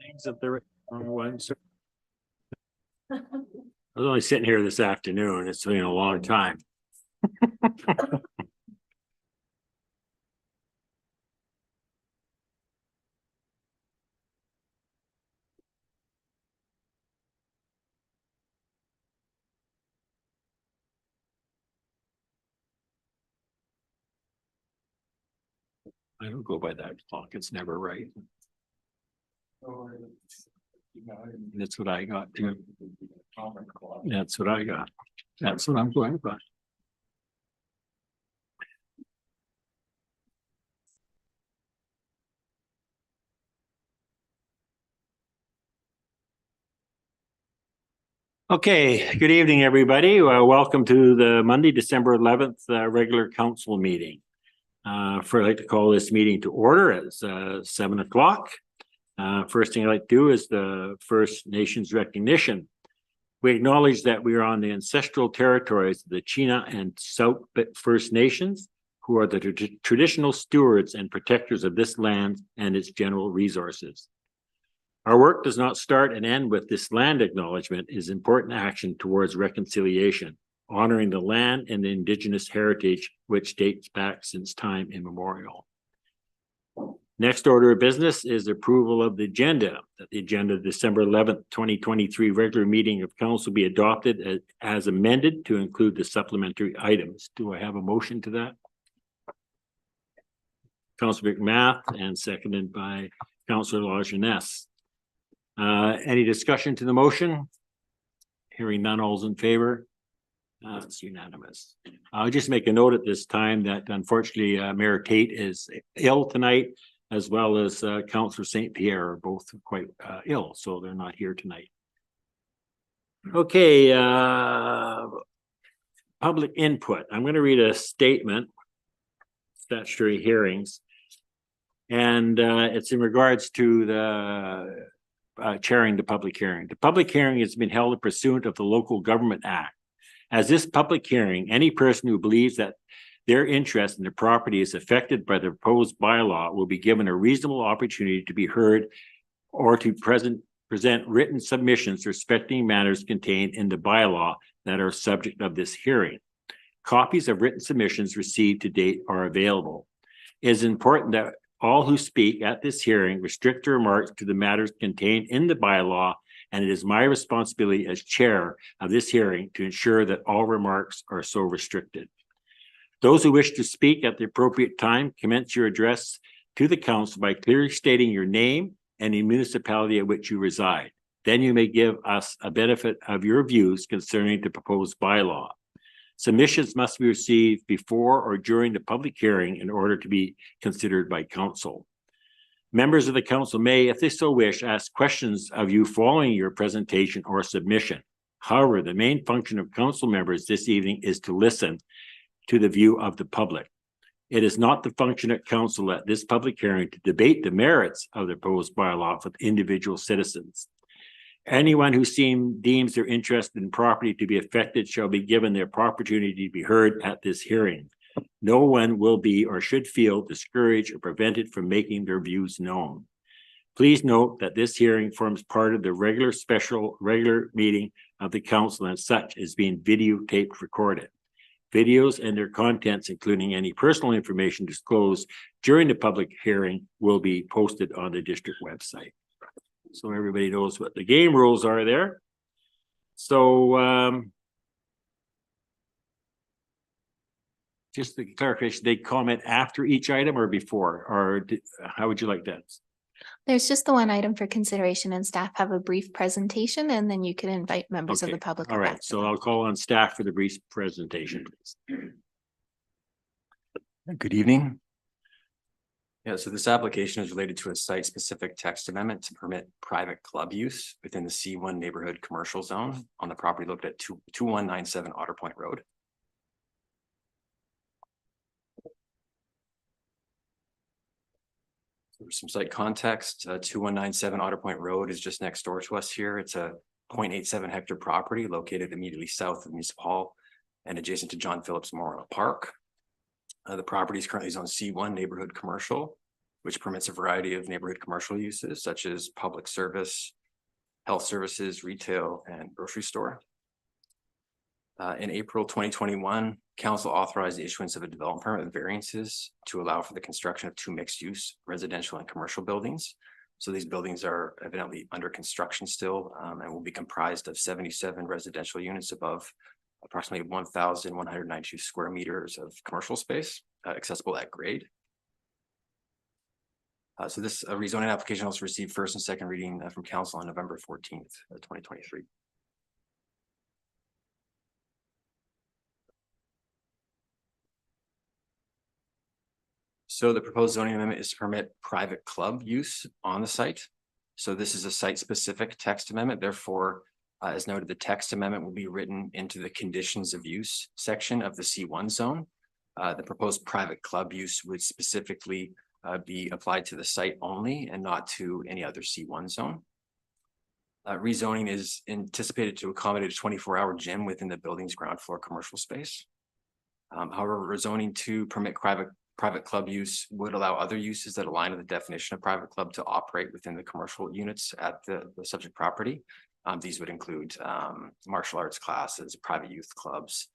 Things that they're on one. I was only sitting here this afternoon. It's been a long time. I don't go by that clock. It's never right. That's what I got too. That's what I got. That's what I'm going by. Okay, good evening, everybody. Welcome to the Monday, December 11th regular council meeting. I'd like to call this meeting to order at 7 o'clock. First thing I'd like to do is the First Nations recognition. We acknowledge that we are on the ancestral territories of the Chena and Southbit First Nations, who are the traditional stewards and protectors of this land and its general resources. Our work does not start and end with this land acknowledgement. It is important action towards reconciliation, honoring the land and the Indigenous heritage, which dates back since time immemorial. Next order of business is approval of the agenda. That the agenda of December 11th, 2023 regular meeting of council be adopted as amended to include the supplementary items. Do I have a motion to that? Councillor McMath and seconded by Councillor LaJeunesse. Any discussion to the motion? Hearing none, all's in favor? It's unanimous. I'll just make a note at this time that unfortunately Mayor Tate is ill tonight, as well as Councillor St. Pierre are both quite ill, so they're not here tonight. Okay, public input. I'm going to read a statement, statutory hearings, and it's in regards to the chairing the public hearing. The public hearing has been held pursuant of the Local Government Act. As this public hearing, any person who believes that their interest in the property is affected by the proposed bylaw will be given a reasonable opportunity to be heard or to present written submissions respecting matters contained in the bylaw that are subject of this hearing. Copies of written submissions received to date are available. It is important that all who speak at this hearing restrict their remarks to the matters contained in the bylaw, and it is my responsibility as chair of this hearing to ensure that all remarks are so restricted. Those who wish to speak at the appropriate time, commence your address to the council by clearly stating your name and the municipality at which you reside. Then you may give us a benefit of your views concerning the proposed bylaw. Submissions must be received before or during the public hearing in order to be considered by council. Members of the council may, if they so wish, ask questions of you following your presentation or submission. However, the main function of council members this evening is to listen to the view of the public. It is not the function of council at this public hearing to debate the merits of the proposed bylaw with individual citizens. Anyone who deems their interest in property to be affected shall be given their opportunity to be heard at this hearing. No one will be or should feel discouraged or prevented from making their views known. Please note that this hearing forms part of the regular meeting of the council, and such is being videotaped recorded. Videos and their contents, including any personal information disclosed during the public hearing, will be posted on the district website. So everybody knows what the game rules are there. So just the clarification, they comment after each item or before, or how would you like that? There's just the one item for consideration, and staff have a brief presentation, and then you can invite members of the public. All right, so I'll call on staff for the brief presentation, please. Good evening. Yeah, so this application is related to a site-specific text amendment to permit private club use within the C1 neighborhood commercial zone on the property located at 2197 Otter Point Road. For some site context, 2197 Otter Point Road is just next door to us here. It's a 0.87 hectare property located immediately south of Municipal Hall and adjacent to John Phillips Memorial Park. The property is currently zoned C1 neighborhood commercial. which permits a variety of neighborhood commercial uses such as public service, health services, retail, and grocery store. In April 2021, council authorized the issuance of a development permit with variances to allow for the construction of 2 mixed-use residential and commercial buildings. So these buildings are evidently under construction still, and will be comprised of 77 residential units above approximately 1,192 square meters of commercial space, accessible at grade. So this rezoning application also received first and second reading from council on November 14th, 2023. So the proposed zoning amendment is to permit private club use on the site. So this is a site-specific text amendment. Therefore, as noted, the text amendment will be written into the conditions of use section of the C1 zone. The proposed private club use would specifically be applied to the site only and not to any other C1 zone. Rezoning is anticipated to accommodate a 24-hour gym within the building's ground floor commercial space. However, rezoning to permit private club use would allow other uses that align with the definition of private club to operate within the commercial units at the subject property. These would include martial arts classes, private youth clubs,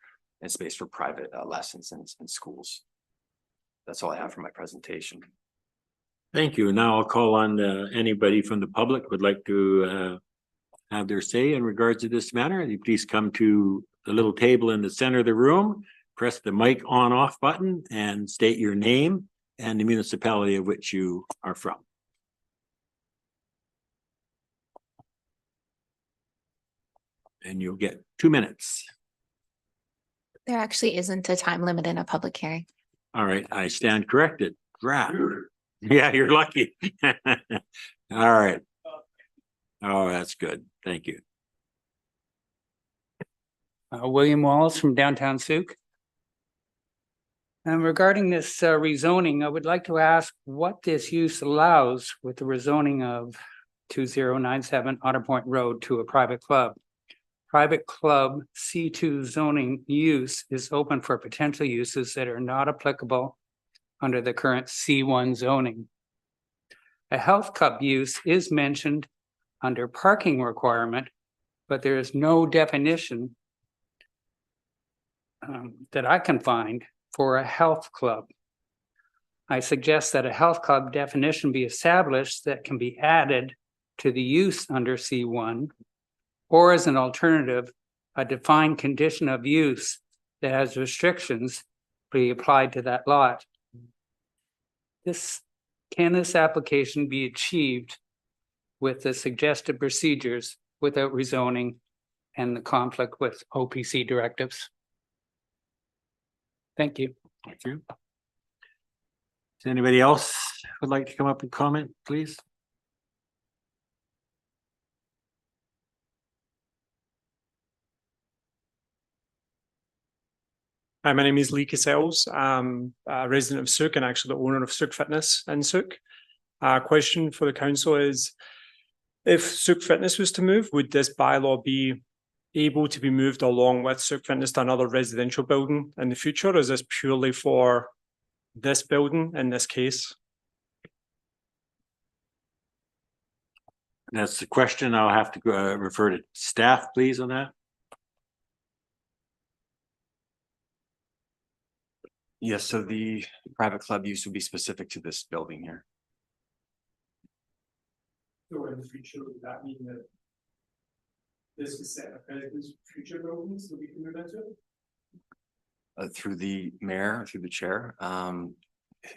and space for private lessons in schools. That's all I have for my presentation. Thank you. Now I'll call on anybody from the public who would like to have their say in regards to this matter. You please come to the little table in the center of the room, press the mic on off button and state your name and the municipality of which you are from. And you'll get 2 minutes. There actually isn't a time limit in a public hearing. All right, I stand corrected. Crap. Yeah, you're lucky. All right. Oh, that's good. Thank you. William Wallace from downtown Souk. And regarding this rezoning, I would like to ask what this use allows with the rezoning of 2097 Otter Point Road to a private club. Private club C2 zoning use is open for potential uses that are not applicable under the current C1 zoning. A health club use is mentioned under parking requirement, but there is no definition that I can find for a health club. I suggest that a health club definition be established that can be added to the use under C1, or as an alternative, a defined condition of use that has restrictions be applied to that lot. This application be achieved with the suggested procedures without rezoning and the conflict with OPC directives? Thank you. Thank you. Does anybody else would like to come up and comment, please? Hi, my name is Lee Cassels. I'm a resident of Souk and actually the owner of Souk Fitness in Souk. Question for the council is, if Souk Fitness was to move, would this bylaw be able to be moved along with Souk Fitness to another residential building in the future? Or is this purely for this building in this case? That's the question. I'll have to refer to staff, please, on that. Yes, so the private club use would be specific to this building here. So in the future, would that mean that this is set up as future buildings that we can move into? Through the mayor, through the chair.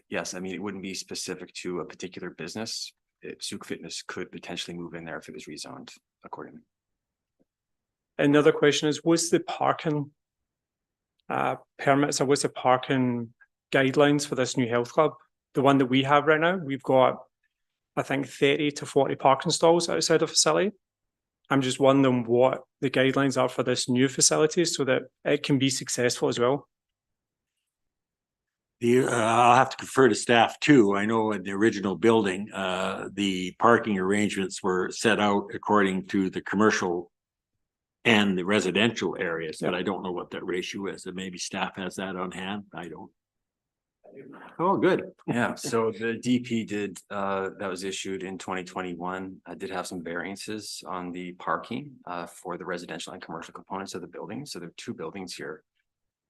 Yes, I mean, it wouldn't be specific to a particular business. Souk Fitness could potentially move in there if it was rezoned accordingly. Another question is, what's the parking permits or what's the parking guidelines for this new health club? The one that we have right now, we've got, I think, 30 to 40 parking stalls outside the facility. I'm just wondering what the guidelines are for this new facility so that it can be successful as well. I'll have to confer to staff too. I know in the original building, the parking arrangements were set out according to the commercial and the residential areas, but I don't know what that ratio is. And maybe staff has that on hand. I don't. Oh, good. Yeah, so the DP did, that was issued in 2021, did have some variances on the parking for the residential and commercial components of the building. So there are two buildings here.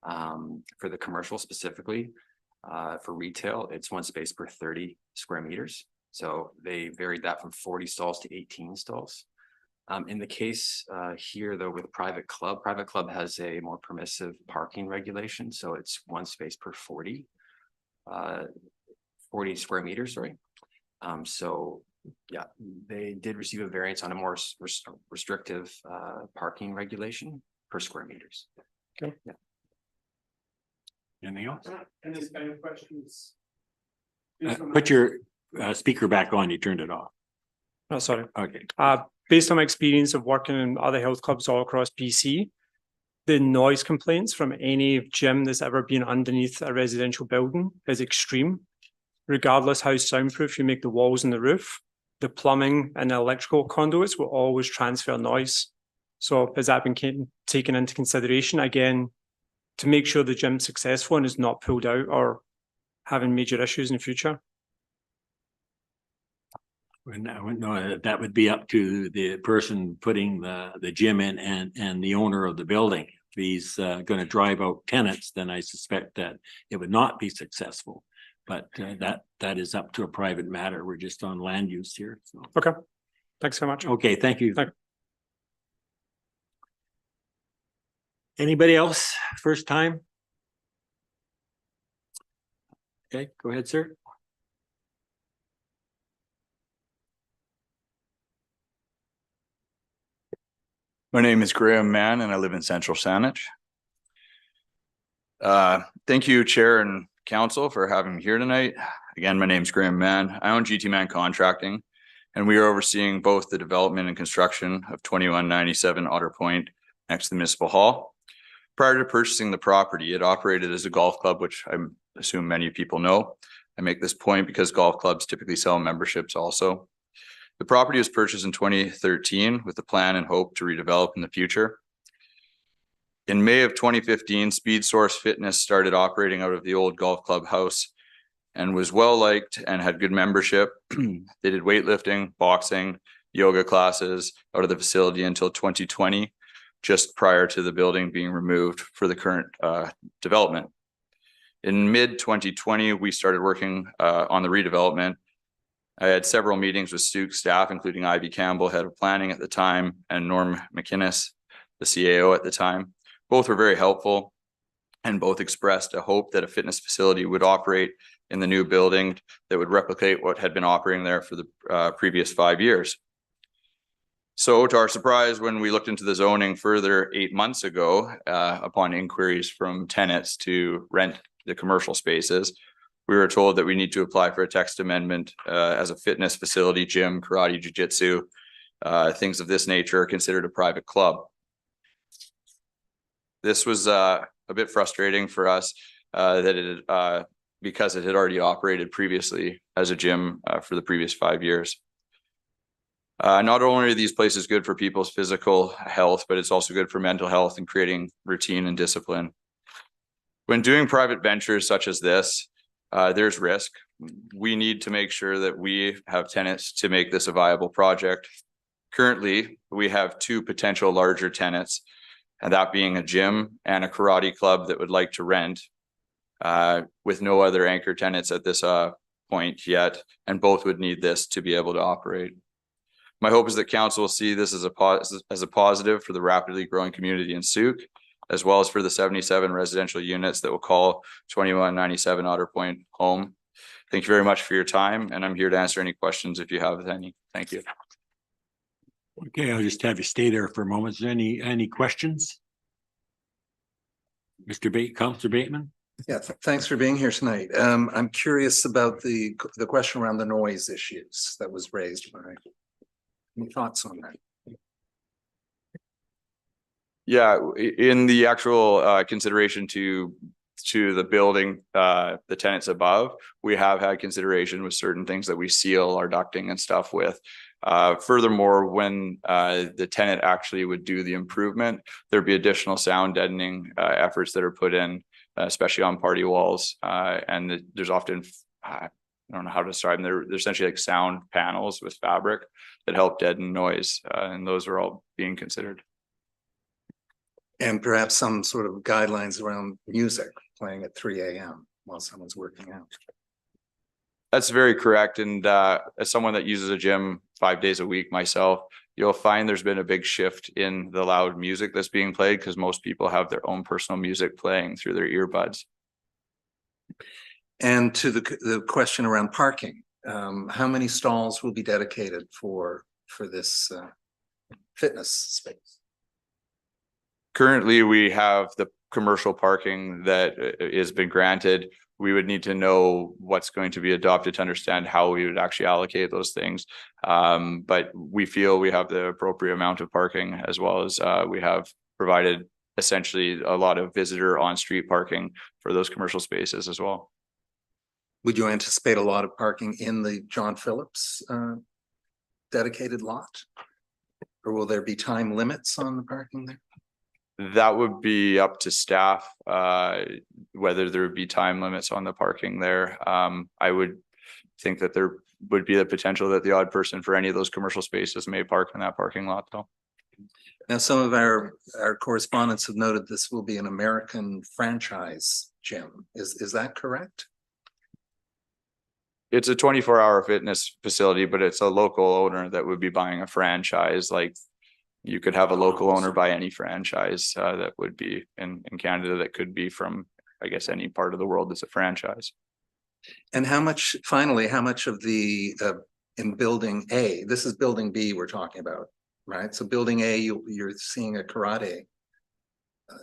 For the commercial specifically, for retail, it's one space per 30 square meters. So they varied that from 40 stalls to 18 stalls. In the case here, though, with private club has a more permissive parking regulation. So it's one space per 40 square meters, sorry. So yeah, they did receive a variance on a more restrictive parking regulation per square meters. Okay. Yeah. Anything else? Any kind of questions? Put your speaker back on. You turned it off. Oh, sorry. Okay. Based on my experience of working in other health clubs all across BC, the noise complaints from any gym that's ever been underneath a residential building is extreme. Regardless how soundproof you make the walls and the roof, the plumbing and the electrical conduits will always transfer noise. So has that been taken into consideration again to make sure the gym's successful and is not pulled out or having major issues in the future? No, that would be up to the person putting the gym in and the owner of the building. If he's going to drive out tenants, then I suspect that it would not be successful. But that is up to a private matter. We're just on land use here. So. Okay, thanks so much. Okay, thank you. Thank you. Anybody else? First time? Okay, go ahead, sir. My name is Graham Mann and I live in Central Saanich. Thank you, Chair and Council, for having me here tonight. Again, my name is Graham Mann. I own GT Mann Contracting, and we are overseeing both the development and construction of 2197 Otter Point next to the Municipal Hall. Prior to purchasing the property, it operated as a golf club, which I assume many people know. I make this point because golf clubs typically sell memberships also. The property was purchased in 2013 with the plan and hope to redevelop in the future. In May of 2015, Speed Source Fitness started operating out of the old golf club house and was well liked and had good membership. They did weightlifting, boxing, yoga classes out of the facility until 2020, just prior to the building being removed for the current development. In mid 2020, we started working on the redevelopment. I had several meetings with Stuke staff, including Ivy Campbell, head of planning at the time, and Norm McInnes, the CAO at the time. Both were very helpful and both expressed a hope that a fitness facility would operate in the new building that would replicate what had been operating there for the previous 5 years. So to our surprise, when we looked into the zoning further 8 months ago, upon inquiries from tenants to rent the commercial spaces, we were told that we need to apply for a text amendment as a fitness facility, gym, karate, jiu-jitsu, things of this nature are considered a private club. This was a bit frustrating for us because it had already operated previously as a gym for the previous 5 years. Not only are these places good for people's physical health, but it's also good for mental health and creating routine and discipline. When doing private ventures such as this, there's risk. We need to make sure that we have tenants to make this a viable project. Currently, we have 2 potential larger tenants, and that being a gym and a karate club that would like to rent, with no other anchor tenants at this point yet, and both would need this to be able to operate. My hope is that council will see this as a positive for the rapidly growing community in Souk, as well as for the 77 residential units that will call 2197 Otter Point home. Thank you very much for your time, and I'm here to answer any questions if you have any. Thank you. Okay, I'll just have you stay there for a moment. Is there any questions? Councilor Bateman? Yeah, thanks for being here tonight. I'm curious about the question around the noise issues that was raised. Any thoughts on that? Yeah, in the actual consideration to the building, the tenants above, we have had consideration with certain things that we seal our ducting and stuff with. Furthermore, when the tenant actually would do the improvement, there'd be additional sound deadening efforts that are put in especially on party walls. And there's often, I don't know how to describe them. They're essentially like sound panels with fabric that help deaden noise. And those are all being considered. And perhaps some sort of guidelines around music playing at 3 a.m. while someone's working out. That's very correct. And as someone that uses a gym 5 days a week myself, you'll find there's been a big shift in the loud music that's being played because most people have their own personal music playing through their earbuds. And to the question around parking, how many stalls will be dedicated for this fitness space? Currently, we have the commercial parking that has been granted. We would need to know what's going to be adopted to understand how we would actually allocate those things. But we feel we have the appropriate amount of parking, as well as we have provided essentially a lot of visitor on-street parking for those commercial spaces as well. Would you anticipate a lot of parking in the John Phillips dedicated lot? Or will there be time limits on the parking there? That would be up to staff, whether there would be time limits on the parking there. I would think that there would be the potential that the odd person for any of those commercial spaces may park in that parking lot though. Now, some of our correspondents have noted this will be an American franchise gym. Is that correct? It's a 24-hour fitness facility, but it's a local owner that would be buying a franchise. Like you could have a local owner buy any franchise that would be in Canada that could be from, I guess, any part of the world that's a franchise. And how much, finally, how much of the, in building A, this is building B we're talking about, right? So building A, you're seeing a karate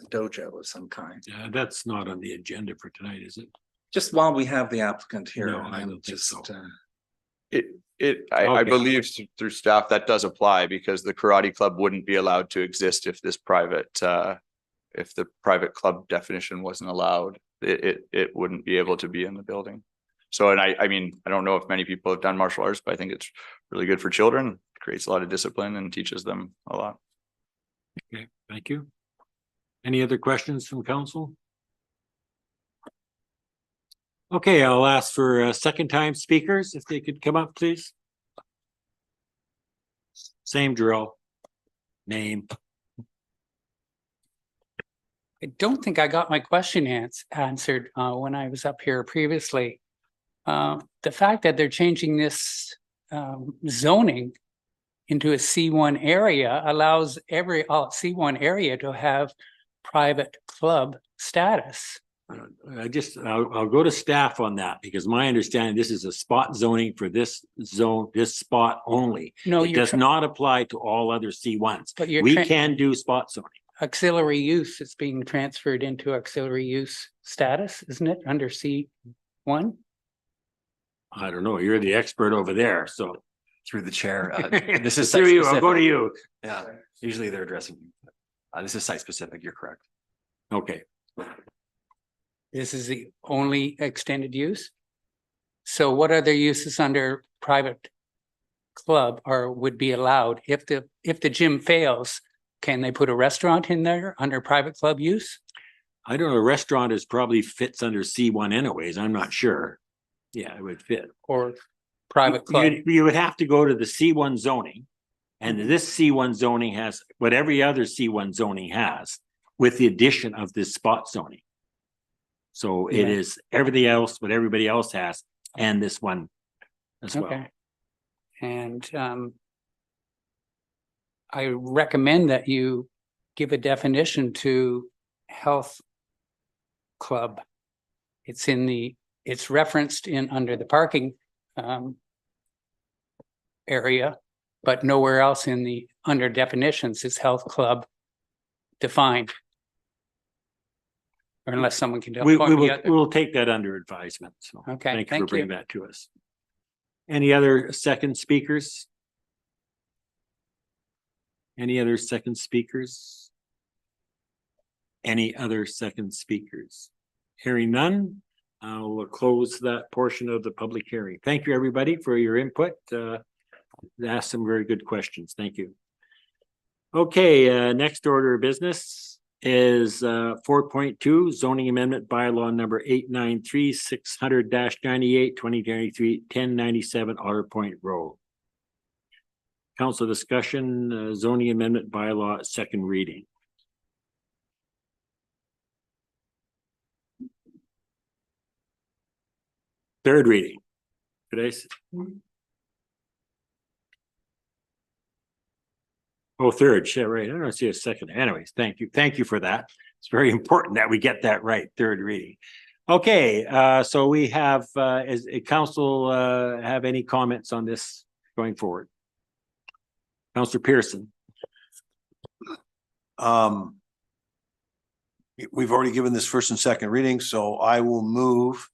dojo of some kind. That's not on the agenda for tonight, is it? Just while we have the applicant here. No, I don't think so. I Okay. believe through staff that does apply because the karate club wouldn't be allowed to exist if this private, if the private club definition wasn't allowed, it wouldn't be able to be in the building. So, and I mean, I don't know if many people have done martial arts, but I think it's really good for children. It creates a lot of discipline and teaches them a lot. Okay, thank you. Any other questions from council? Okay, I'll ask for second time speakers if they could come up, please. Same drill. Name. I don't think I got my question answered when I was up here previously. The fact that they're changing this zoning into a C1 area allows every C1 area to have private club status. I'll go to staff on that because my understanding, this is a spot zoning for this zone, this spot only. No, It does not apply to all other C1s. But you're We can do spot zoning. auxiliary use, it's being transferred into auxiliary use status, isn't it, under C1? I don't know. You're the expert over there, so. Through the chair, this is Through you, I'll go to site-specific. you. Yeah, usually they're addressing. This is site specific, you're correct. Okay. This is the only extended use? So what other uses under private club or would be allowed if the gym fails? Can they put a restaurant in there under private club use? I don't know. A restaurant is probably fits under C1 anyways. I'm not sure. Yeah, it would fit. Or private club? You would have to go to the C1 zoning. And this C1 zoning has what every other C1 zoning has with the addition of this spot zoning. So it is everything else, what everybody else has, and this one as well. Okay. And I recommend that you give a definition to health club. It's referenced in under the parking area, but nowhere else in the under definitions is health club defined. Or unless someone can. We'll take that under advisement. So Okay, thank you for thank you. bringing that to us. Any other second speakers? Any other second speakers? Any other second speakers? Hearing none, I'll close that portion of the public hearing. Thank you, everybody, for your input. Asked some very good questions. Thank you. Okay, next order of business. is 4.2 zoning amendment bylaw number 893 600-98 2023 1097 Otter Point Road. Council discussion, zoning amendment bylaw, second reading. Third reading. Today's. Oh, third, shit, right. I don't see a second. Anyways, thank you. Thank you for that. It's very important that we get that right. Third reading. Okay, so we have, is council have any comments on this going forward? Councillor Pearson. We've already given this first and second reading, so I will move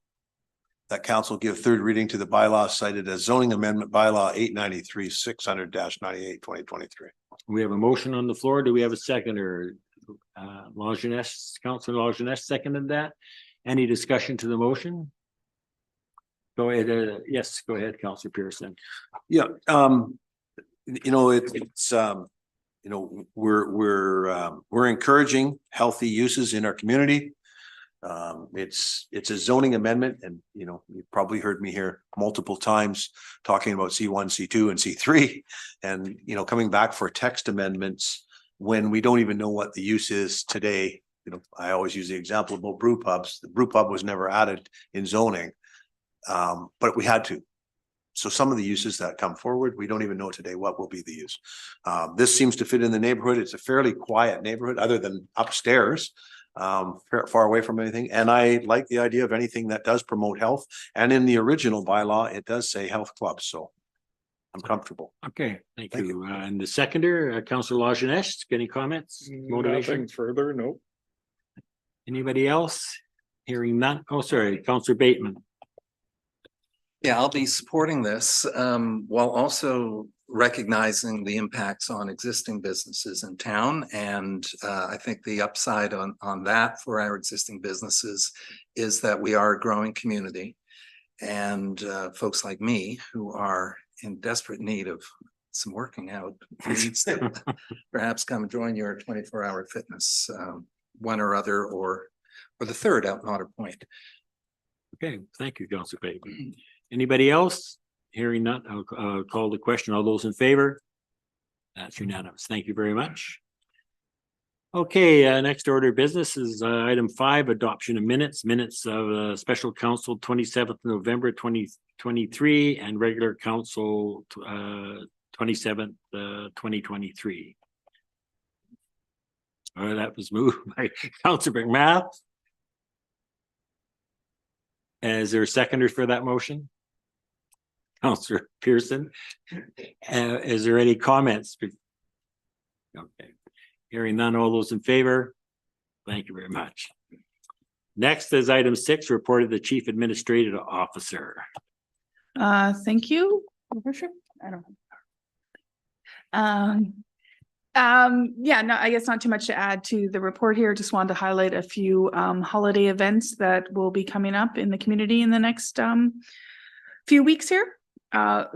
that council give third reading to the bylaw cited as zoning amendment bylaw 893 600-98 2023. We have a motion on the floor. Do we have a seconder? Lajeunesse, Councillor Lajeunesse seconded that. Any discussion to the motion? Go ahead. Yes, go ahead, Councillor Pearson. Yeah, you know, it's you know, we're encouraging healthy uses in our community. It's a zoning amendment, and you know, you've probably heard me here multiple times talking about C1, C2, and C3, and you know, coming back for text amendments when we don't even know what the use is today. You know, I always use the example about brew pubs. The brew pub was never added in zoning, but we had to. So some of the uses that come forward, we don't even know today what will be the use. This seems to fit in the neighborhood. It's a fairly quiet neighborhood, other than upstairs, far away from anything. And I like the idea of anything that does promote health. And in the original bylaw, it does say health clubs. So I'm comfortable. Okay, thank you. And the seconder, Councillor Lajeunesse, any comments? Motivation? Nothing further, no. Anybody else? Hearing none. Oh, sorry, Councillor Bateman. Yeah, I'll be supporting this while also recognizing the impacts on existing businesses in town. And I think the upside on that for our existing businesses is that we are a growing community. And folks like me who are in desperate need of some working out needs to perhaps come join your 24-hour fitness, one or other, or the third out in Otter Point. Okay, thank you, Councillor Bateman. Anybody else? Hearing none, I'll call the question. All those in favor? That's unanimous. Thank you very much. Okay, next order of business is item 5, adoption of minutes of special council 27th November 2023 and regular council 27th 2023. That was moved by Councillor McMath. Is there a seconder for that motion? Councillor Pearson. Is there any comments? Okay. Hearing none, all those in favor? Thank you very much. Next is item 6, report of the Chief Administrative Officer. Thank you, Your Worship. I don't know. Yeah, no, I guess not too much to add to the report here. Just wanted to highlight a few holiday events that will be coming up in the community in the next few weeks here.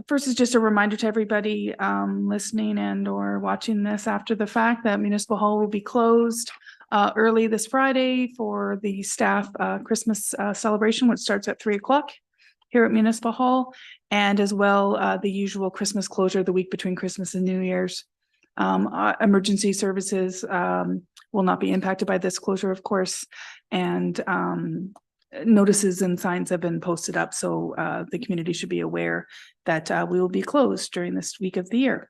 First is just a reminder to everybody listening and or watching this after the fact that Municipal Hall will be closed early this Friday for the staff Christmas celebration, which starts at 3 o'clock here at Municipal Hall, and as well the usual Christmas closure the week between Christmas and New Year's. Emergency services will not be impacted by this closure, of course, and notices and signs have been posted up, so the community should be aware that we will be closed during this week of the year.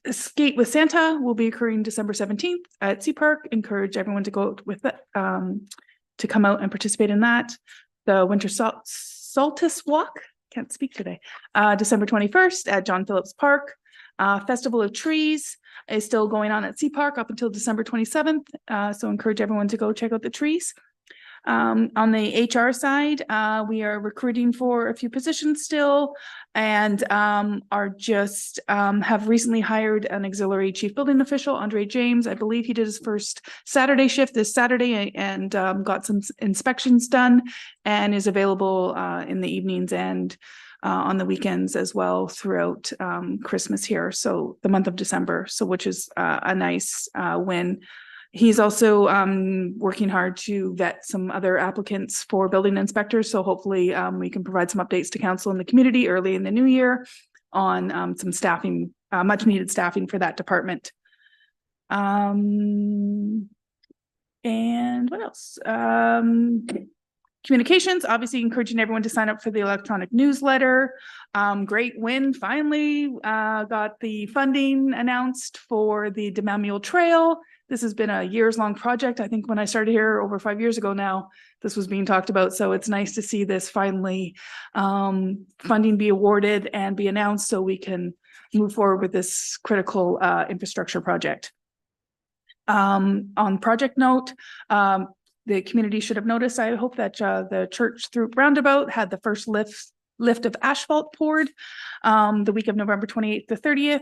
Skate with Santa will be occurring December 17th at Sea Park. Encourage everyone to go with it, to come out and participate in that. The Winter Solstice Walk, can't speak today, December 21st at John Phillips Park. Festival of Trees is still going on at Sea Park up until December 27th. So encourage everyone to go check out the trees. On the HR side, we are recruiting for a few positions still, and are just have recently hired an auxiliary chief building official, Andre James. I believe he did his first Saturday shift this Saturday and got some inspections done and is available in the evenings and on the weekends as well throughout Christmas here. So the month of December, so which is a nice win. He's also working hard to vet some other applicants for building inspectors. So hopefully we can provide some updates to council and the community early in the new year on some staffing, much needed staffing for that department. And what else? Communications, obviously encouraging everyone to sign up for the electronic newsletter. Great win, finally got the funding announced for the Demamule Trail. This has been a years-long project. I think when I started here over 5 years ago now, this was being talked about. So it's nice to see this finally funding be awarded and be announced so we can move forward with this critical infrastructure project. On project note, the community should have noticed, I hope, that the church through roundabout had the first lift of asphalt poured the week of November 28th to 30th.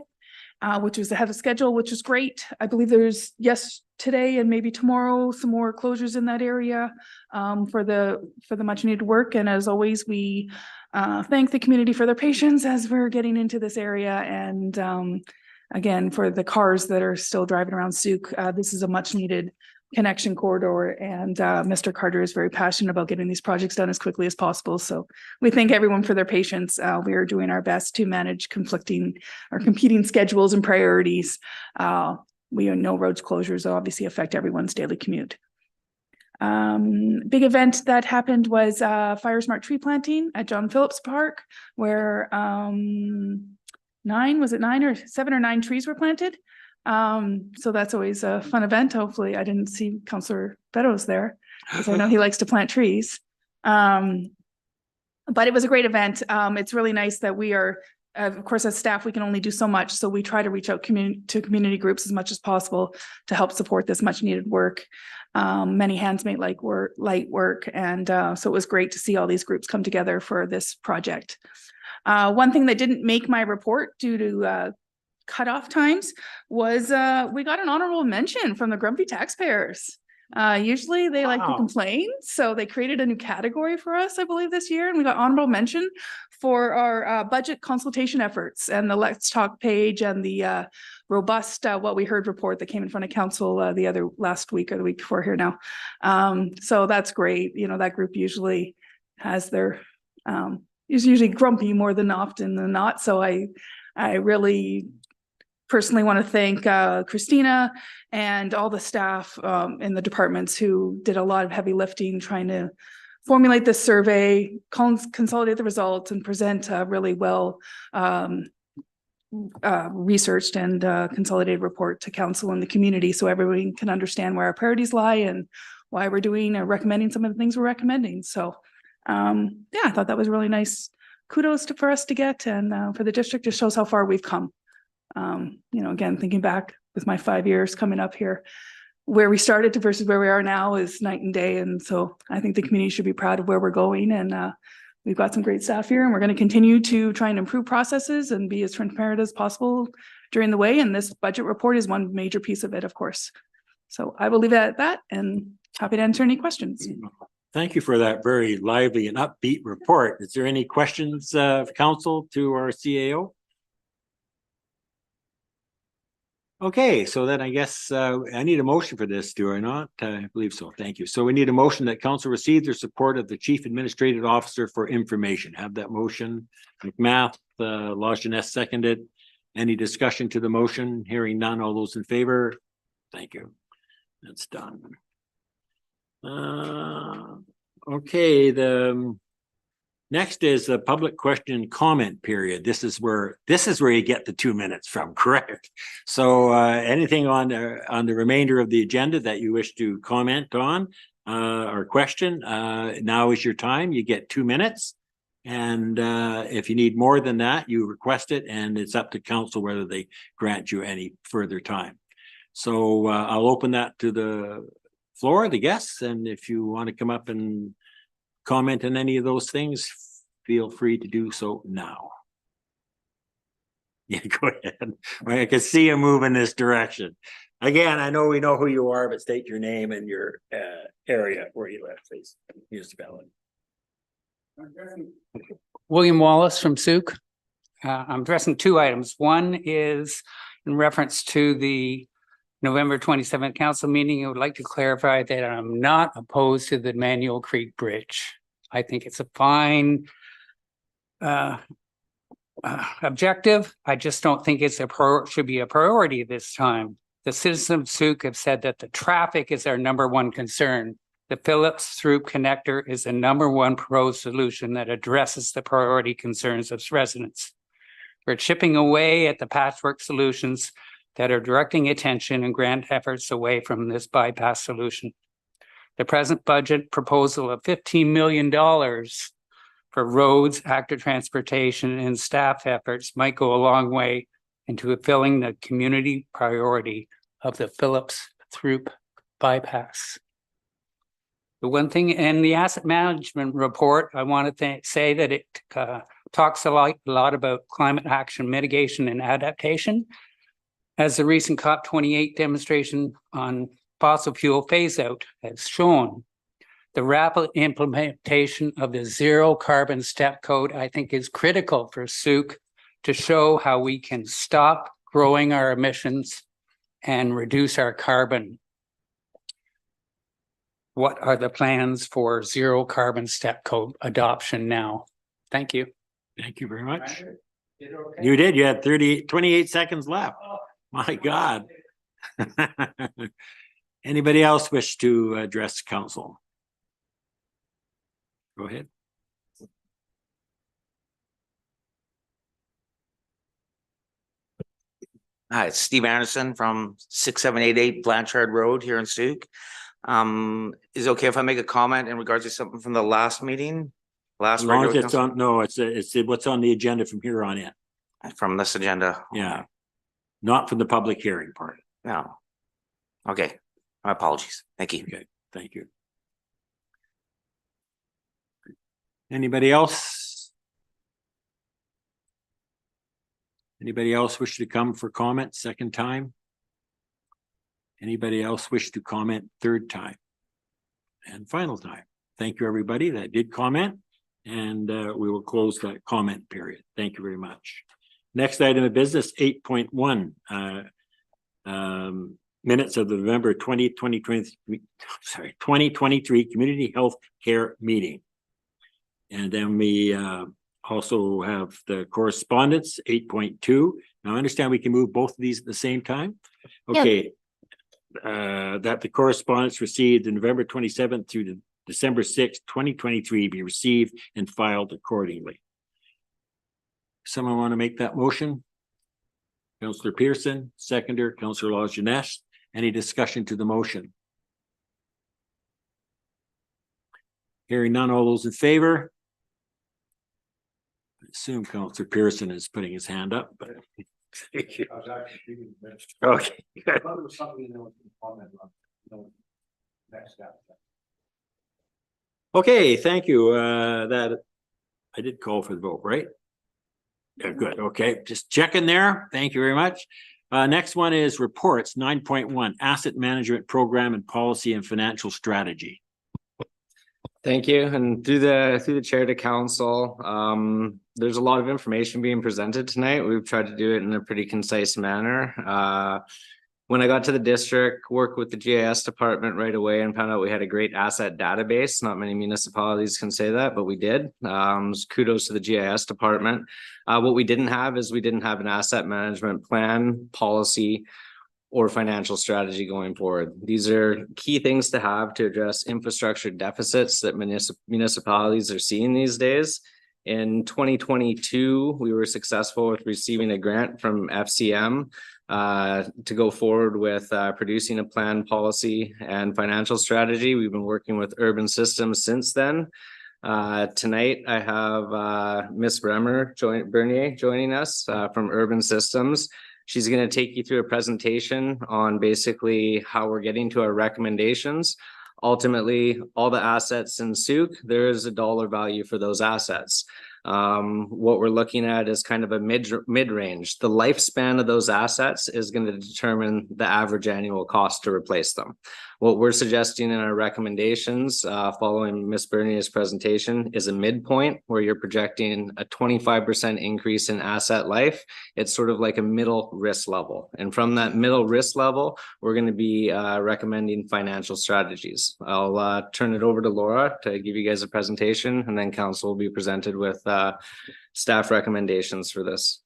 Which was ahead of schedule, which is great. I believe there's, today and maybe tomorrow, some more closures in that area for the much needed work. And as always, we thank the community for their patience as we're getting into this area. And again, for the cars that are still driving around Souk, this is a much needed connection corridor, and Mr. Carter is very passionate about getting these projects done as quickly as possible. So we thank everyone for their patience. We are doing our best to manage conflicting or competing schedules and priorities. We know roads closures obviously affect everyone's daily commute. Big event that happened was Fire Smart tree planting at John Phillips Park, where 9 or 7 or 9 trees were planted. So that's always a fun event. Hopefully I didn't see Councillor Beddoes there, because I know he likes to plant trees. But it was a great event. It's really nice that we are, of course, as staff, we can only do so much. So we try to reach out to community groups as much as possible to help support this much needed work. Many hands make light work. And so it was great to see all these groups come together for this project. One thing that didn't make my report due to cutoff times was we got an honorable mention from the grumpy taxpayers. Usually they like to complain, so they created a new category for us, I believe, this year, and we got honorable mention for our budget consultation efforts and the Let's Talk page and the robust What We Heard report that came in front of council the other last week or the week before here now. So that's great. You know, that group usually has their is usually grumpy more than often than not. So I really personally want to thank Christina and all the staff in the departments who did a lot of heavy lifting trying to formulate this survey, consolidate the results, and present a really well researched and consolidated report to council and the community so everyone can understand where our priorities lie and why we're doing or recommending some of the things we're recommending. So yeah, I thought that was really nice. Kudos for us to get, and for the district, just shows how far we've come. You know, again, thinking back with my 5 years coming up here, where we started to versus where we are now is night and day. And so I think the community should be proud of where we're going. And we've got some great staff here, and we're going to continue to try and improve processes and be as transparent as possible during the way. And this budget report is one major piece of it, of course. So I will leave it at that, and happy to answer any questions. Thank you for that very lively and upbeat report. Is there any questions of council to our CAO? Okay, so then I guess I need a motion for this, do I not? I believe so. Thank you. So we need a motion that council receive their support of the Chief Administrative Officer for information. Have that motion. McMath, Lajeunesse seconded. Any discussion to the motion? Hearing none. All those in favor? Thank you. That's done. Okay, the next is the public question comment period. This is where you get the 2 minutes from, correct? So anything on the remainder of the agenda that you wish to comment on or question, now is your time. You get 2 minutes. And if you need more than that, you request it, and it's up to council whether they grant you any further time. So I'll open that to the floor, the guests, and if you want to come up and comment on any of those things, feel free to do so now. Yeah, go ahead. I can see you move in this direction. Again, I know we know who you are, but state your name and your area where you live, please. Here's the ballot. William Wallace from Souk. I'm addressing two items. One is in reference to the November 27th council meeting. I would like to clarify that I'm not opposed to the Manual Creek Bridge. I think it's a fine objective. I just don't think it's should be a priority this time. The citizens of Souk have said that the traffic is our number one concern. The Phillips Throop connector is the number one proposed solution that addresses the priority concerns of residents. We're chipping away at the patchwork solutions that are directing attention and grant efforts away from this bypass solution. The present budget proposal of $15 million for roads, active transportation, and staff efforts might go a long way into fulfilling the community priority of the Phillips Throop bypass. The one thing in the asset management report, I want to say that it talks a lot about climate action mitigation and adaptation. As the recent COP28 demonstration on fossil fuel phase out has shown, the rapid implementation of the zero carbon step code, I think, is critical for Souk to show how we can stop growing our emissions and reduce our carbon. What are the plans for zero carbon step code adoption now? Thank you. Thank you very much. You did. You had 28 seconds left. My God. Anybody else wish to address council? Go ahead. Hi, it's Steve Anderson from 6788 Blanchard Road here in Souk. Is it okay if I make a comment in regards to something from the last meeting? As long as it's on, no, it's what's on the agenda from here on in. From this agenda? Yeah. Not from the public hearing part. No. Okay. My apologies. Thank you. Okay. Thank you. Anybody else? Anybody else wish to come for comment second time? Anybody else wish to comment third time? And final time. Thank you, everybody that did comment. And we will close that comment period. Thank you very much. Next item of business, 8.1. Minutes of the November 2023 Community Health Care Meeting. And then we also have the correspondence, 8.2. Now I understand we can move both of these at the same time. Okay. That the correspondence received in November 27th through to December 6th, 2023 be received and filed accordingly. Someone want to make that motion? Councillor Pearson, seconder, Councillor Lajeunesse. Any discussion to the motion? Hearing none, all those in favor? I assume Councillor Pearson is putting his hand up, but thank you. Okay. Okay, thank you. That I did call for the vote, right? Yeah, good. Okay, just checking there. Thank you very much. Next one is reports, 9.1, asset management program and policy and financial strategy. Thank you. And through the chair to council, there's a lot of information being presented tonight. We've tried to do it in a pretty concise manner. When I got to the district, worked with the GIS department right away and found out we had a great asset database. Not many municipalities can say that, but we did. Kudos to the GIS department. What we didn't have is we didn't have an asset management plan, policy, or financial strategy going forward. These are key things to have to address infrastructure deficits that municipalities are seeing these days. In 2022, we were successful with receiving a grant from FCM to go forward with producing a plan, policy, and financial strategy. We've been working with Urban Systems since then. Tonight, I have Ms. Bernier joining us from Urban Systems. She's going to take you through a presentation on basically how we're getting to our recommendations. Ultimately, all the assets in Souk, there is a dollar value for those assets. What we're looking at is kind of a mid-range. The lifespan of those assets is going to determine the average annual cost to replace them. What we're suggesting in our recommendations, following Ms. Bernier's presentation, is a midpoint where you're projecting a 25% increase in asset life. It's sort of like a middle risk level. And from that middle risk level, we're going to be recommending financial strategies. I'll turn it over to Laura to give you guys a presentation, and then council will be presented with staff recommendations for this.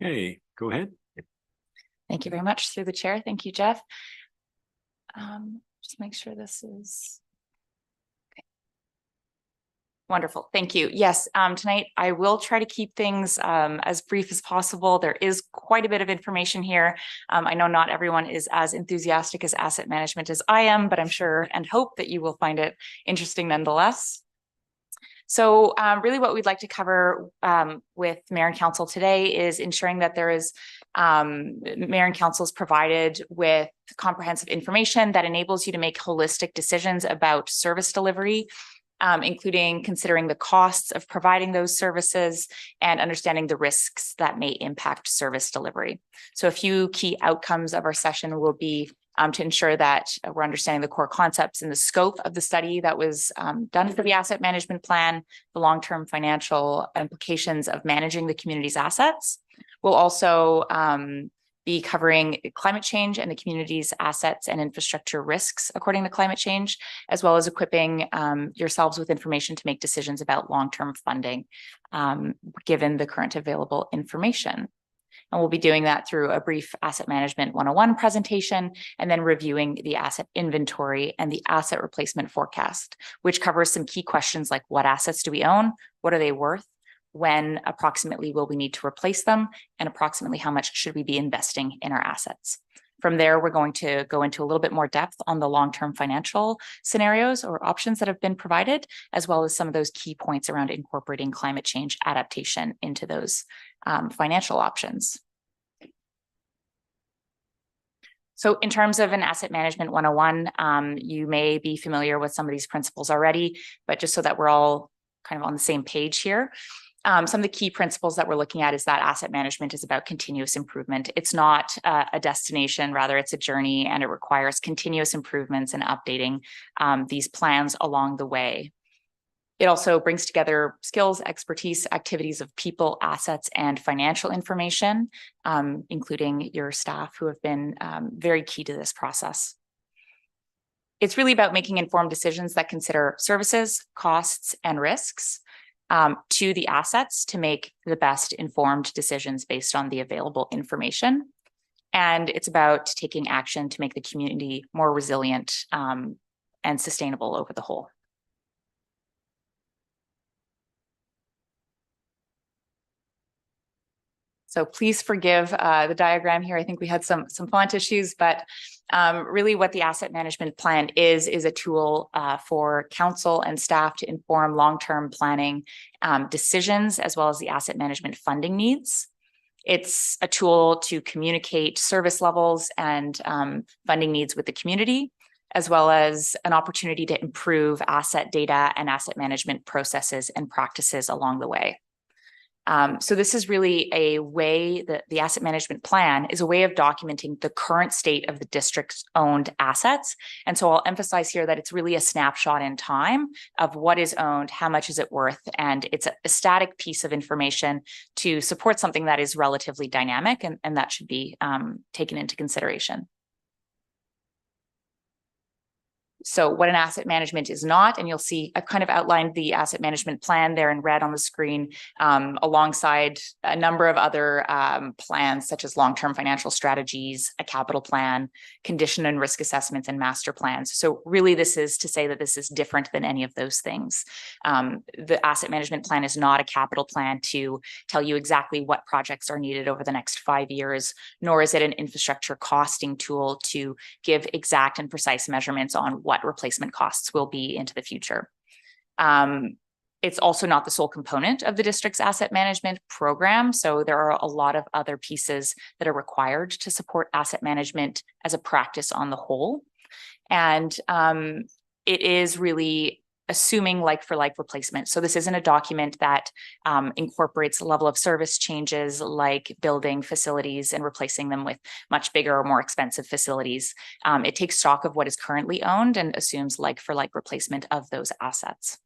Okay, go ahead. Thank you very much through the chair. Thank you, Jeff. Just make sure this is okay. Wonderful. Thank you. Yes, tonight I will try to keep things as brief as possible. There is quite a bit of information here. I know not everyone is as enthusiastic as asset management as I am, but I'm sure and hope that you will find it interesting nonetheless. So really what we'd like to cover with Mayor and Council today is ensuring that there is Mayor and Council is provided with comprehensive information that enables you to make holistic decisions about service delivery, including considering the costs of providing those services and understanding the risks that may impact service delivery. So a few key outcomes of our session will be to ensure that we're understanding the core concepts and the scope of the study that was done for the asset management plan, the long-term financial implications of managing the community's assets. We'll also be covering climate change and the community's assets and infrastructure risks according to climate change, as well as equipping yourselves with information to make decisions about long-term funding, given the current available information. And we'll be doing that through a brief Asset Management 101 presentation, and then reviewing the asset inventory and the asset replacement forecast, which covers some key questions like what assets do we own, what are they worth, when approximately will we need to replace them, and approximately how much should we be investing in our assets. From there, we're going to go into a little bit more depth on the long-term financial scenarios or options that have been provided, as well as some of those key points around incorporating climate change adaptation into those financial options. So in terms of an Asset Management 101, you may be familiar with some of these principles already, but just so that we're all kind of on the same page here. Some of the key principles that we're looking at is that asset management is about continuous improvement. It's not a destination, rather it's a journey, and it requires continuous improvements and updating these plans along the way. It also brings together skills, expertise, activities of people, assets, and financial information, including your staff who have been very key to this process. It's really about making informed decisions that consider services, costs, and risks to the assets to make the best informed decisions based on the available information. And it's about taking action to make the community more resilient and sustainable over the whole. So please forgive the diagram here. I think we had some font issues, but really what the asset management plan is a tool for council and staff to inform long-term planning decisions, as well as the asset management funding needs. It's a tool to communicate service levels and funding needs with the community, as well as an opportunity to improve asset data and asset management processes and practices along the way. So this is really a way that the asset management plan is a way of documenting the current state of the district's owned assets. And so I'll emphasize here that it's really a snapshot in time of what is owned, how much is it worth, and it's a static piece of information to support something that is relatively dynamic, and that should be taken into consideration. So what an asset management is not, and you'll see I've kind of outlined the asset management plan there in red on the screen, alongside a number of other plans such as long-term financial strategies, a capital plan, condition and risk assessments, and master plans. So really this is to say that this is different than any of those things. The asset management plan is not a capital plan to tell you exactly what projects are needed over the next 5 years, nor is it an infrastructure costing tool to give exact and precise measurements on what replacement costs will be into the future. It's also not the sole component of the district's asset management program. So there are a lot of other pieces that are required to support asset management as a practice on the whole. And it is really assuming like for like replacement. So this isn't a document that incorporates level of service changes like building facilities and replacing them with much bigger or more expensive facilities. It takes stock of what is currently owned and assumes like for like replacement of those assets.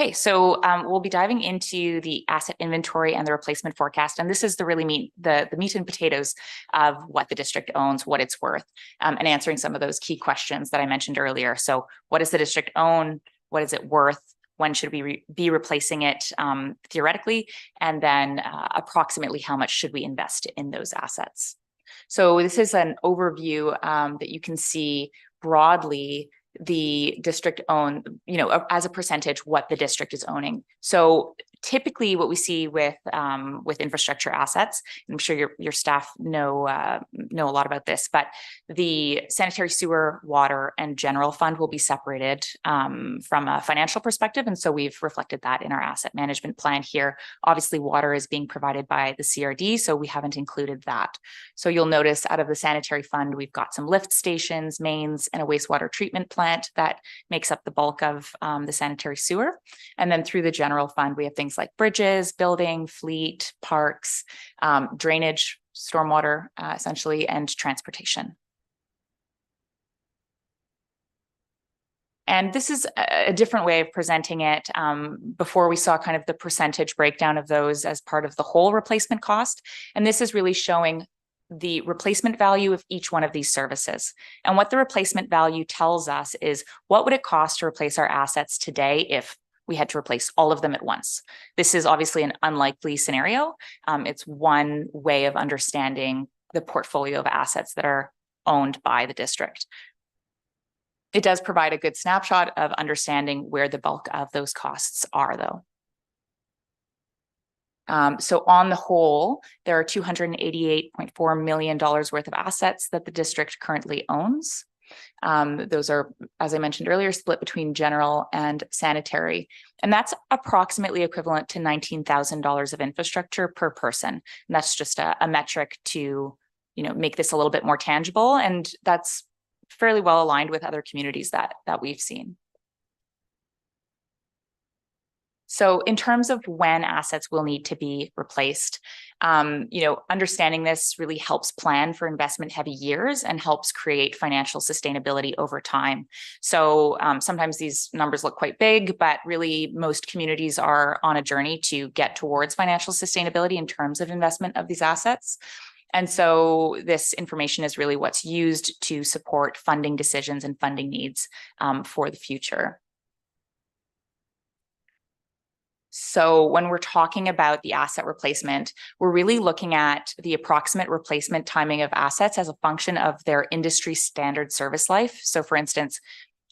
Okay, so we'll be diving into the asset inventory and the replacement forecast. And this is the really the meat and potatoes of what the district owns, what it's worth, and answering some of those key questions that I mentioned earlier. So what does the district own? What is it worth? When should we be replacing it theoretically? And then approximately how much should we invest in those assets? So this is an overview that you can see broadly the district own, as a percentage, what the district is owning. So typically what we see with infrastructure assets, I'm sure your staff know a lot about this, but the sanitary sewer, water, and general fund will be separated from a financial perspective. And so we've reflected that in our asset management plan here. Obviously, water is being provided by the CRD, so we haven't included that. So you'll notice out of the sanitary fund, we've got some lift stations, mains, and a wastewater treatment plant that makes up the bulk of the sanitary sewer. And then through the general fund, we have things like bridges, building, fleet, parks, drainage, stormwater, essentially, and transportation. And this is a different way of presenting it. Before we saw kind of the percentage breakdown of those as part of the whole replacement cost. And this is really showing the replacement value of each one of these services. And what the replacement value tells us is what would it cost to replace our assets today if we had to replace all of them at once. This is obviously an unlikely scenario. It's one way of understanding the portfolio of assets that are owned by the district. It does provide a good snapshot of understanding where the bulk of those costs are, though. So on the whole, there are $288.4 million worth of assets that the district currently owns. Those are, as I mentioned earlier, split between general and sanitary. And that's approximately equivalent to $19,000 of infrastructure per person. And that's just a metric to, make this a little bit more tangible. And that's fairly well aligned with other communities that we've seen. So in terms of when assets will need to be replaced, understanding this really helps plan for investment heavy years and helps create financial sustainability over time. So sometimes these numbers look quite big, but really most communities are on a journey to get towards financial sustainability in terms of investment of these assets. And so this information is really what's used to support funding decisions and funding needs for the future. So when we're talking about the asset replacement, we're really looking at the approximate replacement timing of assets as a function of their industry standard service life. So for instance,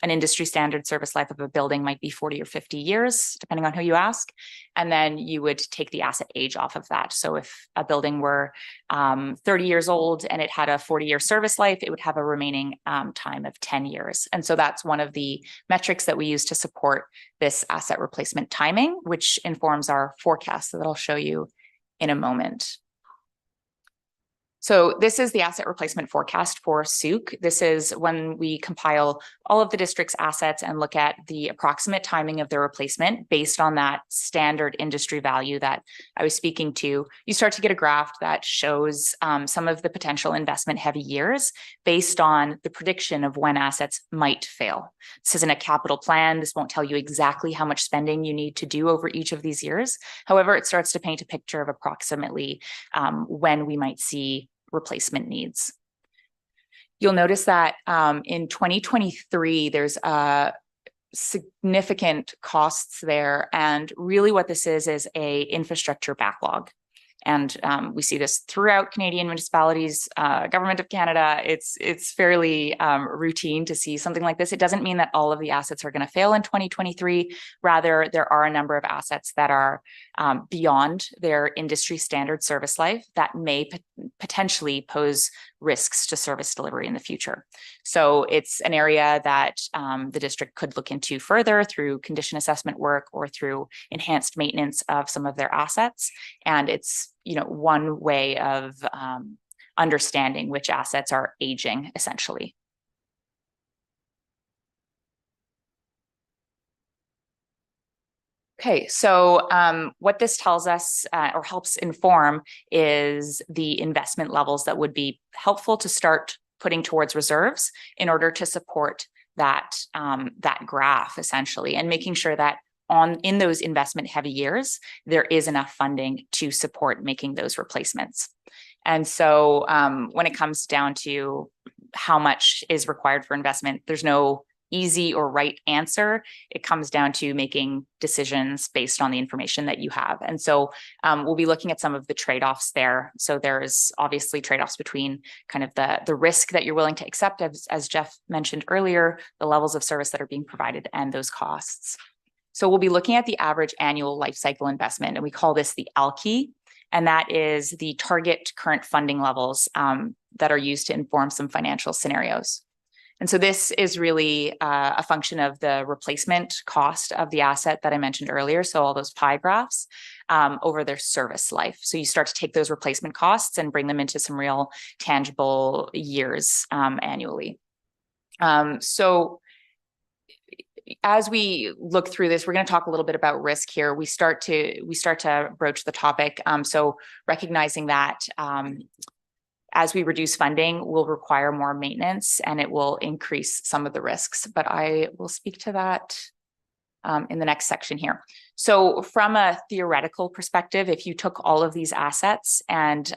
an industry standard service life of a building might be 40 or 50 years, depending on who you ask. And then you would take the asset age off of that. So if a building were 30 years old and it had a 40-year service life, it would have a remaining time of 10 years. And so that's one of the metrics that we use to support this asset replacement timing, which informs our forecast that I'll show you in a moment. So this is the asset replacement forecast for SUC. This is when we compile all of the district's assets and look at the approximate timing of their replacement based on that standard industry value that I was speaking to. You start to get a graph that shows some of the potential investment heavy years based on the prediction of when assets might fail. This isn't a capital plan. This won't tell you exactly how much spending you need to do over each of these years. However, it starts to paint a picture of approximately when we might see replacement needs. You'll notice that in 2023, there's significant costs there. And really what this is a infrastructure backlog. And we see this throughout Canadian municipalities, government of Canada. It's fairly routine to see something like this. It doesn't mean that all of the assets are going to fail in 2023. Rather, there are a number of assets that are beyond their industry standard service life that may potentially pose risks to service delivery in the future. So it's an area that the district could look into further through condition assessment work or through enhanced maintenance of some of their assets. And it's, one way of understanding which assets are aging, essentially. Okay, so what this tells us or helps inform is the investment levels that would be helpful to start putting towards reserves in order to support that that graph essentially, and making sure that in those investment heavy years, there is enough funding to support making those replacements. And so when it comes down to how much is required for investment, there's no easy or right answer. It comes down to making decisions based on the information that you have. And so we'll be looking at some of the trade-offs there. So there's obviously trade-offs between kind of the risk that you're willing to accept, as Jeff mentioned earlier, the levels of service that are being provided and those costs. So we'll be looking at the average annual life cycle investment, and we call this the ALKI, and that is the target current funding levels that are used to inform some financial scenarios. And so this is really a function of the replacement cost of the asset that I mentioned earlier. So all those pie graphs over their service life. So you start to take those replacement costs and bring them into some real tangible years annually. So as we look through this, we're going to talk a little bit about risk here. We start to broach the topic. So recognizing that as we reduce funding, we'll require more maintenance and it will increase some of the risks, but I will speak to that in the next section here. So from a theoretical perspective, if you took all of these assets and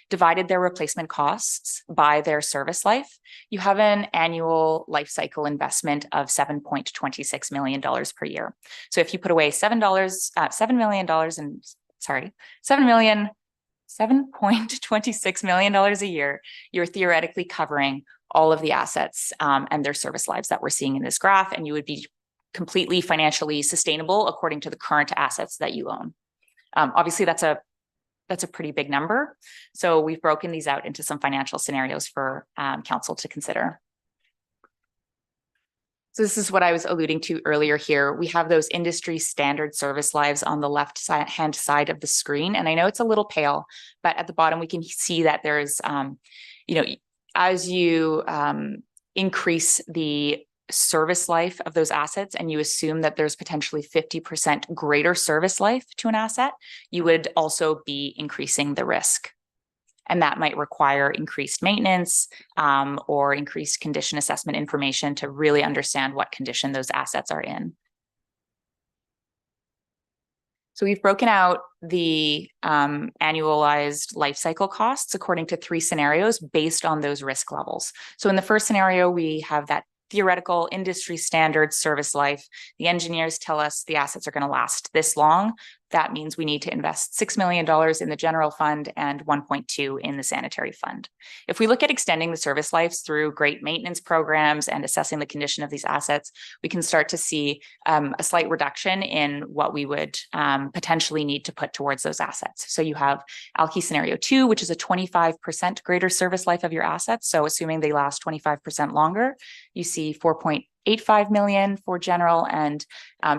divided their replacement costs by their service life, you have an annual life cycle investment of $7.26 million per year. So if you put away $7.26 million a year, you're theoretically covering all of the assets and their service lives that we're seeing in this graph, and you would be completely financially sustainable according to the current assets that you own. Obviously, that's a pretty big number. So we've broken these out into some financial scenarios for council to consider. So this is what I was alluding to earlier here. We have those industry standard service lives on the left hand side of the screen. And I know it's a little pale, but at the bottom, we can see that there's, as you increase the service life of those assets and you assume that there's potentially 50% greater service life to an asset, you would also be increasing the risk. And that might require increased maintenance or increased condition assessment information to really understand what condition those assets are in. So we've broken out the annualized life cycle costs according to 3 scenarios based on those risk levels. So in the first scenario, we have that theoretical industry standard service life. The engineers tell us the assets are going to last this long. That means we need to invest $6 million in the general fund and 1.2 in the sanitary fund. If we look at extending the service lives through great maintenance programs and assessing the condition of these assets, we can start to see a slight reduction in what we would potentially need to put towards those assets. So you have ALKI scenario 2, which is a 25% greater service life of your assets. So assuming they last 25% longer, you see 4.85 million for general and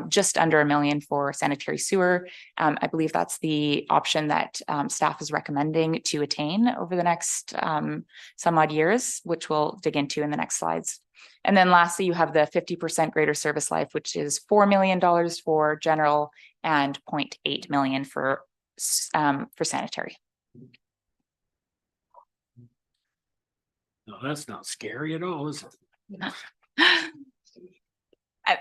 just under $1 million for sanitary sewer. I believe that's the option that staff is recommending to attain over the next some odd years, which we'll dig into in the next slides. And then lastly, you have the 50% greater service life, which is $4 million for general and 0.8 million for sanitary. No, that's not scary at all, is it?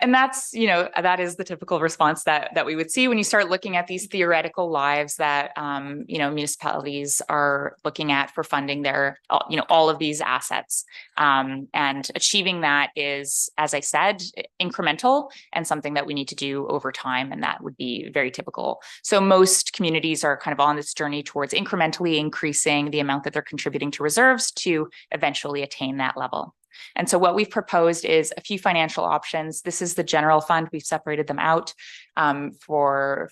And that's, that is the typical response that we would see when you start looking at these theoretical lives that, municipalities are looking at for funding their, all of these assets. And achieving that is, as I said, incremental and something that we need to do over time. And that would be very typical. So most communities are kind of on this journey towards incrementally increasing the amount that they're contributing to reserves to eventually attain that level. And so what we've proposed is a few financial options. This is the general fund. We've separated them out for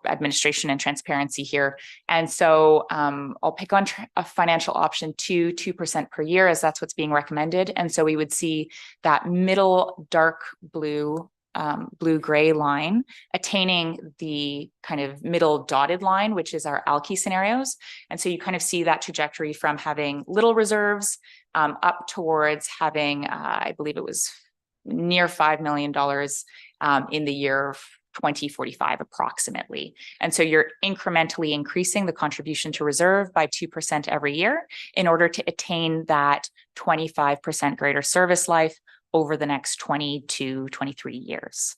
administration and transparency here. And so I'll pick on a financial option 2% per year, as that's what's being recommended. And so we would see that middle dark blue-gray line attaining the kind of middle dotted line, which is our ALKI scenarios. And so you kind of see that trajectory from having little reserves up towards having, I believe it was near $5 million in the year 2045 approximately. And so you're incrementally increasing the contribution to reserve by 2% every year in order to attain that 25% greater service life over the next 20 to 23 years.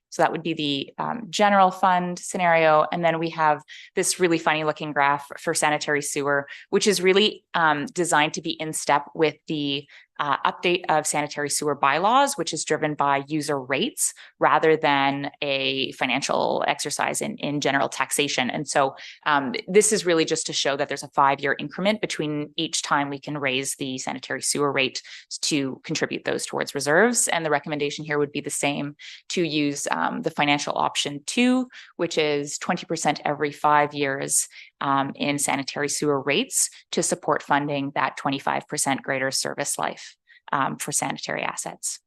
So that would be the general fund scenario. And then we have this really funny looking graph for sanitary sewer, which is really designed to be in step with the update of sanitary sewer bylaws, which is driven by user rates rather than a financial exercise in general taxation. And so this is really just to show that there's a 5-year increment between each time we can raise the sanitary sewer rate to contribute those towards reserves. And the recommendation here would be the same, to use the financial option 2, which is 20% every 5 years in sanitary sewer rates to support funding that 25% greater service life for sanitary assets.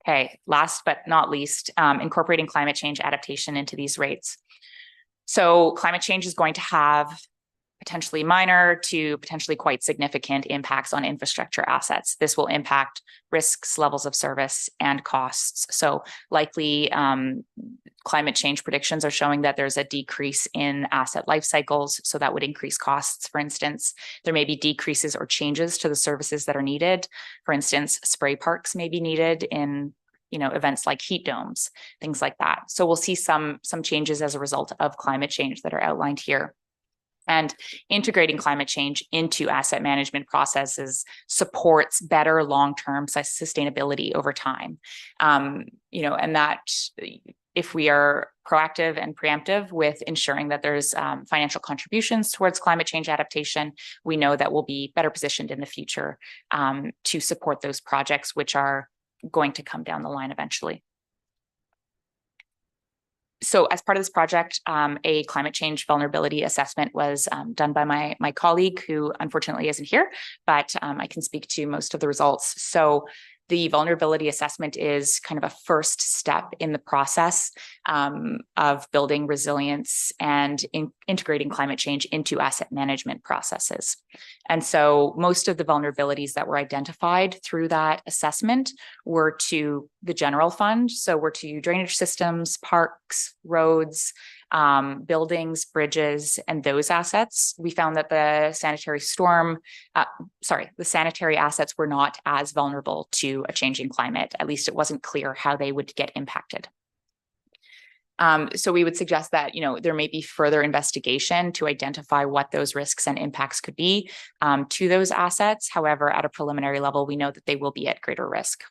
Okay, last but not least, incorporating climate change adaptation into these rates. So climate change is going to have potentially minor to potentially quite significant impacts on infrastructure assets. This will impact risks, levels of service, and costs. So likely climate change predictions are showing that there's a decrease in asset life cycles. So that would increase costs, for instance. There may be decreases or changes to the services that are needed. For instance, spray parks may be needed in events like heat domes, things like that. So we'll see some changes as a result of climate change that are outlined here. And integrating climate change into asset management processes supports better long-term sustainability over time. And that if we are proactive and preemptive with ensuring that there's financial contributions towards climate change adaptation, we know that we'll be better positioned in the future to support those projects, which are going to come down the line eventually. So as part of this project, a climate change vulnerability assessment was done by my colleague, who unfortunately isn't here, but I can speak to most of the results. So the vulnerability assessment is kind of a first step in the process of building resilience and integrating climate change into asset management processes. And so most of the vulnerabilities that were identified through that assessment were to the general fund. So were to drainage systems, parks, roads, buildings, bridges, and those assets. We found that the sanitary assets were not as vulnerable to a changing climate. At least it wasn't clear how they would get impacted. So we would suggest that, there may be further investigation to identify what those risks and impacts could be to those assets. However, at a preliminary level, we know that they will be at greater risk.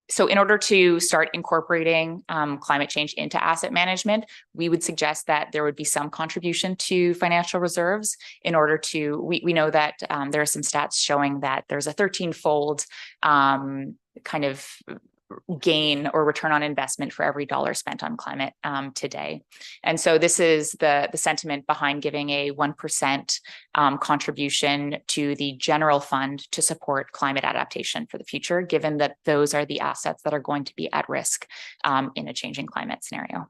So in order to start incorporating climate change into asset management, we would suggest that there would be some contribution to financial reserves in order to, we know that there are some stats showing that there's a 13-fold kind of gain or return on investment for every dollar spent on climate today. And so this is the sentiment behind giving a 1% contribution to the general fund to support climate adaptation for the future, given that those are the assets that are going to be at risk in a changing climate scenario.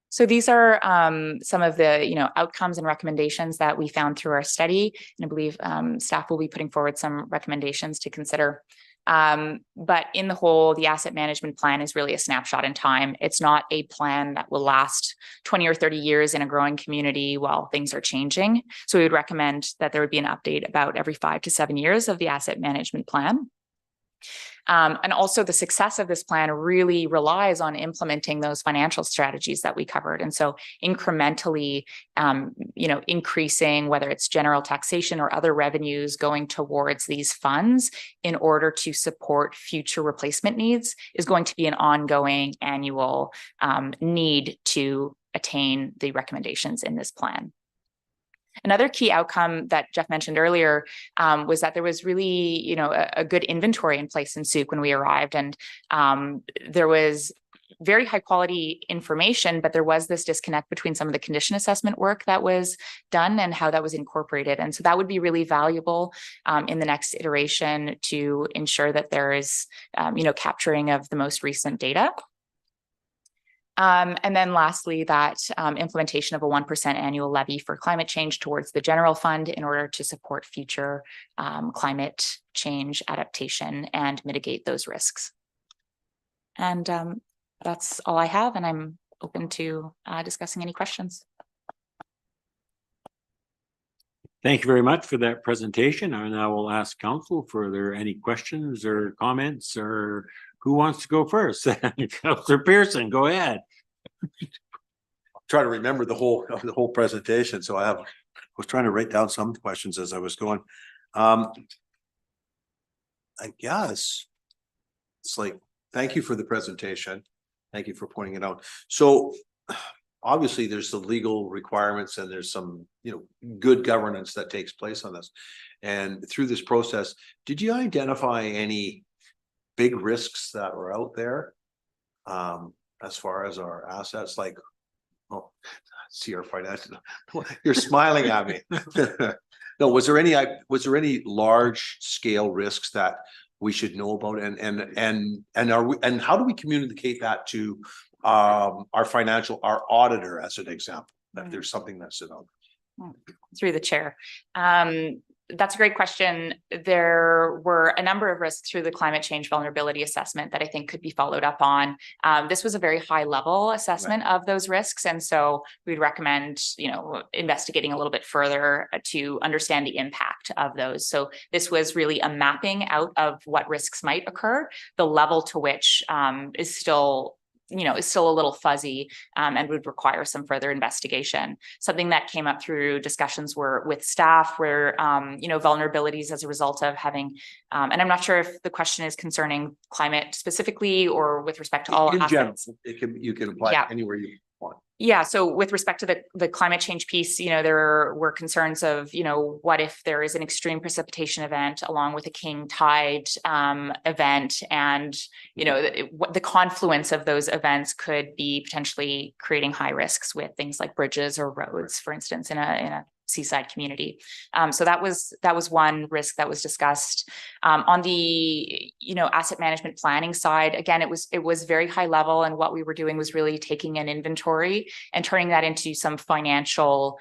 So these are some of the outcomes and recommendations that we found through our study, and I believe staff will be putting forward some recommendations to consider. But in the whole, the asset management plan is really a snapshot in time. It's not a plan that will last 20 or 30 years in a growing community while things are changing. So we would recommend that there would be an update about every 5 to 7 years of the asset management plan. And also the success of this plan really relies on implementing those financial strategies that we covered. And so incrementally, increasing, whether it's general taxation or other revenues going towards these funds in order to support future replacement needs is going to be an ongoing annual need to attain the recommendations in this plan. Another key outcome that Jeff mentioned earlier was that there was really, a good inventory in place in Souk when we arrived, and there was very high quality information, but there was this disconnect between some of the condition assessment work that was done and how that was incorporated. And so that would be really valuable in the next iteration to ensure that there is, capturing of the most recent data. And then lastly, that implementation of a 1% annual levy for climate change towards the general fund in order to support future climate change adaptation and mitigate those risks. And that's all I have, and I'm open to discussing any questions. Thank you very much for that presentation. And I will ask council for there any questions or comments, or who wants to go first? Councilor Pearson, go ahead. Try to remember the whole presentation. So I was trying to write down some questions as I was going. I guess it's like, thank you for the presentation. Thank you for pointing it out. So obviously there's the legal requirements and there's some, good governance that takes place on this. And through this process, did you identify any big risks that were out there? As far as our assets, like, oh, see our financial, you're smiling at me. No, was there any large scale risks that we should know about, and how do we communicate that to our auditor, as an example, that there's something that's out through the chair? That's a great question. There were a number of risks through the climate change vulnerability assessment that I think could be followed up on. This was a very high level assessment of those risks. And so we'd recommend, investigating a little bit further to understand the impact of those. So this was really a mapping out of what risks might occur. The level to which is still a little fuzzy and would require some further investigation. Something that came up through discussions with staff where, vulnerabilities as a result of having, and I'm not sure if the question is concerning climate specifically or with respect to all in assets. general. You can apply it anywhere you want. Yeah. So with respect to the climate change piece, there were concerns of, what if there is an extreme precipitation event along with a king tide event, and, the confluence of those events could be potentially creating high risks with things like bridges or roads, for instance, in a seaside community. So that was one risk that was discussed. On the asset management planning side, again, it was very high level, and what we were doing was really taking an inventory and turning that into some financial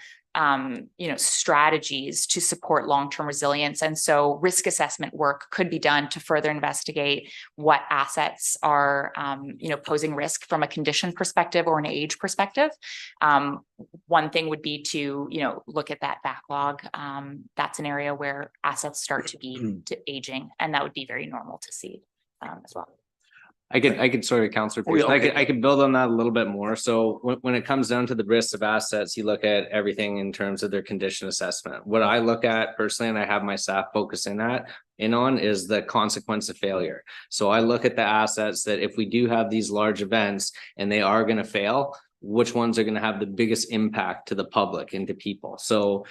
strategies to support long-term resilience. And so risk assessment work could be done to further investigate what assets are, posing risk from a condition perspective or an age perspective. One thing would be to, look at that backlog. That's an area where assets start to be aging, and that would be very normal to see as well. I could sorry, Councillor Pearson. I could build on that a little bit more. So when it comes down to the risks of assets, you look at everything in terms of their condition assessment. What I look at personally, and I have my staff focusing on, is the consequence of failure. So I look at the assets that if we do have these large events and they are going to fail, which ones are going to have the biggest impact to the public and to people. So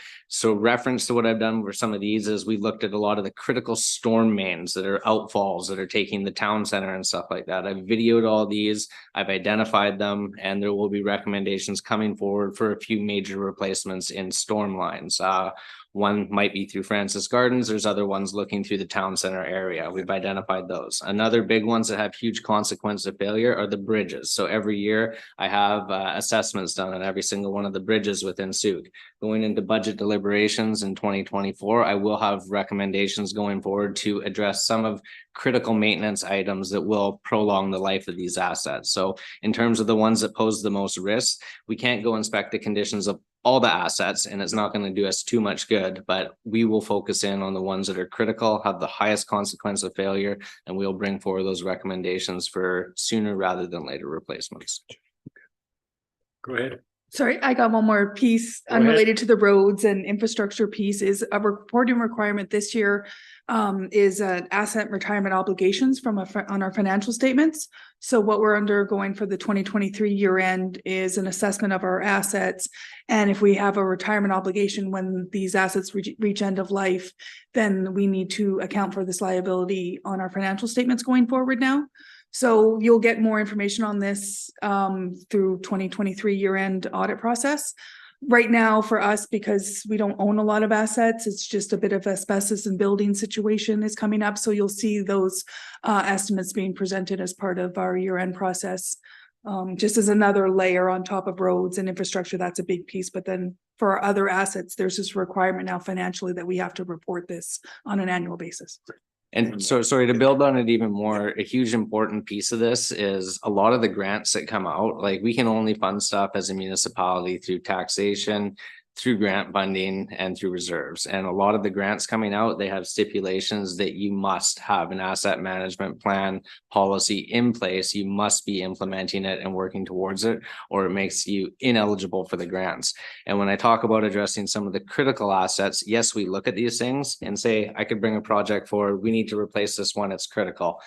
reference to what I've done for some of these is we looked at a lot of the critical storm mains that are outfalls that are taking the town center and stuff like that. I've videoed all these, I've identified them, and there will be recommendations coming forward for a few major replacements in storm lines. One might be through Francis Gardens. There's other ones looking through the town center area. We've identified those. Another big ones that have huge consequence of failure are the bridges. So every year I have assessments done on every single one of the bridges within Souk. Going into budget deliberations in 2024, I will have recommendations going forward to address some of critical maintenance items that will prolong the life of these assets. So in terms of the ones that pose the most risk, we can't go inspect the conditions of all the assets, and it's not going to do us too much good, but we will focus in on the ones that are critical, have the highest consequence of failure, and we'll bring forward those recommendations for sooner rather than later replacements. Go ahead. Sorry, I got one more piece unrelated to the roads and infrastructure piece. Is a reporting requirement this year is asset retirement obligations from on our financial statements. So what we're undergoing for the 2023 year end is an assessment of our assets. And if we have a retirement obligation when these assets reach end of life, then we need to account for this liability on our financial statements going forward now. So you'll get more information on this through 2023 year-end audit process. Right now for us, because we don't own a lot of assets, it's just a bit of asbestos and building situation is coming up. So you'll see those estimates being presented as part of our year-end process Just as another layer on top of roads and infrastructure, that's a big piece. But then for our other assets, there's this requirement now financially that we have to report this on an annual basis. And so, sorry, to build on it even more, a huge important piece of this is a lot of the grants that come out, like we can only fund stuff as a municipality through taxation, through grant funding and through reserves. And a lot of the grants coming out, they have stipulations that you must have an asset management plan policy in place. You must be implementing it and working towards it, or it makes you ineligible for the grants. And when I talk about addressing some of the critical assets, yes, we look at these things and say, I could bring a project forward. We need to replace this one. It's critical.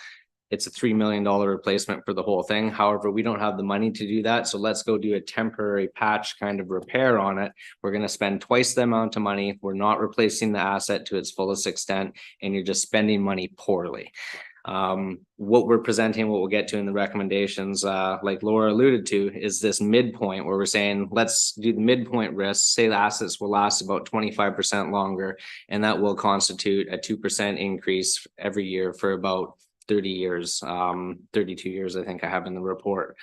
It's a $3 million replacement for the whole thing. However, we don't have the money to do that. So let's go do a temporary patch kind of repair on it. We're going to spend twice the amount of money. We're not replacing the asset to its fullest extent, and you're just spending money poorly. What we're presenting, what we'll get to in the recommendations, like Laura alluded to, is this midpoint where we're saying, let's do the midpoint risk, say the assets will last about 25% longer, and that will constitute a 2% increase every year for about 30 years, 32 years, I think I have in the report.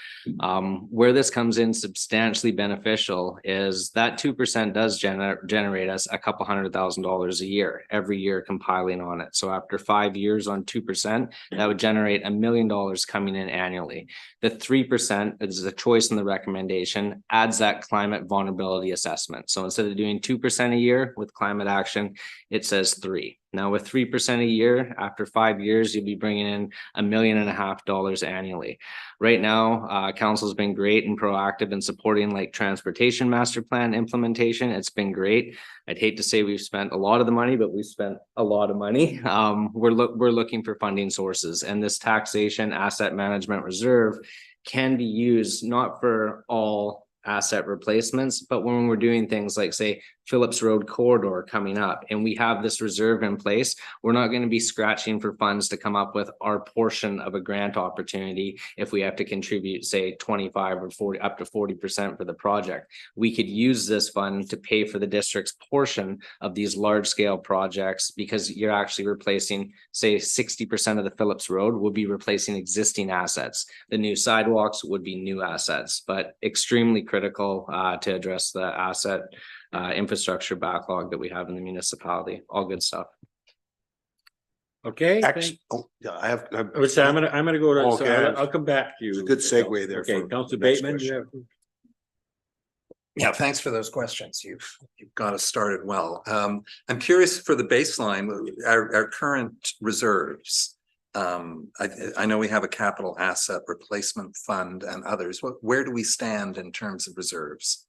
Where this comes in substantially beneficial is that 2% does generate us a couple $100,000 a year, every year compiling on it. So after 5 years on 2%, that would generate $1 million coming in annually. The 3% is a choice in the recommendation, adds that climate vulnerability assessment. So instead of doing 2% a year with climate action, it says 3%. Now with 3% a year, after 5 years, you'll be bringing in $1.5 million annually. Right now, council's been great and proactive in supporting like transportation master plan implementation. It's been great. I'd hate to say we've spent a lot of the money, but we've spent a lot of money. We're looking for funding sources, and this taxation asset management reserve can be used not for all asset replacements, but when we're doing things like, say, Phillips Road corridor coming up, and we have this reserve in place, we're not going to be scratching for funds to come up with our portion of a grant opportunity if we have to contribute, say, 25 or 40, up to 40% for the project. We could use this fund to pay for the district's portion of these large scale projects, because you're actually replacing, say, 60% of the Phillips Road will be replacing existing assets. The new sidewalks would be new assets, but extremely critical to address the asset infrastructure backlog that we have in the municipality. All good stuff. Okay. I have. I'm gonna go to, Okay. so I'll come back to you. It's a good segue there Okay, for Councilor next Bateman, question. Yeah, thanks for those questions. You've got us started well. I'm curious for the baseline, our current reserves. I know we have a capital asset replacement fund and others. Where do we stand in terms of reserves?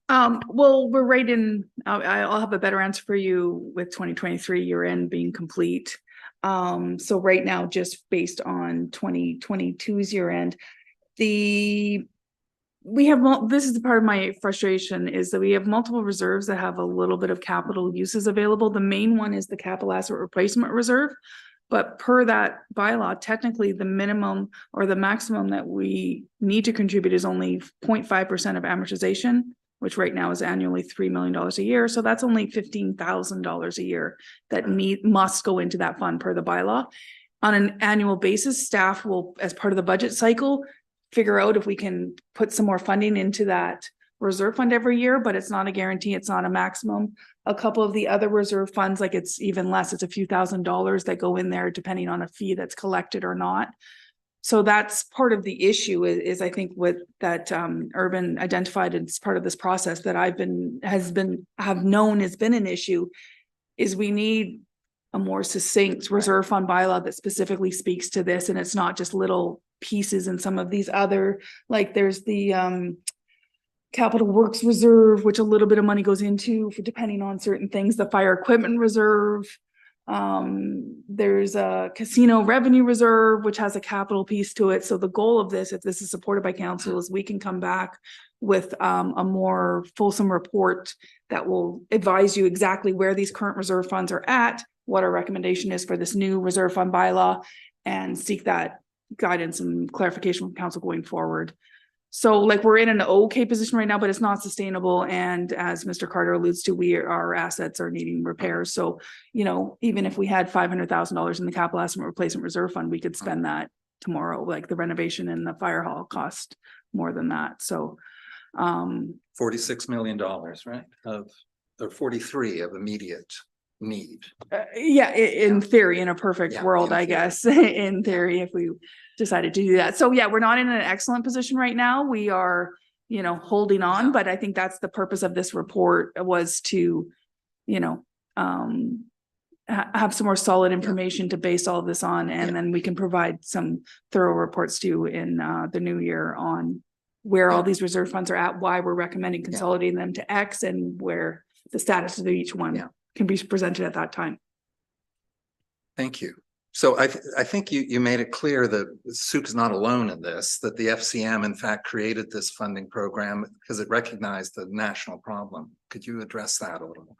Well, we're right in, I'll have a better answer for you with 2023 year end being complete. So right now, just based on 2022's year end, this is the part of my frustration, is that we have multiple reserves that have a little bit of capital uses available. The main one is the capital asset replacement reserve. But per that bylaw, technically the minimum or the maximum that we need to contribute is only 0.5% of amortization, which right now is annually $3 million a year. So that's only $15,000 a year that must go into that fund per the bylaw. On an annual basis, staff will, as part of the budget cycle, figure out if we can put some more funding into that reserve fund every year, but it's not a guarantee. It's not a maximum. A couple of the other reserve funds, like it's even less, it's a few $1,000s that go in there depending on a fee that's collected or not. So that's part of the issue is I think what that Urban identified as part of this process that have known has been an issue, is we need a more succinct reserve fund bylaw that specifically speaks to this. And it's not just little pieces in some of these other, like there's the capital works reserve, which a little bit of money goes into for depending on certain things, the fire equipment reserve. There's a casino revenue reserve, which has a capital piece to it. So the goal of this, if this is supported by council, is we can come back with a more fulsome report that will advise you exactly where these current reserve funds are at, what our recommendation is for this new reserve fund bylaw, and seek that guidance and clarification from council going forward. So like we're in an okay position right now, but it's not sustainable. And as Mr. Carter alludes to, our assets are needing repairs. So, you know, even if we had $500,000 in the capital asset replacement reserve fund, we could spend that tomorrow, like the renovation and the fire hall cost more than that. So $46 million, right? Or 43 of immediate need. yeah, in theory, in a perfect Yeah, world, in I theory. guess, in theory, if we decided to do that. So yeah, we're not in an excellent position right now. We are, you know, holding on, Yeah. but I think that's the purpose of this report, was to, you know, have some more solid information to base all of this on, and Yeah. then we can provide some thorough reports to you in the new year on where all these reserve funds are at, why we're recommending consolidating them to X, and where the status of each one Yeah. can be presented at that time. Thank you. So I think you made it clear that Souk is not alone in this, that the FCM in fact created this funding program because it recognized the national problem. Could you address that a little more?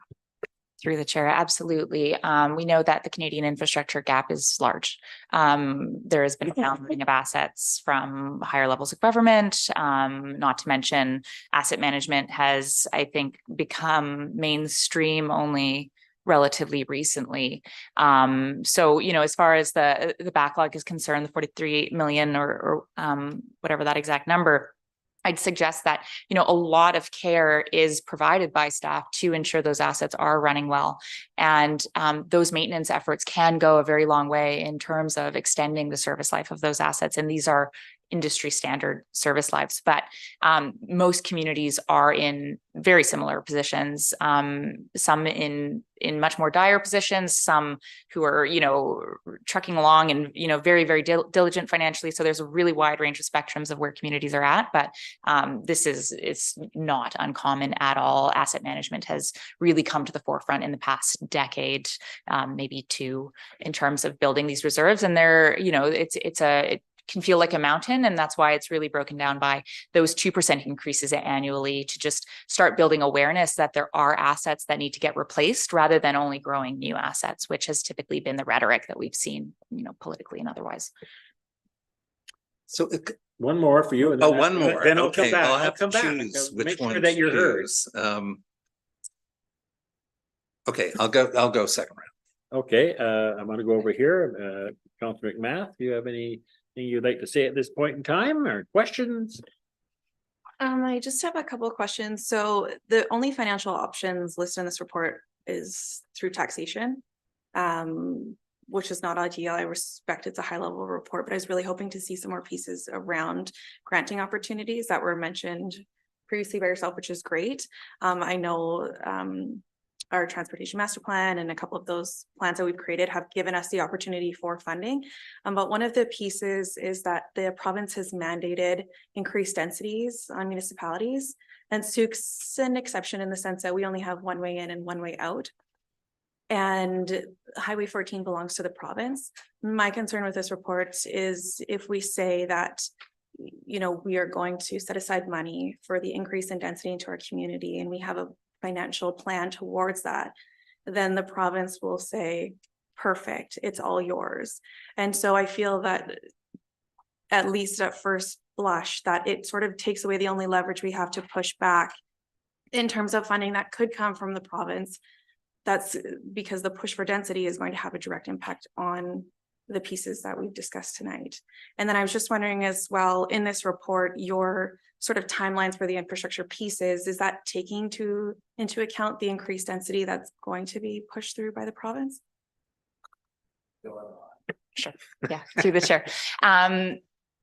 Through the chair, absolutely. We know that the Canadian infrastructure gap is large. There has been a downloading of assets from higher levels of government, not to mention asset management has, I think, become mainstream only relatively recently. So, you know, as far as the backlog is concerned, the 43 million or whatever that exact number, I'd suggest that, you know, a lot of care is provided by staff to ensure those assets are running well. And those maintenance efforts can go a very long way in terms of extending the service life of those assets. And these are industry standard service lives, but most communities are in very similar positions, some in much more dire positions, some who are, you know, trucking along and, you know, very, very diligent financially. So there's a really wide range of spectrums of where communities are at, but it's not uncommon at all. Asset management has really come to the forefront in the past decade, maybe two, in terms of building these reserves. And they're, you know, it can feel like a mountain. And that's why it's really broken down by those 2% increases annually to just start building awareness that there are assets that need to get replaced rather than only growing new assets, which has typically been the rhetoric that we've seen, you know, politically and otherwise. So One more for you. And oh, one more. Then I'll come Okay, back. I'll have come to back. choose Make which sure one that you're to heard. choose. Okay, I'll go second round. Okay, I'm gonna go over here. Councilor McMath, do you have anything you'd like to say at this point in time or questions? I just have a couple of questions. So the only financial options listed in this report is through taxation, which is not ideal. I respect it's a high level report, but I was really hoping to see some more pieces around granting opportunities that were mentioned previously by yourself, which is great. I know our transportation master plan and a couple of those plans that we've created have given us the opportunity for funding. But one of the pieces is that the province has mandated increased densities on municipalities, and Souk's an exception in the sense that we only have one way in and one way out. And Highway 14 belongs to the province. My concern with this report is if we say that, you know, we are going to set aside money for the increase in density into our community and we have a financial plan towards that, then the province will say, perfect, it's all yours. And so I feel that at least at first blush, that it sort of takes away the only leverage we have to push back in terms of funding that could come from the province. That's because the push for density is going to have a direct impact on the pieces that we've discussed tonight. And then I was just wondering as well, in this report, your sort of timelines for the infrastructure pieces, is that taking into account the increased density that's going to be pushed through by the province? Sure. Yeah, through the chair.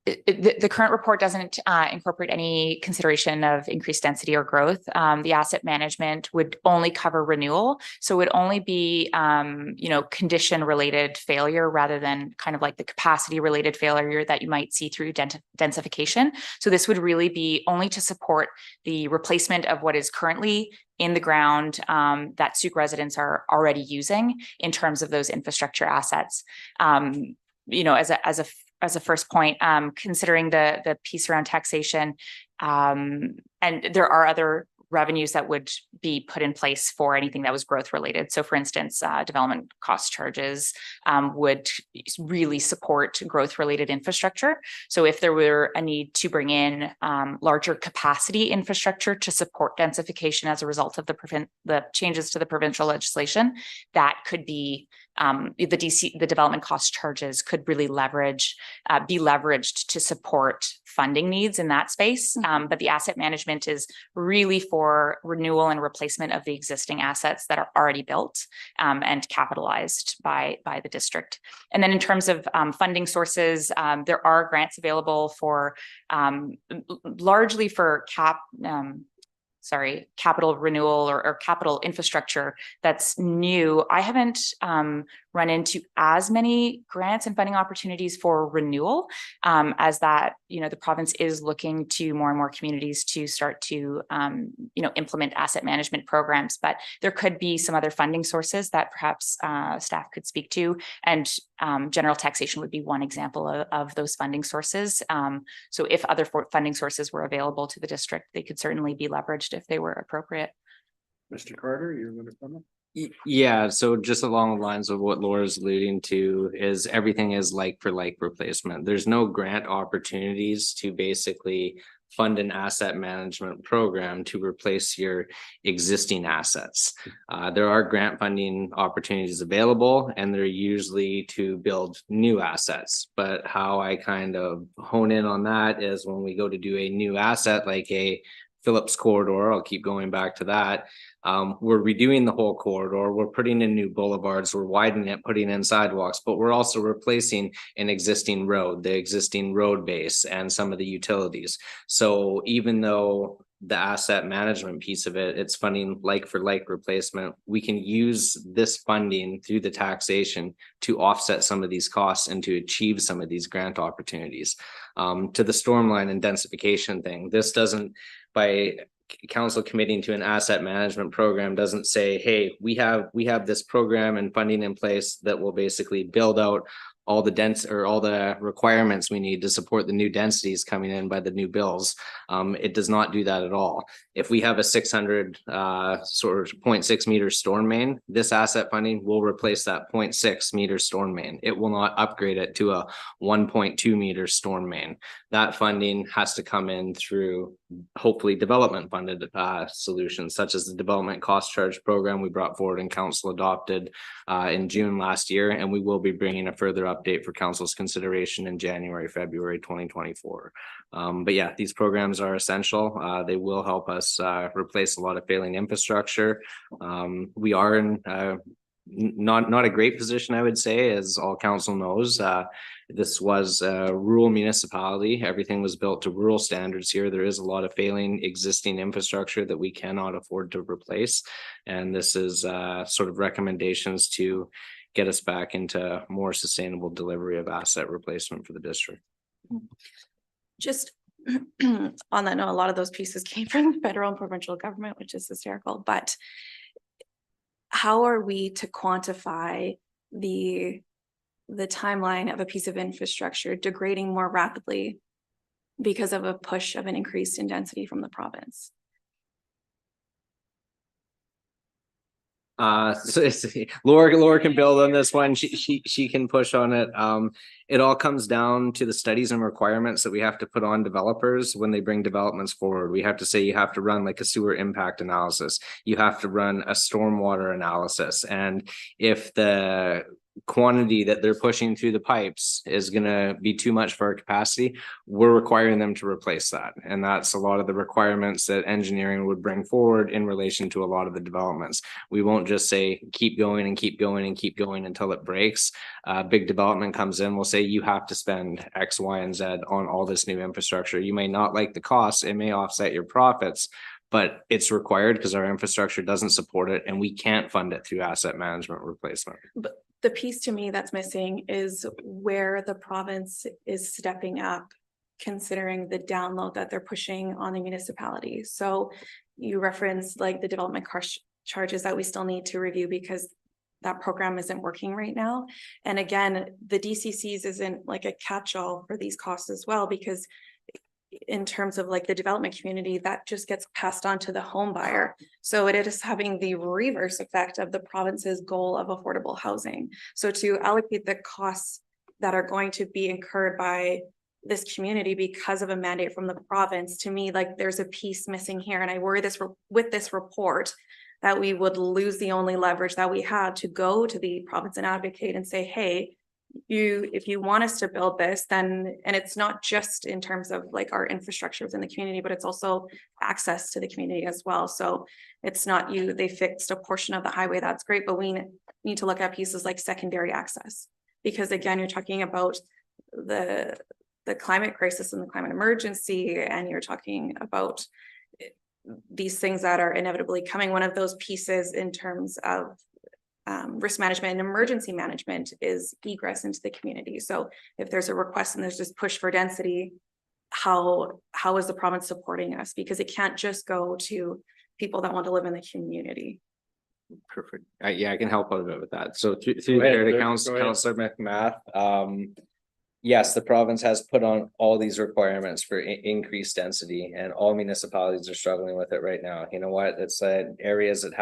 The current report doesn't incorporate any consideration of increased density or growth. The asset management would only cover renewal. So it would only be, you know, condition related failure rather than kind of like the capacity related failure that you might see through densification. So this would really be only to support the replacement of what is currently in the ground that Souk residents are already using in terms of those infrastructure assets. You know, as a first point, considering the piece around taxation, and there are other revenues that would be put in place for anything that was growth related. So for instance, development cost charges would really support growth related infrastructure. So if there were a need to bring in larger capacity infrastructure to support densification as a result of the changes to the provincial legislation, that could be the development cost charges could really be leveraged to support funding needs in that space. But the asset management is really for renewal and replacement of the existing assets that are already built and capitalized by the district. And then in terms of funding sources, there are grants available for largely for capital renewal or capital infrastructure that's new. I haven't run into as many grants and funding opportunities for renewal as that, the province is looking to more and more communities to start to, implement asset management programs, but there could be some other funding sources that perhaps staff could speak to. And general taxation would be one example of those funding sources. So if other funding sources were available to the district, they could certainly be leveraged if they were appropriate. Mr. Carter, you're going to comment? Yeah, so just along the lines of what Laura's alluding to is everything is like for like replacement. There's no grant opportunities to basically fund an asset management program to replace your existing assets. There are grant funding opportunities available, and they're usually to build new assets. But how I kind of hone in on that is when we go to do a new asset like a Phillips corridor, I'll keep going back to that. We're redoing the whole corridor. We're putting in new boulevards. We're widening it, putting in sidewalks, but we're also replacing an existing road, the existing road base and some of the utilities. So even though the asset management piece of it, it's funding like for like replacement, we can use this funding through the taxation to offset some of these costs and to achieve some of these grant opportunities. To the stormline and densification thing, this doesn't, by council committing to an asset management program, doesn't say, hey, we have this program and funding in place that will basically build out all the requirements we need to support the new densities coming in by the new bills. It does not do that at all. If we have a 600 sort of 0.6 meter storm main, this asset funding will replace that 0.6 meter storm main. It will not upgrade it to a 1.2 meter storm main. That funding has to come in through hopefully development funded solutions, such as the development cost charge program we brought forward and council adopted in June last year, and we will be bringing a further update for council's consideration in January, February 2024. But yeah, these programs are essential. They will help us replace a lot of failing infrastructure. We are in not a great position, I would say, as all council knows. This was a rural municipality. Everything was built to rural standards here. There is a lot of failing existing infrastructure that we cannot afford to replace. And this is sort of recommendations to get us back into more sustainable delivery of asset replacement for the district. Just on that note, a lot of those pieces came from the federal and provincial government, which is hysterical. But how are we to quantify the timeline of a piece of infrastructure degrading more rapidly because of a push of an increase in density from the province? So Laura can build on this one. She can push on it. It all comes down to the studies and requirements that we have to put on developers when they bring developments forward. We have to say you have to run like a sewer impact analysis. You have to run a stormwater analysis. And if the quantity that they're pushing through the pipes is going to be too much for our capacity, we're requiring them to replace that. And that's a lot of the requirements that engineering would bring forward in relation to a lot of the developments. We won't just say keep going and keep going and keep going until it breaks. Big development comes in, we'll say you have to spend X, Y, and Z on all this new infrastructure. You may not like the costs, it may offset your profits, but it's required because our infrastructure doesn't support it and we can't fund it through asset management replacement. But the piece to me that's missing is where the province is stepping up, considering the download that they're pushing on the municipality. So you referenced like the development cost charges that we still need to review because that program isn't working right now. And again, the DCCs isn't like a catch-all for these costs as well, because in terms of like the development community, that just gets passed on to the home buyer. So it is having the reverse effect of the province's goal of affordable housing. So to allocate the costs that are going to be incurred by this community because of a mandate from the province, to me, like there's a piece missing here. And I worry with this report that we would lose the only leverage that we had to go to the province and advocate and say, hey, if you want us to build this, then, and it's not just in terms of like our infrastructure within the community, but it's also access to the community as well. So it's not they fixed a portion of the highway, that's great, but we need to look at pieces like secondary access. Because again, you're talking about the climate crisis and the climate emergency, and you're talking about these things that are inevitably coming. One of those pieces in terms of risk management and emergency management is egress into the community. So if there's a request and there's this push for density, how is the province supporting us? Because it can't just go to people that want to live in the community. Perfect. Yeah, I can help a bit with that. So through the chair to Councillor McMath, yes, the province has put on all these requirements for increased density, and all municipalities are struggling with it right now. You know what? It's areas that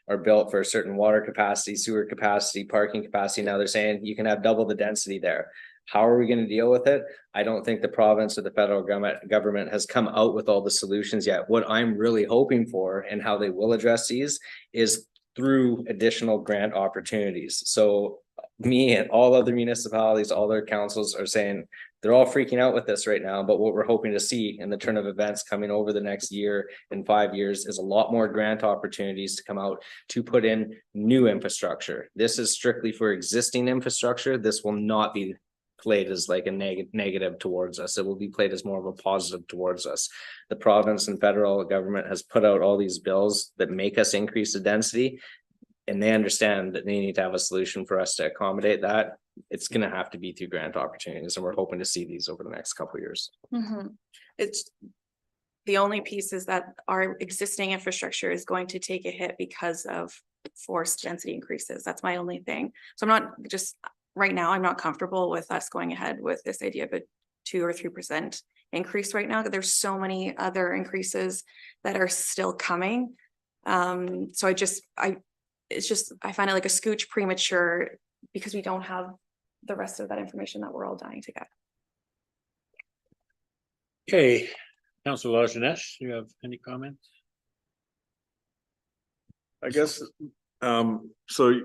are built for a certain water capacity, sewer capacity, parking capacity. Now they're saying you can have double the density there. How are we going to deal with it? I don't think the province or the federal government has come out with all the solutions yet. What I'm really hoping for, and how they will address these, is through additional grant opportunities. So me and all other municipalities, all their councils are saying they're all freaking out with this right now. But what we're hoping to see in the turn of events coming over the next year and 5 years is a lot more grant opportunities to come out to put in new infrastructure. This is strictly for existing infrastructure. This will not be played as like a negative towards us. It will be played as more of a positive towards us. The province and federal government has put out all these bills that make us increase the density, and they understand that they need to have a solution for us to accommodate that. It's going to have to be through grant opportunities, and we're hoping to see these over the next couple of years. It's the only piece is that our existing infrastructure is going to take a hit because of forced density increases. That's my only thing. So I'm not just right now, I'm not comfortable with us going ahead with this idea of a 2 or 3% increase right now. There's so many other increases that are still coming. So I find it like a scooch premature because we don't have the rest of that information that we're all dying to get. Okay, Councillor Lajeunesse, do you have any comments? I guess, so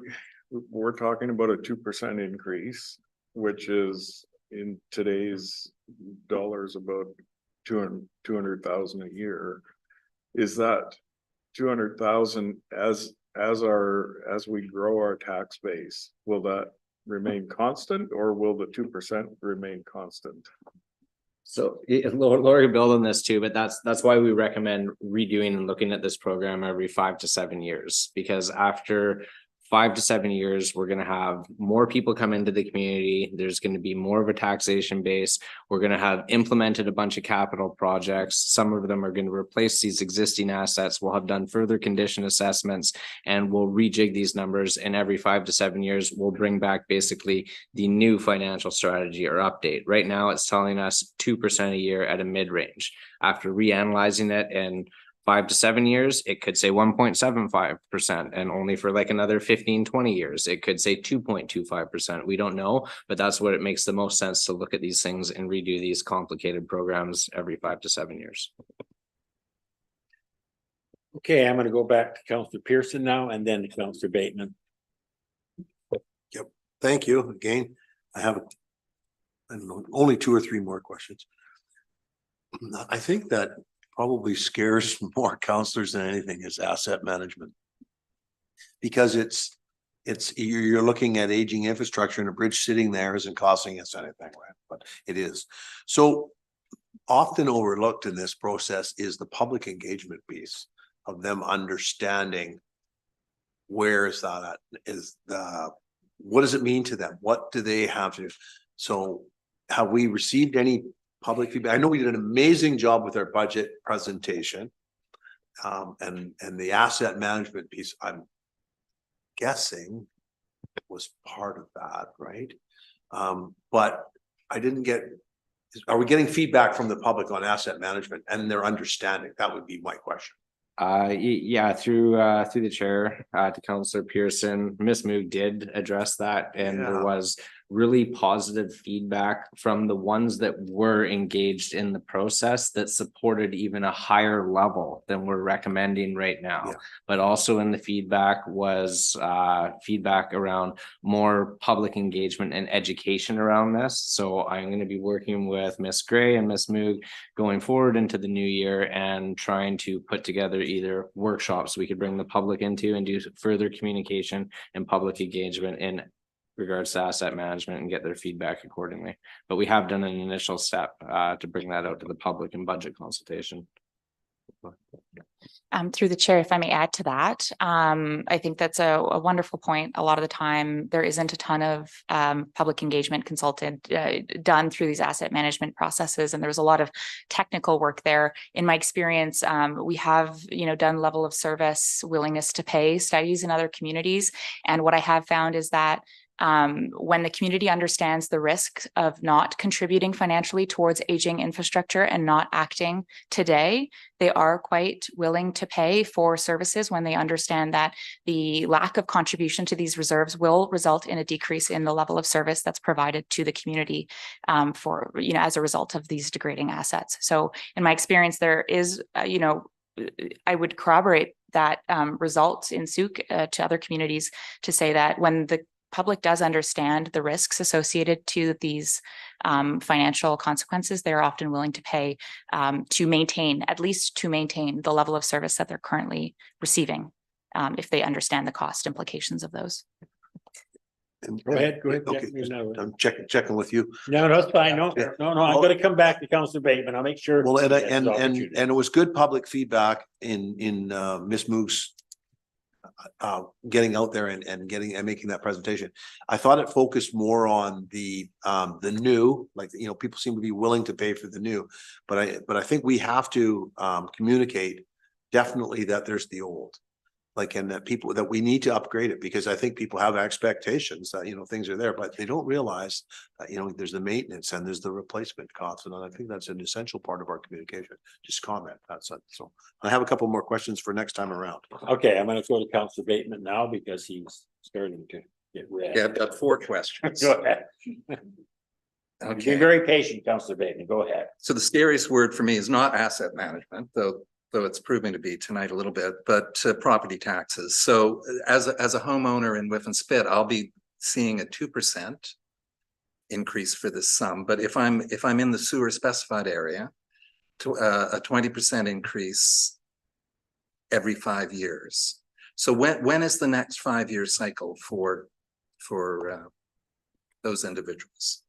we're talking about a 2% increase, which is in today's dollars about 200,000 a year. Is that 200,000 as we grow our tax base? Will that remain constant, or will the 2% remain constant? So Lori build on this too, but that's why we recommend redoing and looking at this program every 5 to 7 years, because after 5 to 7 years, we're going to have more people come into the community. There's going to be more of a taxation base. We're going to have implemented a bunch of capital projects. Some of them are going to replace these existing assets. We'll have done further condition assessments, and we'll rejig these numbers. And every 5 to 7 years, we'll bring back basically the new financial strategy or update. Right now, it's telling us 2% a year at a mid-range. After reanalyzing it and 5 to 7 years, it could say 1.75%, and only for like another 15, 20 years, it could say 2.25%. We don't know, but that's what it makes the most sense to look at these things and redo these complicated programs every 5 to 7 years. Okay, I'm going to go back to Councillor Pearson now, and then to Councillor Bateman. Yep, thank you again. I have, I don't know, only 2 or 3 more questions. I think that probably scares more councillors than anything is asset management. Because you're looking at aging infrastructure, and a bridge sitting there isn't costing us anything, right? But it is. So often overlooked in this process is the public engagement piece of them understanding where is that at, what does it mean to them? What do they have to do? So have we received any public feedback? I know we did an amazing job with our budget presentation, and the asset management piece, I'm guessing, was part of that, right? But I didn't get, are we getting feedback from the public on asset management and their understanding? That would be my question. Yeah, through the chair to Councillor Pearson, Ms. Moog did address that, and there was really positive feedback from the ones that were engaged in the process that supported even a higher level than we're recommending right now. Yeah. But also in the feedback was feedback around more public engagement and education around this. So I'm going to be working with Miss Gray and Miss Moog going forward into the new year and trying to put together either workshops we could bring the public into and do further communication and public engagement in regards to asset management and get their feedback accordingly. But we have done an initial step to bring that out to the public in budget consultation. Through the chair, if I may add to that, I think that's a wonderful point. A lot of the time, there isn't a ton of public engagement consultant done through these asset management processes, and there's a lot of technical work there. In my experience, we have done level of service, willingness to pay studies in other communities, and what I have found is that when the community understands the risk of not contributing financially towards aging infrastructure and not acting today, they are quite willing to pay for services when they understand that the lack of contribution to these reserves will result in a decrease in the level of service that's provided to the community for as a result of these degrading assets. So in my experience, there is I would corroborate that result in Souk to other communities to say that when the public does understand the risks associated to these financial consequences, they're often willing to pay to maintain the level of service that they're currently receiving if they understand the cost implications of those. Go ahead. Okay, I'm checking with you. No, that's fine. No, Yeah. no, I'm gonna come back to Councillor Bateman. I'll make sure. Well, he gets his and opportunity. it was good public feedback in Miss Moog's getting out there and making that presentation. I thought it focused more on the new, like, people seem to be willing to pay for the new, but I think we have to communicate definitely that there's the old. And that we need to upgrade it, because I think people have expectations that, things are there, but they don't realize that, there's the maintenance and there's the replacement costs. And I think that's an essential part of our communication. Just comment. That's it. So I have a couple more questions for next time around. Okay, I'm gonna go to Councillor Bateman now because he's starting to get red. Yeah, I've got 4 questions. Go ahead. You've been very patient, Councillor Bateman. Go ahead. So the scariest word for me is not asset management, though it's proving to be tonight a little bit, but property taxes. So as a homeowner in Whiff and Spit, I'll be seeing a 2% increase for this sum. But if I'm in the sewer specified area, a 20% increase every 5 years. So when is the next 5-year cycle for those individuals?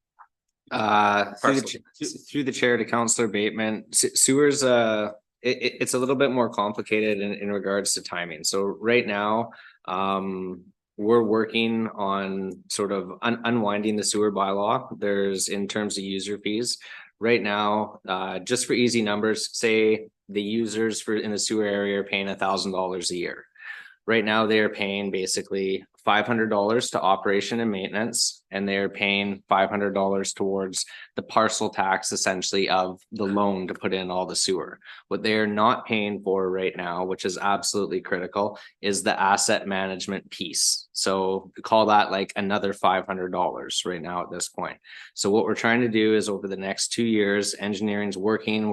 Through the chair to Councillor Bateman, sewers it's a little bit more complicated in regards to timing. So right now, we're working on sort of unwinding the sewer bylaw. There's in terms of user fees right now, just for easy numbers, say the users in the sewer area are paying $1,000 a year. Right now, they're paying basically $500 to operation and maintenance, and they're paying $500 towards the parcel tax, essentially, of the loan to put in all the sewer. What they're not paying for right now, which is absolutely critical, is the asset management piece. So call that like another $500 right now at this point. So what we're trying to do is over the next 2 years, engineering's working,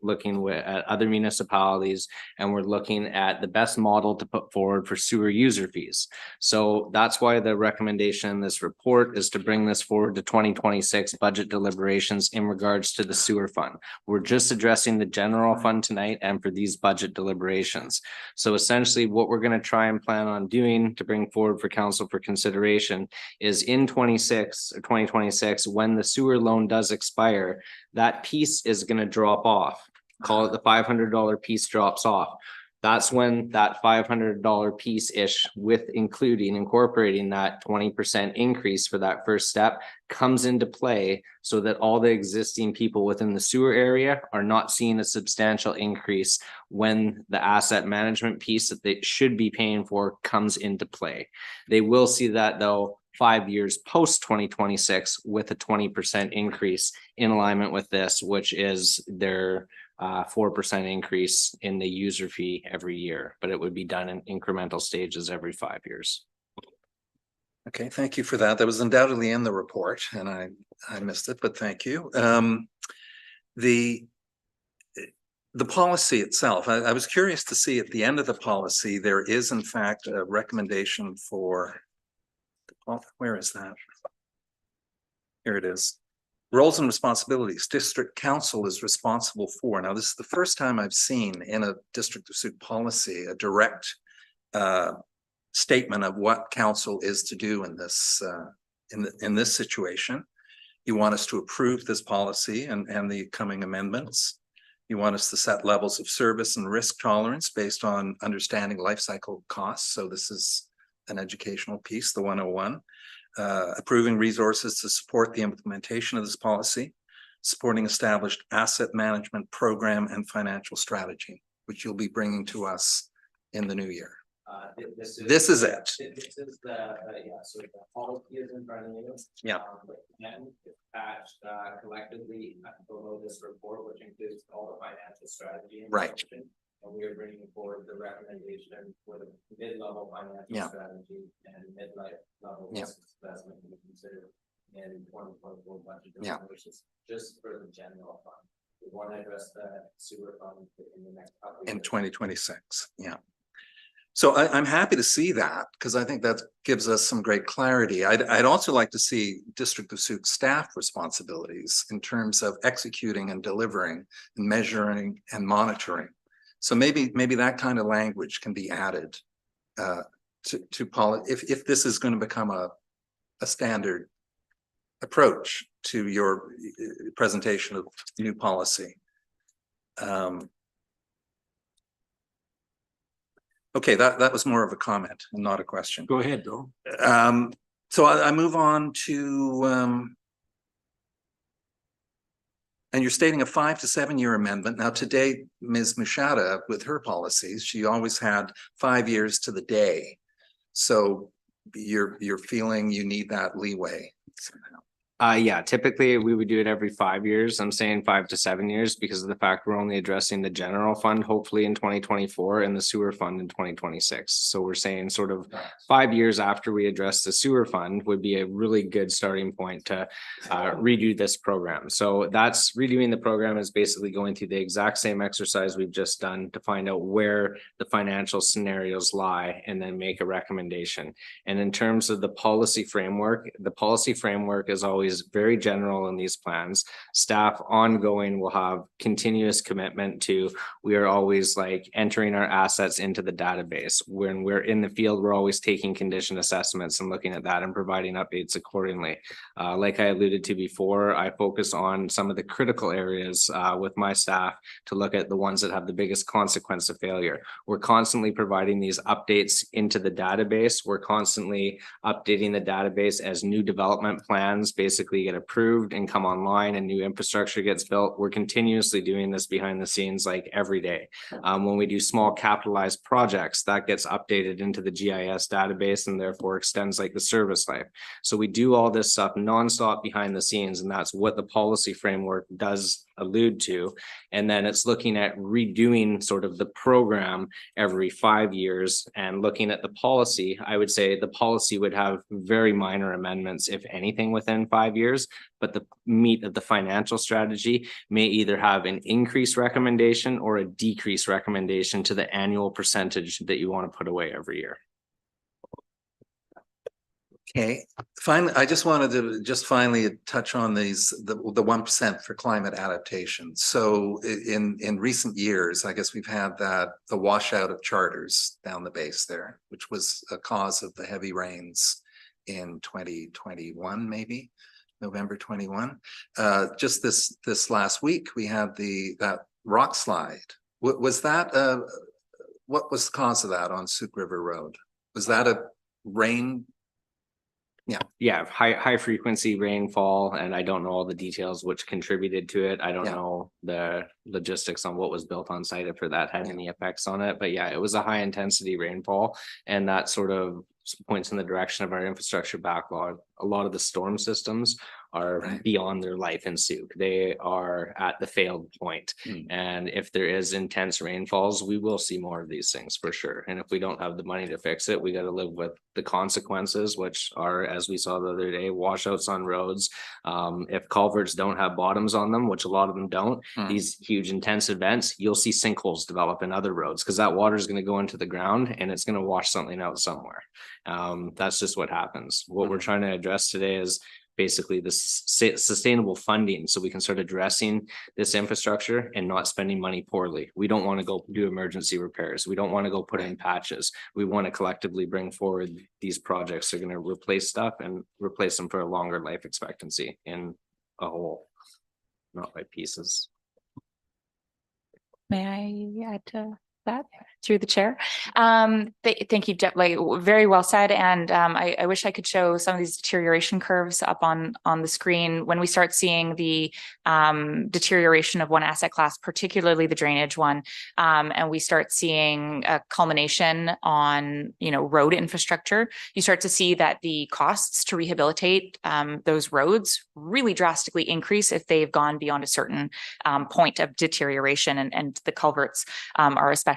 looking at other municipalities, and we're looking at the best model to put forward for sewer user fees. So that's why the recommendation in this report is to bring this forward to 2026 budget deliberations in regards to the sewer fund. We're just addressing the general fund tonight and for these budget deliberations. So essentially what we're going to try and plan on doing to bring forward for council for consideration is in 2026, when the sewer loan does expire, that piece is going to drop off. Call it the $500 piece drops off. That's when that $500 piece-ish with incorporating that 20% increase for that first step comes into play, so that all the existing people within the sewer area are not seeing a substantial increase when the asset management piece that they should be paying for comes into play. They will see that though 5 years post 2026 with a 20% increase in alignment with this, which is their 4% increase in the user fee every year, but it would be done in incremental stages every 5 years. Okay, thank you for that. That was undoubtedly in the report and I missed it, but thank you. The policy itself, I was curious to see at the end of the policy, there is in fact a recommendation for, oh, where is that? Here it is. Roles and responsibilities. District council is responsible for. Now, this is the first time I've seen in a District of Sault policy a direct statement of what council is to do in this in this situation. You want us to approve this policy and the coming amendments. You want us to set levels of service and risk tolerance based on understanding life cycle costs. So this is an educational piece, the 101. Approving resources to support the implementation of this policy, supporting established asset management program and financial strategy, which you'll be bringing to us in the new year. This is it. This is the, yeah, so the policy is in front of you. Yeah. And it's patched collectively below this report, which includes all the financial strategy. Right. And we are bringing forward the recommendation for the mid-level financial strategy and mid-level risk assessment to be considered in 2024 budget. Which is just for the general fund. We want to address the sewer fund in the next couple of In years. 2026, yeah. So I'm happy to see that because I think that gives us some great clarity. I'd also like to see District of Sault staff responsibilities in terms of executing and delivering and measuring and monitoring. So maybe that kind of language can be added to policy if this is going to become a standard approach to your presentation of new policy. Okay, that was more of a comment and not a question. Go ahead, Bill. So I move on to and you're stating a 5 to 7 year amendment. Now today, Ms. Mushada, with her policies, she always had 5 years to the day. So you're feeling you need that leeway somehow. Yeah, typically we would do it every 5 years. I'm saying 5 to 7 years because of the fact we're only addressing the general fund, hopefully in 2024 and the sewer fund in 2026. So we're saying sort of 5 years after we address the sewer fund would be a really good starting point to redo this program. So that's redoing the program is basically going through the exact same exercise we've just done to find out where the financial scenarios lie and then make a recommendation. And in terms of the policy framework is always very general in these plans. Staff ongoing will have continuous commitment to, we are always like entering our assets into the database. When we're in the field, we're always taking condition assessments and looking at that and providing updates accordingly. Like I alluded to before, I focus on some of the critical areas with my staff to look at the ones that have the biggest consequence of failure. We're constantly providing these updates into the database. We're constantly updating the database as new development plans basically get approved and come online and new infrastructure gets built. We're continuously doing this behind the scenes like every day. When we do small capitalized projects, that gets updated into the GIS database and therefore extends like the service life. So we do all this stuff nonstop behind the scenes, and that's what the policy framework does allude to. And then it's looking at redoing sort of the program every 5 years and looking at the policy. I would say the policy would have very minor amendments, if anything, within 5 years, but the meat of the financial strategy may either have an increase recommendation or a decrease recommendation to the annual percentage that you want to put away every year. Okay, finally, I just wanted to finally touch on these, the 1% for climate adaptation. So in recent years, I guess we've had the washout of charters down the base there, which was a cause of the heavy rains in 2021, maybe November 21. Just this last week, we had that rock slide. Was that what was the cause of that on Sauk River Road? Was that a rain? Yeah, high frequency rainfall, and I don't know all the details which contributed to it. I don't know the logistics on what was built on site if that had any effects on it. But yeah, it was a high intensity rainfall, and that sort of points in the direction of our infrastructure backlog a lot of the storm systems are beyond their life in Souk. They are at the failed point. And if there is intense rainfalls, we will see more of these things for sure. And if we don't have the money to fix it, we got to live with the consequences, which are, as we saw the other day, washouts on roads. If culverts don't have bottoms on them, which a lot of them don't, these huge intense events, you'll see sinkholes develop in other roads because that water is going to go into the ground and it's going to wash something out somewhere. That's just what happens. What we're trying to address today is basically this sustainable funding so we can start addressing this infrastructure and not spending money poorly. We don't want to go do emergency repairs. We don't want to go put in patches. We want to collectively bring forward these projects that are going to replace stuff and replace them for a longer life expectancy in a whole, not by pieces. May I add to that through the chair? Thank you, Jeff. Like, very well said. And I wish I could show some of these deterioration curves up on the screen. When we start seeing the deterioration of one asset class, particularly the drainage one, and we start seeing a culmination on, road infrastructure, you start to see that the costs to rehabilitate those roads really drastically increase if they've gone beyond a certain point of deterioration, and the culverts are especially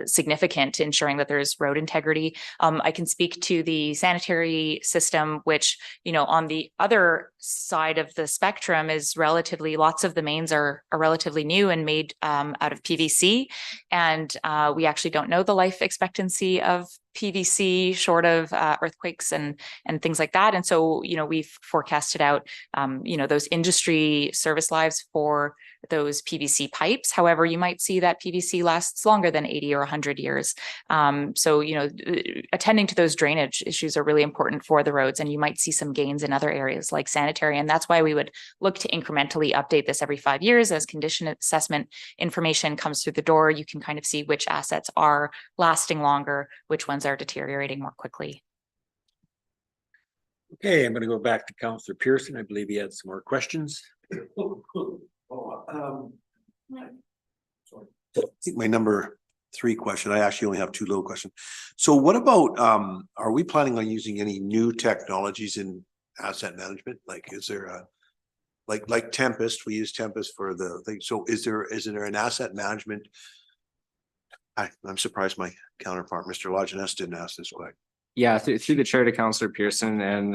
significant to ensuring that there's road integrity. I can speak to the sanitary system, which, on the other side of the spectrum is relatively, lots of the mains are relatively new and made out of PVC. And we actually don't know the life expectancy of PVC short of earthquakes and things like that. And so, we've forecasted out, those industry service lives for those PVC pipes. However, you might see that PVC lasts longer than 80 or 100 years. So, attending to those drainage issues are really important for the roads, and you might see some gains in other areas like sanitary. And that's why we would look to incrementally update this every 5 years as condition assessment information comes through the door. You can kind of see which assets are lasting longer, which ones are deteriorating more quickly. Okay, I'm going to go back to Councillor Pearson. I believe he had some more questions. I think my number 3 question, I actually only have 2 little questions. So what about, are we planning on using any new technologies in asset management? Like, is there a, like Tempest, we use Tempest for the thing. So is there an asset management? I'm surprised my counterpart, Mr. Lajeunesse, didn't ask this question. Yeah, through the chair to Councillor Pearson, and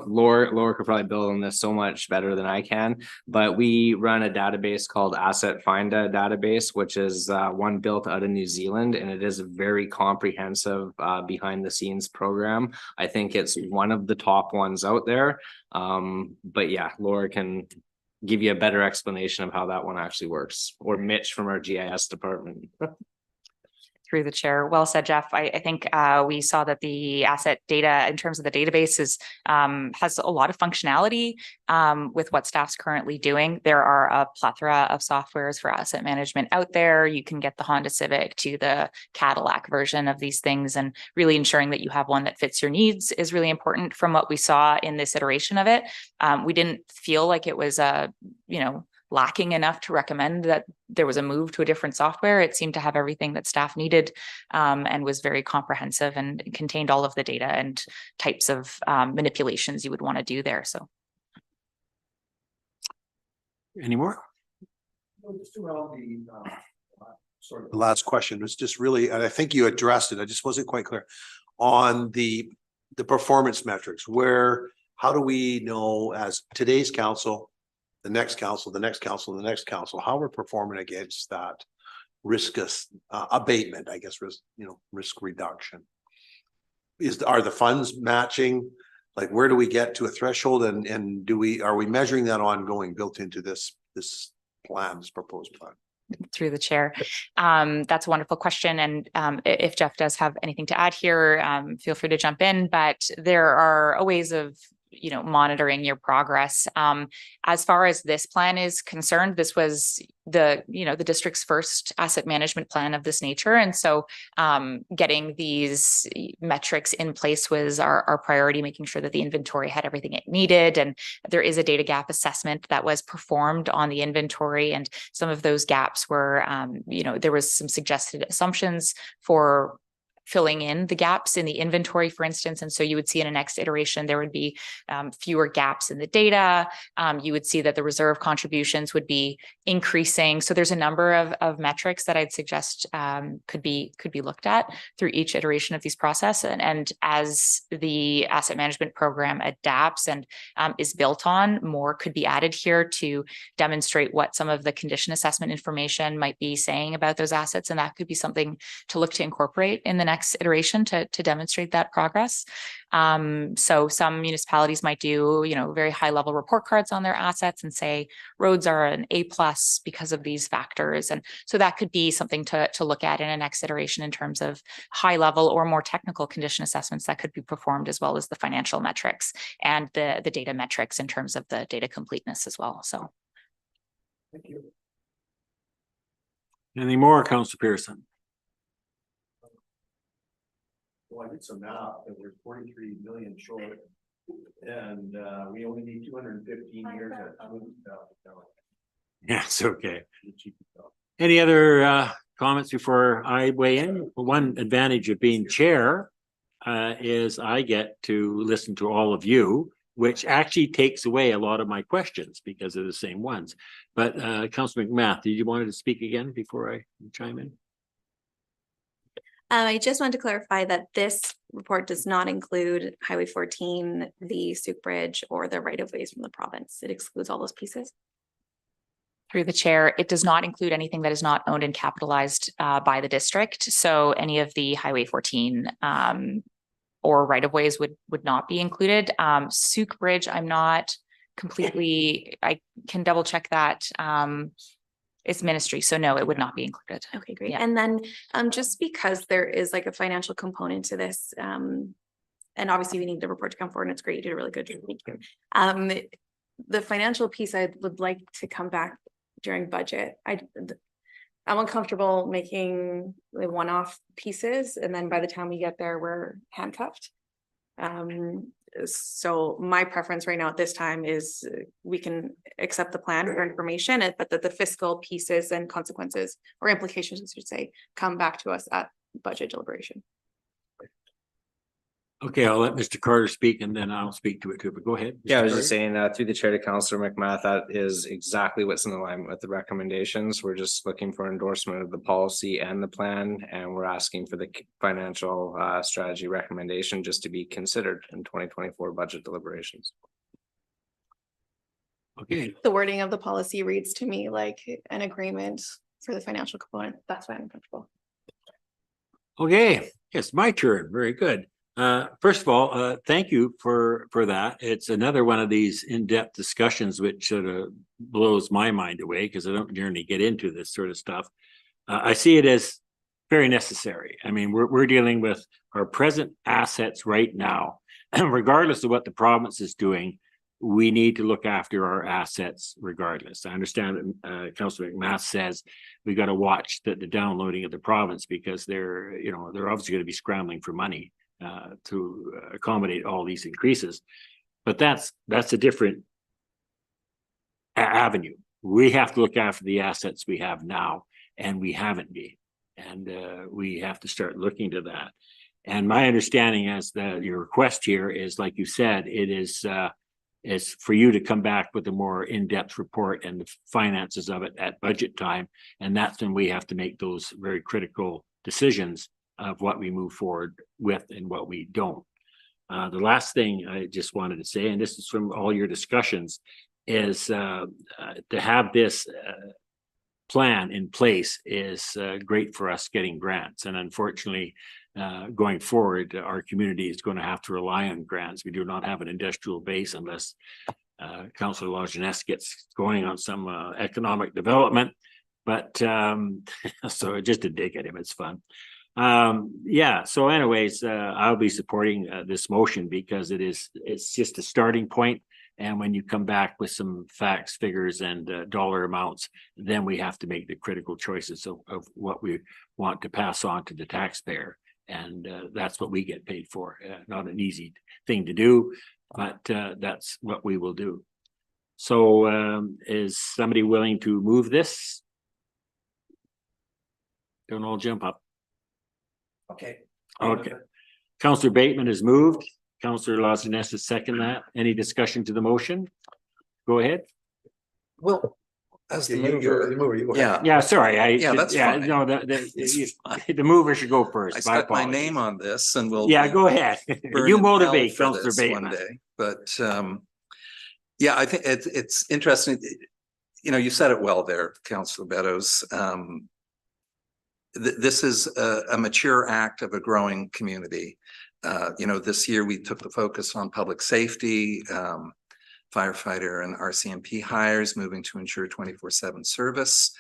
Laura could probably build on this so much better than I can, but we run a database called Asset Finder database, which is one built out of New Zealand, and it is a very comprehensive behind the scenes program. I think it's one of the top ones out there. But yeah, Laura can give you a better explanation of how that one actually works, or Mitch from our GIS department. Through the chair. Well said, Jeff. I think we saw that the asset data in terms of the database has a lot of functionality with what staff's currently doing. There are a plethora of softwares for asset management out there. You can get the Honda Civic to the Cadillac version of these things, and really ensuring that you have one that fits your needs is really important. From what we saw in this iteration of it, we didn't feel like it was lacking enough to recommend that there was a move to a different software. It seemed to have everything that staff needed, and was very comprehensive and contained all of the data and types of manipulations you would want to do there. So, any more? Just around the last question was just really, and I think you addressed it, I just wasn't quite clear on the performance metrics. How do we know, as today's council, the next council, the next council, the next council, how we're performing against that risk abatement, I guess, risk reduction? Are the funds matching? Like, where do we get to a threshold, and are we measuring that ongoing built into this plan, this proposed plan? Through the chair. That's a wonderful question. And if Jeff does have anything to add here, feel free to jump in, but there are ways of monitoring your progress. As far as this plan is concerned, this was the district's first asset management plan of this nature. And so getting these metrics in place was our priority, making sure that the inventory had everything it needed. And there is a data gap assessment that was performed on the inventory. And some of those gaps were, there was some suggested assumptions for filling in the gaps in the inventory, for instance. And so you would see in a next iteration, there would be fewer gaps in the data. You would see that the reserve contributions would be increasing. So there's a number of metrics that I'd suggest could be looked at through each iteration of these process. And as the asset management program adapts and is built on, more could be added here to demonstrate what some of the condition assessment information might be saying about those assets. And that could be something to look to incorporate in the next iteration to demonstrate that progress. So some municipalities might do, very high level report cards on their assets and say roads are an A+ because of these factors. And so that could be something to look at in a next iteration in terms of high level or more technical condition assessments that could be performed, as well as the financial metrics and the data metrics in terms of the data completeness as well. So. Thank you. Any more, Councillor Pearson? Well, I did some math, and we're 43 million short, and we only need 215 years at $200,000. Yeah, it's okay. Any other comments before I weigh in? One advantage of being chair is I get to listen to all of you, which actually takes away a lot of my questions because they're the same ones. But Councillor McMath, did you want to speak again before I chime in? I just want to clarify that this report does not include Highway 14, the Souk Bridge, or the right-of-ways from the province. It excludes all those pieces. Through the chair, it does not include anything that is not owned and capitalized by the district. So any of the Highway 14 or right-of-ways would not be included. Souk Bridge, I'm not completely, I can double check that. It's ministry, so no, it would not be included. Okay, great. Yeah. And then just because there is like a financial component to this, and obviously we need the report to come forward, and it's great, you did a really good job. Thank you. The financial piece, I would like to come back during budget. I'm uncomfortable making the one-off pieces, and then by the time we get there, we're handcuffed. So my preference right now at this time is we can accept the plan for information, but that the fiscal pieces and consequences or implications, I should say, come back to us at budget deliberation. Okay, I'll let Mr. Carter speak and then I'll speak to it too, but go ahead. Yeah, I was Mr. just saying through the chair to Councillor McMath, that is exactly what's in alignment with the recommendations. We're just looking for endorsement of the policy and the plan, and we're asking for the financial strategy recommendation just to be considered in 2024 budget deliberations. Okay. The wording of the policy reads to me like an agreement for the financial component. That's why I'm comfortable. Okay, it's my turn. Very good. First of all, thank you for that. It's another one of these in-depth discussions which sort of blows my mind away because I don't generally get into this sort of stuff. I see it as very necessary. I mean, we're dealing with our present assets right now, regardless of what the province is doing. We need to look after our assets regardless. I understand that Councillor McMath says we got to watch the downloading of the province because they're obviously going to be scrambling for money to accommodate all these increases, but that's a different avenue. We have to look after the assets we have now, and we haven't been, and we have to start looking to that. And my understanding is that your request here is, like you said, it is for you to come back with a more in-depth report and the finances of it at budget time, and that's when we have to make those very critical decisions of what we move forward with and what we don't. The last thing I just wanted to say, and this is from all your discussions, is to have this plan in place is great for us getting grants. And unfortunately, going forward, our community is going to have to rely on grants. We do not have an industrial base unless Councillor Lajeunesse gets going on some economic development. But so just to dig at him, it's fun. Yeah, so anyways, I'll be supporting this motion because it's just a starting point, and when you come back with some facts, figures, and dollar amounts, then we have to make the critical choices of what we want to pass on to the taxpayer, and that's what we get paid for. Not an easy thing to do, but that's what we will do. So is somebody willing to move this? Don't all jump up. Okay, Okay. Counselor Bateman has moved. Counselor Lazinez has seconded that. Any discussion to the motion? Go ahead. Well, as the Yeah, mover, yeah. Yeah, sorry, Yeah, that's fine. no, It's fine. the mover should go first. I My stuck my apologies. name on this and we'll. Yeah, go ahead. burn You in hell motivate for Counselor this one Bateman. day. But yeah, I think it's interesting. You know, you said it well there, Councillor Beddoes. This is a mature act of a growing community. You know, this year we took the focus on public safety, firefighter and RCMP hires, moving to ensure 24/7 service.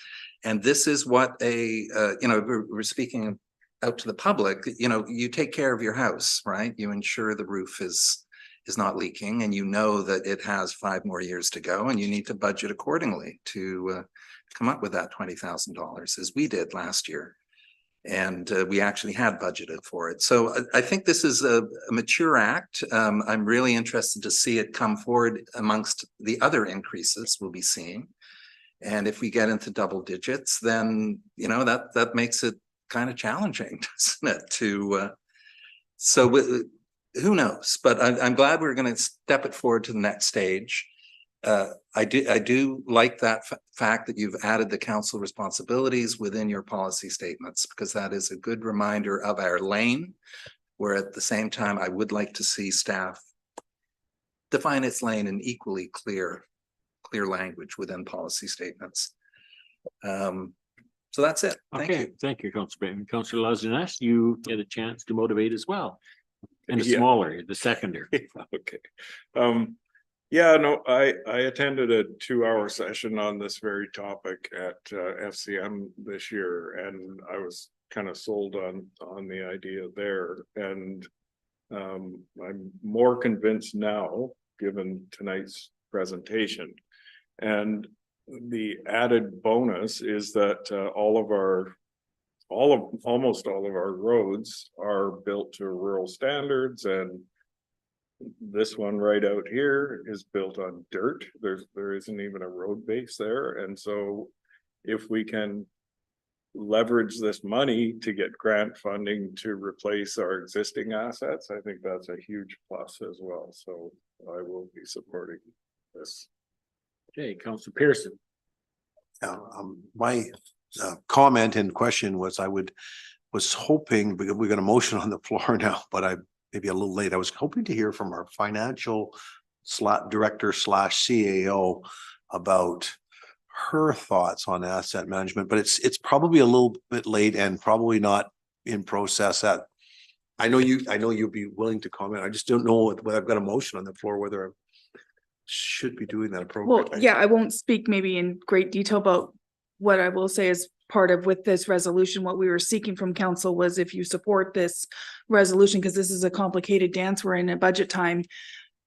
And this is what you know, we're speaking out to the public. You know, you take care of your house, right? You ensure the roof is not leaking, and you know that it has 5 more years to go, and you need to budget accordingly to come up with that $20,000, as we did last year. And we actually had budgeted for it. So I think this is a mature act. I'm really interested to see it come forward amongst the other increases we'll be seeing. And if we get into double digits, then, you know, that makes it kind of challenging, doesn't it? So who knows? But I'm glad we're going to step it forward to the next stage. I do like that fact that you've added the council responsibilities within your policy statements, because that is a good reminder of our lane, where at the same time, I would like to see staff define its lane in equally clear language within policy statements. So that's it. Thank you. Thank you, Councillor Bateman. Councillor Lazinez, you get a chance to motivate as well. And the Yeah. smaller, the seconder. Okay. Yeah, no, I attended a 2-hour session on this very topic at FCM this year, and I was kind of sold on the idea there. And I'm more convinced now, given tonight's presentation. And the added bonus is that almost all of our roads are built to rural standards, and this one right out here is built on dirt. There isn't even a road base there. And so if we can leverage this money to get grant funding to replace our existing assets, I think that's a huge plus as well. So I will be supporting this. Okay, Councillor Pearson. My comment and question was, was hoping, because we got a motion on the floor now, but I maybe a little late. I was hoping to hear from our financial director / CAO about her thoughts on asset management, but it's probably a little bit late and probably not in process. That I know you'll be willing to comment. I just don't know whether I've got a motion on the floor, whether I should be doing that appropriately. Well, yeah, I won't speak maybe in great detail, but what I will say is part of with this resolution, what we were seeking from council was, if you support this resolution, because this is a complicated dance, we're in a budget time,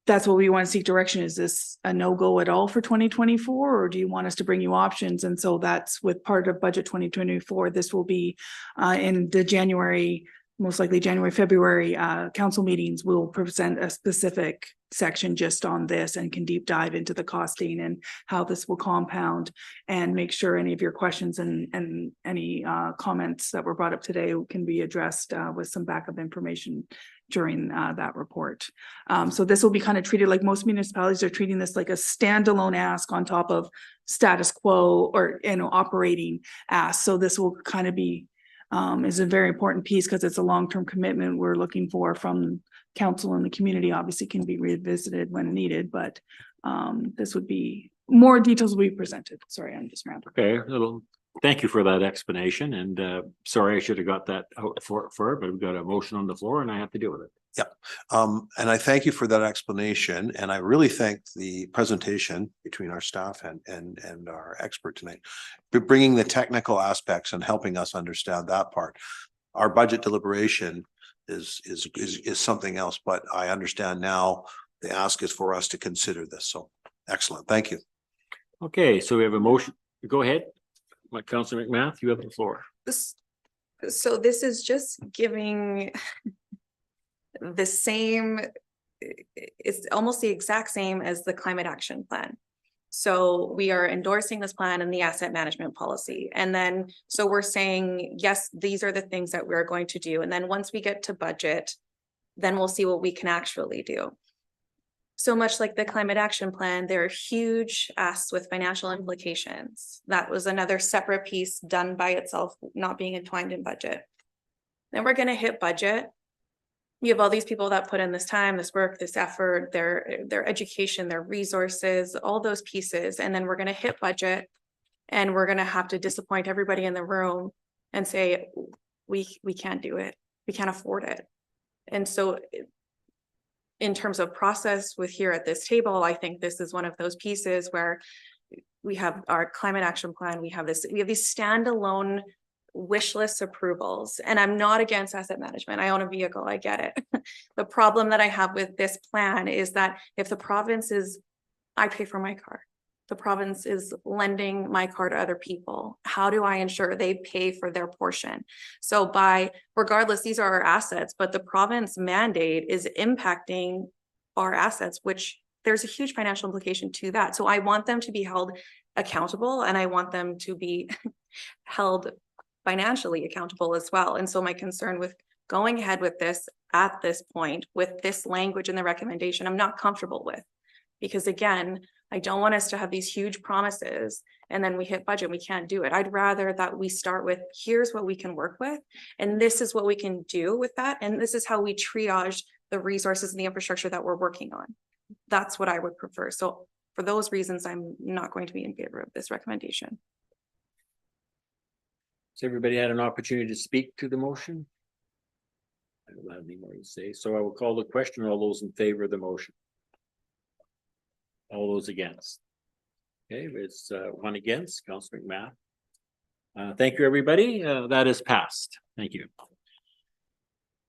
that's what we want to seek direction. Is this a no-go at all for 2024, or do you want us to bring you options? And so that's with part of budget 2024. This will be in the January, most likely January, February council meetings. We'll present a specific section just on this and can deep dive into the costing and how this will compound, and make sure any of your questions and any comments that were brought up today can be addressed with some backup information during that report. So this will be kind of treated like most municipalities are treating this like a standalone ask on top of status quo or, you know, operating ask. So this will kind of be is a very important piece, because it's a long-term commitment we're looking for from council, and the community obviously can be revisited when needed, but this would be, more details will be presented. Sorry, I'm just rambling. Okay, thank you for that explanation, and sorry I should have got that out for it, but we've got a motion on the floor and I have to deal with it. Yeah, and I thank you for that explanation, and I really thank the presentation between our staff and our expert tonight, bringing the technical aspects and helping us understand that part. Our budget deliberation is something else, but I understand now the ask is for us to consider this. So excellent, thank you. Okay, so we have a motion. Go ahead, Councillor McMath, you have the floor. So this is just giving the same, it's almost the exact same as the climate action plan. So we are endorsing this plan and the asset management policy. And then, so we're saying, yes, these are the things that we're going to do. And then once we get to budget, then we'll see what we can actually do. So much like the climate action plan, there are huge asks with financial implications. That was another separate piece done by itself, not being entwined in budget. Then we're going to hit budget. You have all these people that put in this time, this work, this effort, their education, their resources, all those pieces. And then we're going to hit budget and we're going to have to disappoint everybody in the room and say, we can't do it. We can't afford it. And so in terms of process with here at this table, I think this is one of those pieces where we have our climate action plan. We have these standalone wish list approvals, and I'm not against asset management. I own a vehicle. I get it. The problem that I have with this plan is that if the province is, I pay for my car. The province is lending my car to other people. How do I ensure they pay for their portion? So regardless, these are our assets, but the province mandate is impacting our assets, which there's a huge financial implication to that. So I want them to be held accountable, and I want them to be held financially accountable as well. And so my concern with going ahead with this at this point, with this language in the recommendation, I'm not comfortable with, because again, I don't want us to have these huge promises and then we hit budget, we can't do it. I'd rather that we start with, here's what we can work with, and this is what we can do with that. And this is how we triage the resources and the infrastructure that we're working on. That's what I would prefer. So for those reasons, I'm not going to be in favor of this recommendation. Has everybody had an opportunity to speak to the motion? I don't have any more to say, so I will call the question. All those in favor of the motion? All those against? Okay, it's one against, Councilor McMath. Thank you, everybody. That is passed. Thank you.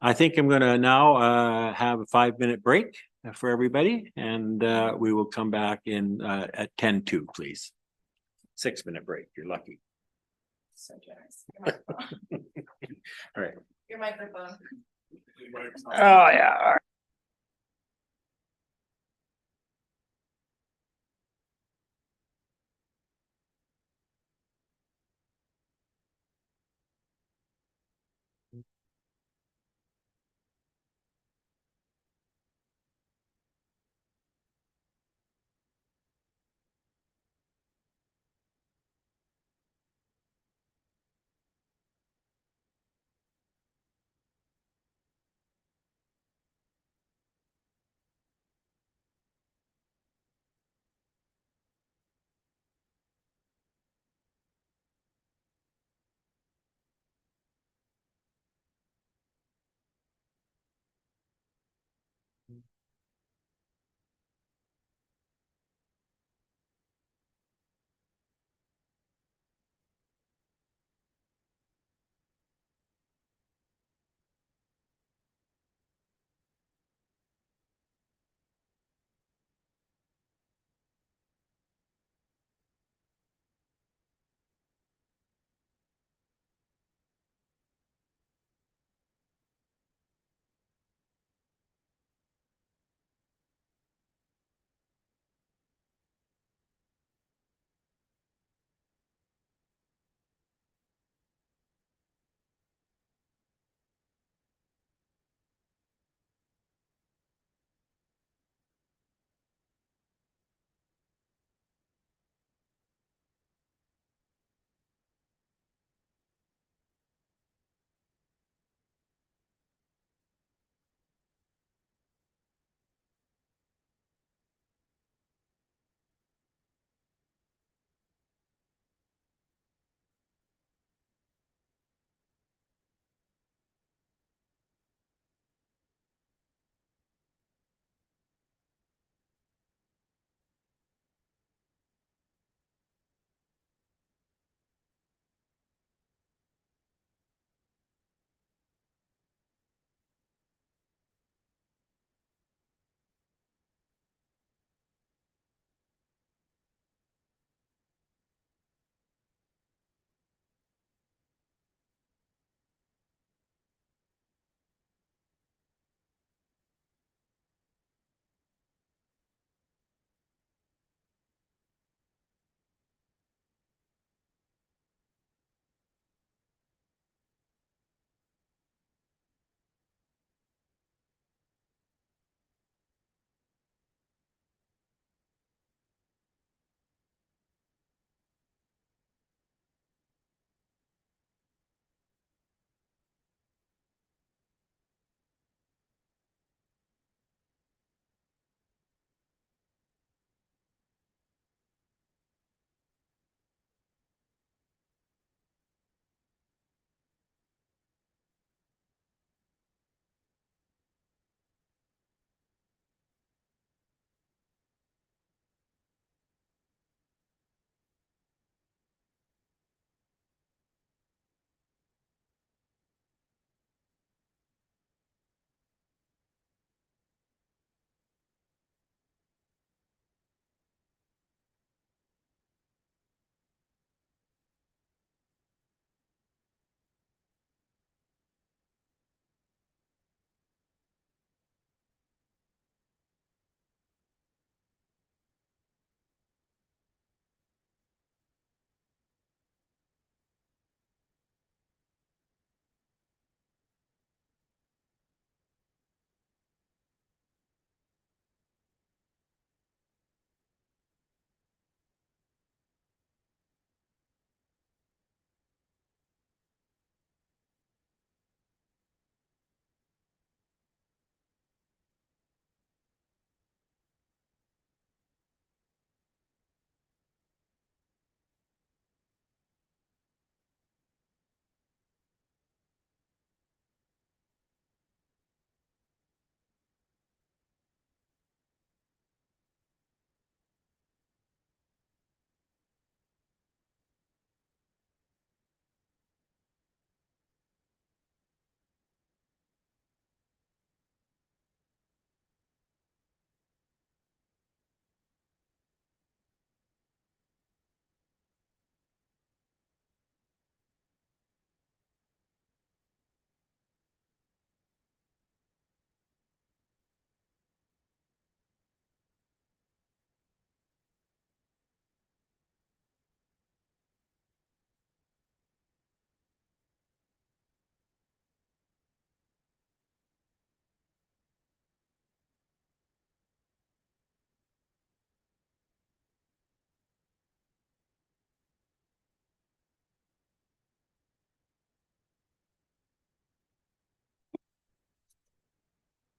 I think I'm gonna now have a 5-minute break for everybody, and we will come back in at 10:02, please. 6-minute break, you're lucky. So generous. All right. Your microphone. Oh, yeah.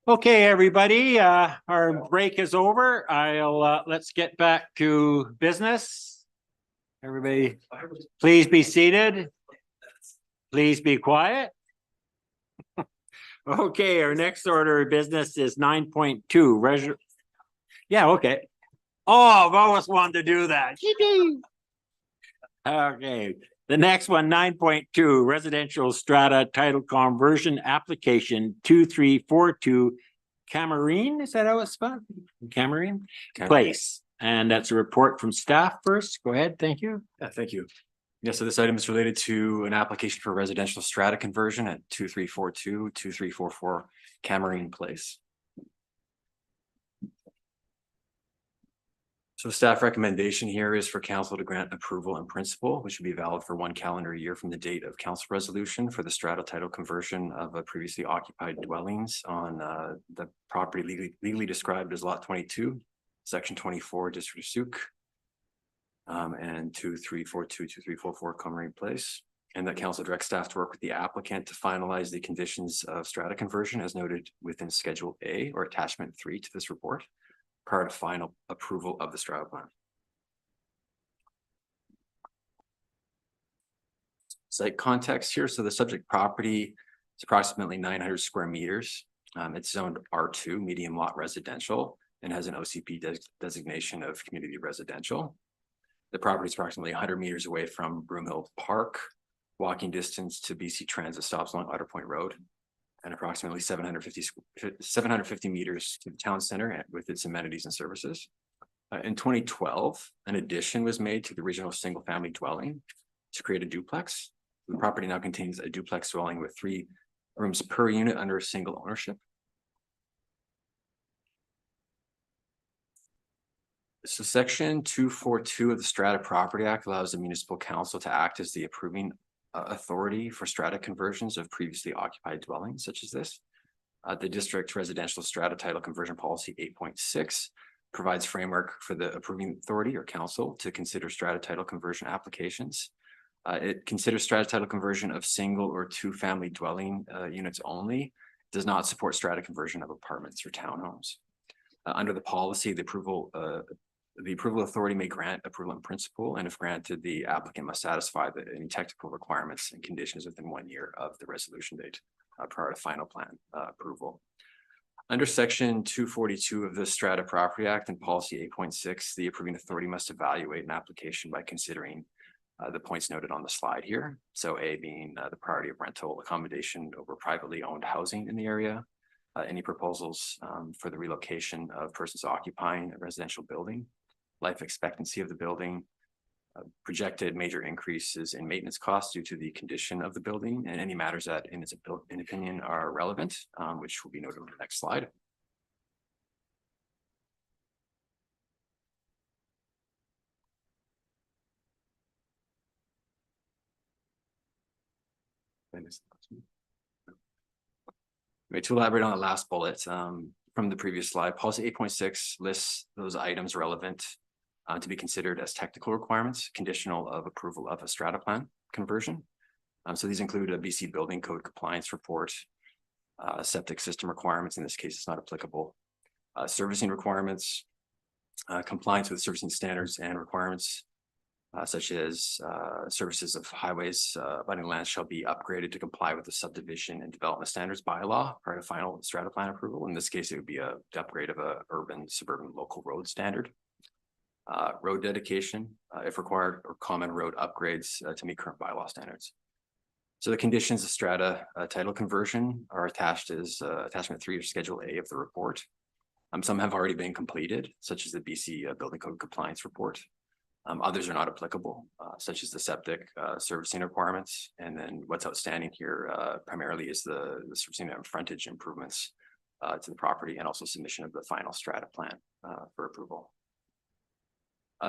Okay, everybody, our break is over. Let's get back to business. Everybody, please be seated. Please be quiet. Okay, our next order of business is 9.2. Yeah, okay. Oh, I've always wanted to do that. Okay, the next one, 9.2, residential strata title conversion application 2342 Camarine, is that how it's spelled? Camarine Place. And that's a report from staff first. Go ahead, thank you. Yeah, thank you. Yeah, so this item is related to an application for residential strata conversion at 2342-2344 Camarine Place. So the staff recommendation here is for council to grant approval in principle, which would be valid for 1 calendar year from the date of council resolution for the strata title conversion of previously occupied dwellings on the property legally described as lot 22, section 24, district of Souk, and 2342-2344 Camarine Place. And that council directs staff to work with the applicant to finalize the conditions of strata conversion as noted within Schedule A or Attachment 3 to this report, prior to final approval of the strata plan. Site context here. So the subject property is approximately 900 square meters. It's zoned R2, medium lot residential, and has an OCP designation of community residential. The property is approximately 100 meters away from Broomhill Park, walking distance to BC Transit stops along Otter Point Road, and approximately 750 meters to the town center with its amenities and services. In 2012, an addition was made to the original single-family dwelling to create a duplex. The property now contains a duplex dwelling with 3 rooms per unit under a single ownership. So section 242 of the Strata Property Act allows the municipal council to act as the approving authority for strata conversions of previously occupied dwellings such as this. The district residential strata title conversion policy 8.6 provides framework for the approving authority or council to consider strata title conversion applications. It considers strata title conversion of single or 2 family dwelling units only, does not support strata conversion of apartments or townhomes. Under the policy, the approval authority may grant approval in principle, and if granted, the applicant must satisfy any technical requirements and conditions within 1 year of the resolution date prior to final plan approval. Under section 242 of the Strata Property Act and policy 8.6, the approving authority must evaluate an application by considering the points noted on the slide here. So A being the priority of rental accommodation over privately owned housing in the area, any proposals for the relocation of persons occupying a residential building, life expectancy of the building, projected major increases in maintenance costs due to the condition of the building, and any matters that in its opinion are relevant, which will be noted on the next slide. To elaborate on the last bullet from the previous slide, policy 8.6 lists those items relevant to be considered as technical requirements, conditional of approval of a strata plan conversion. So these include a BC building code compliance report, septic system requirements, in this case, it's not applicable, servicing requirements, compliance with servicing standards and requirements, such as services of highways, abutting lands shall be upgraded to comply with the subdivision and development standards bylaw prior to final strata plan approval. In this case, it would be a upgrade of a urban, suburban, local road standard. Road dedication, if required, or common road upgrades to meet current bylaw standards. So the conditions of strata title conversion are attached as attachment 3 of Schedule A of the report. Some have already been completed, such as the BC Building Code Compliance Report. Others are not applicable, such as the septic servicing requirements. And then what's outstanding here primarily is the servicing and frontage improvements to the property, and also submission of the final strata plan for approval.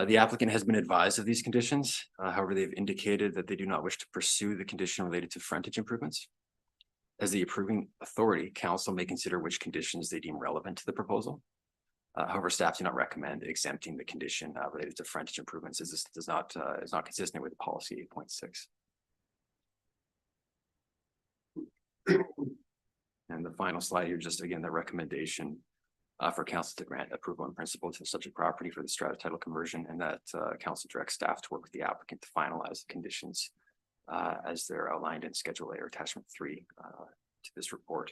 The applicant has been advised of these conditions. However, they've indicated that they do not wish to pursue the condition related to frontage improvements. As the approving authority, council may consider which conditions they deem relevant to the proposal. However, staff do not recommend exempting the condition related to frontage improvements, as this is not consistent with policy 8.6. And the final slide here, just again, the recommendation for council to grant approval in principle to the subject property for the strata title conversion, and that council directs staff to work with the applicant to finalize the conditions as they're outlined in Schedule A or Attachment 3 to this report.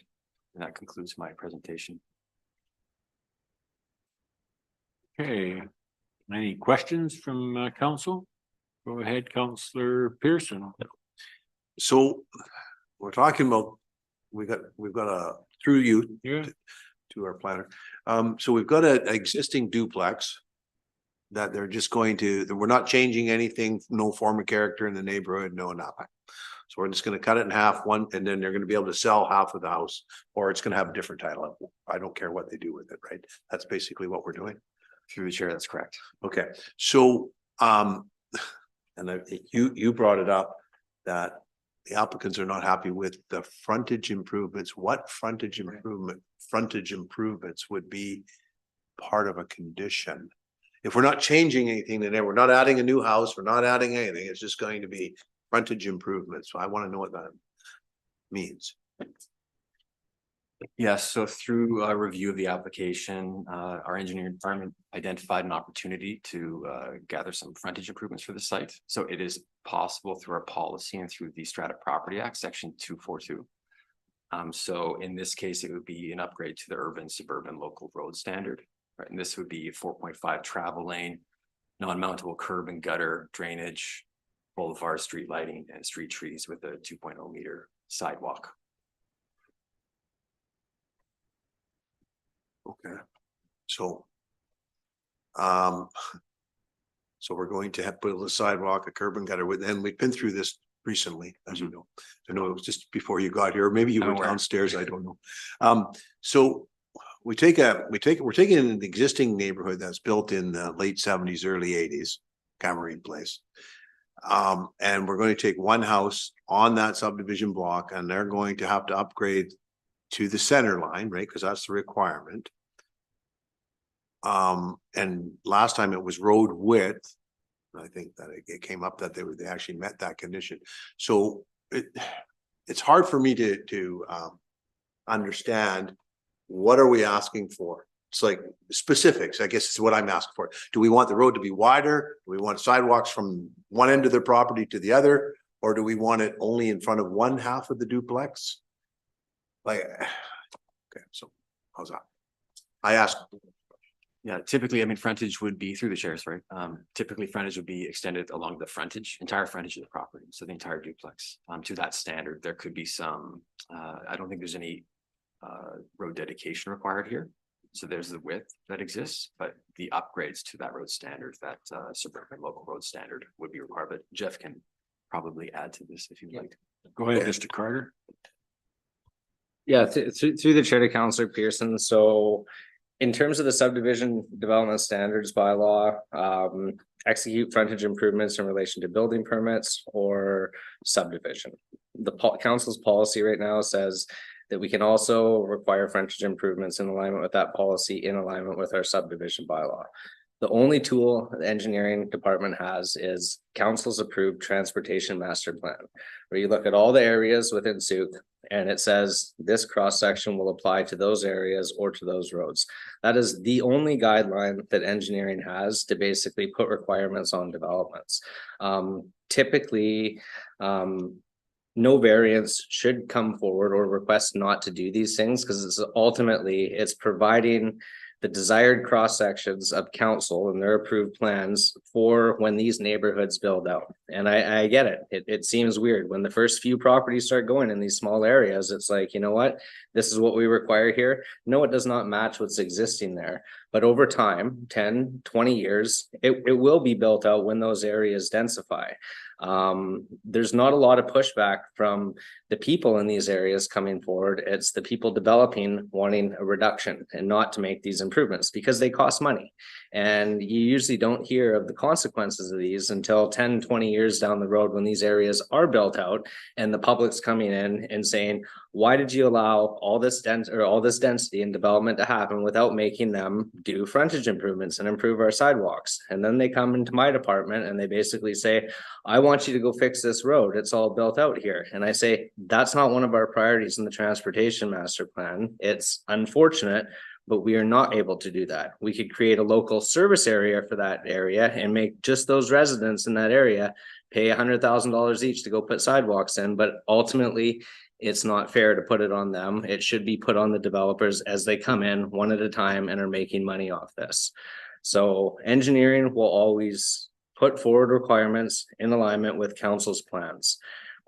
And that concludes my presentation. Okay, any questions from council? Go ahead, Councillor Pearson. So we're talking about, we've got a, through you Yeah. to our planner. So we've got an existing duplex that they're just going to, that we're not changing anything, no form of character in the neighborhood, no nothing. So we're just gonna cut it in half, one, and then they're gonna be able to sell half of the house, or it's gonna have a different title. I don't care what they do with it, right? That's basically what we're doing. Through the chair, that's correct. Okay, so, and you brought it up that the applicants are not happy with the frontage improvements. What frontage improvements would be part of a condition? If we're not changing anything in there, we're not adding a new house, we're not adding anything, it's just going to be frontage improvements. So I want to know what that means. Yes, so through a review of the application, our engineering department identified an opportunity to gather some frontage improvements for the site. So it is possible through our policy and through the Strata Property Act, Section 242. So in this case, it would be an upgrade to the urban suburban local road standard, right? And this would be 4.5 travel lane, non-mountable curb and gutter drainage, boulevard street lighting, and street trees with a 2.0 meter sidewalk. Okay, so. So we're going to have put a sidewalk, a curb and gutter with, and we've been through this recently, as you know. I know it was just before you got here, or maybe you were downstairs, I don't know. So we're taking an existing neighborhood that's built in the late 70s, early 80s, Camarine Place. And we're going to take one house on that subdivision block, and they're going to have to upgrade to the center line, right? Because that's the requirement. And last time it was road width. I think that it came up that they actually met that condition. So it's hard for me to understand, what are we asking for? It's like specifics, I guess is what I'm asking for. Do we want the road to be wider? Do we want sidewalks from one end of the property to the other? Or do we want it only in front of one half of the duplex? Like, okay, so how's that? I asked. Yeah, typically, I mean, frontage would be through the chairs, right? Typically frontage would be extended along the entire frontage of the property. So the entire duplex, to that standard. There could be some, I don't think there's any road dedication required here. So there's the width that exists, but the upgrades to that road standard, that suburban local road standard would be required. But Jeff can probably add to this if you'd like. Go ahead, Mr. Carter. Yeah, through the chair to Councillor Pearson. So in terms of the subdivision development standards bylaw, execute frontage improvements in relation to building permits or subdivision. The council's policy right now says that we can also require frontage improvements in alignment with that policy, in alignment with our subdivision bylaw. The only tool the engineering department has is council's approved transportation master plan, where you look at all the areas within Souk and it says this cross section will apply to those areas or to those roads. That is the only guideline that engineering has to basically put requirements on developments. Typically, no variance should come forward or request not to do these things, because it's providing the desired cross sections of council and their approved plans for when these neighborhoods build out. And I get it. It seems weird when the first few properties start going in these small areas. It's like, you know what, this is what we require here. No, it does not match what's existing there. But over time, 10, 20 years, it will be built out when those areas densify. There's not a lot of pushback from the people in these areas coming forward. It's the people developing wanting a reduction and not to make these improvements because they cost money. And you usually don't hear of the consequences of these until 10, 20 years down the road when these areas are built out and the public's coming in and saying, why did you allow all this density and development to happen without making them do frontage improvements and improve our sidewalks? And then they come into my department and they basically say, I want you to go fix this road. It's all built out here. And I say, that's not one of our priorities in the transportation master plan. It's unfortunate, but we are not able to do that. We could create a local service area for that area and make just those residents in that area pay $100,000 each to go put sidewalks in, but ultimately it's not fair to put it on them. It should be put on the developers as they come in one at a time and are making money off this. So engineering will always put forward requirements in alignment with council's plans.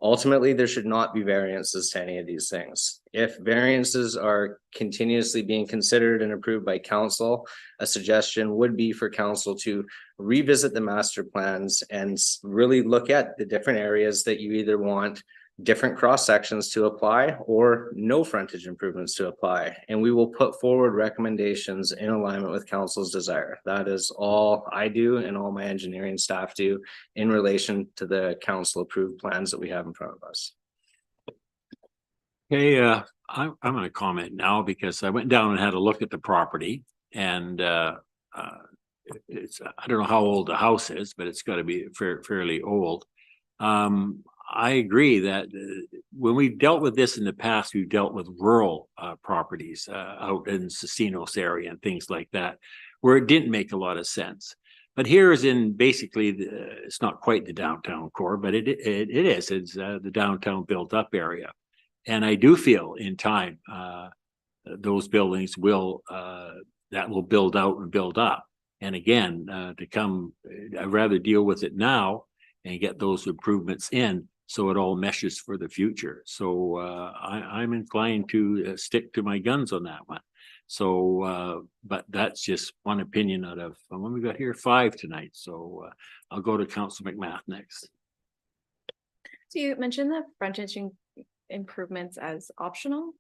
Ultimately, there should not be variances to any of these things. If variances are continuously being considered and approved by council, a suggestion would be for council to revisit the master plans and really look at the different areas that you either want different cross sections to apply or no frontage improvements to apply. And we will put forward recommendations in alignment with council's desire. That is all I do and all my engineering staff do in relation to the council approved plans that we have in front of us. Okay, I'm going to comment now because I went down and had a look at the property, and it's, I don't know how old the house is, but it's got to be fairly old. I agree that when we've dealt with this in the past, we've dealt with rural properties out in Casinos area and things like that, where it didn't make a lot of sense. But here is in basically, it's not quite the downtown core, but it is. It's the downtown built up area. And I do feel in time, those buildings will, that will build out and build up. And again, I'd rather deal with it now and get those improvements in so it all meshes for the future. So I'm inclined to stick to my guns on that one. So, but that's just one opinion out of, when we got here 5 tonight. So I'll go to Councilor McMath next. So you mentioned the frontage improvements as optional.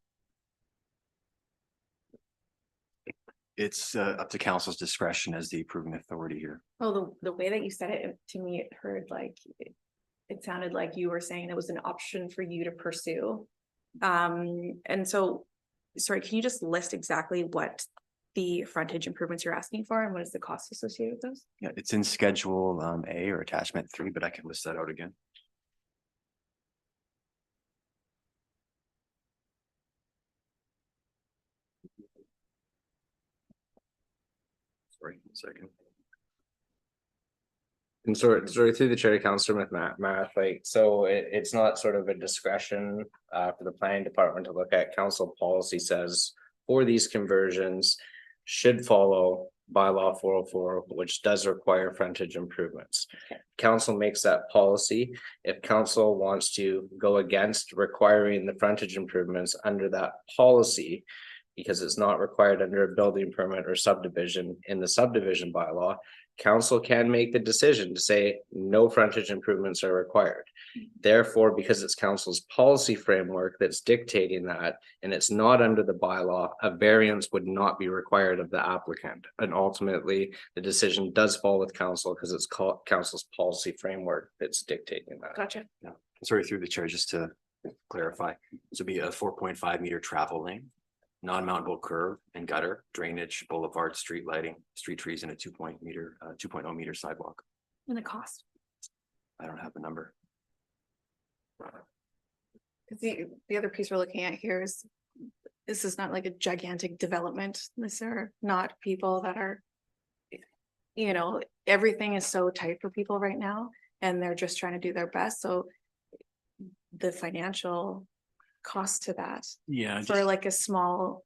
It's up to council's discretion as the approving authority here. Oh, the way that you said it to me, it heard like, it sounded like you were saying it was an option for you to pursue. And so, sorry, can you just list exactly what the frontage improvements you're asking for and what is the cost associated with those? Yeah, it's in Schedule A or Attachment 3, but I can list that out again. Sorry, 1 second. And sort through the chair, Councilor McMath, like, so it's not sort of a discretion for the planning department to look at. Council policy says for these conversions should follow bylaw 404, which does require frontage improvements. Okay. Council makes that policy. If council wants to go against requiring the frontage improvements under that policy, because it's not required under a building permit or subdivision in the subdivision bylaw, council can make the decision to say no frontage improvements are required. Therefore, because it's council's policy framework that's dictating that, and it's not under the bylaw, a variance would not be required of the applicant. And ultimately, the decision does fall with council because it's called council's policy framework that's dictating that. Gotcha. Yeah, sorry, through the chair, just to clarify, this would be a 4.5 meter travel lane, non-mountable curb and gutter, drainage, boulevard, street lighting, street trees, and a 2.0 meter sidewalk. And the cost. I don't have the number. The other piece we're looking at here is, this is not like a gigantic development. These are not people that are, you know, everything is so tight for people right now and they're just trying to do their best. So the financial cost to that, Yeah. for like a small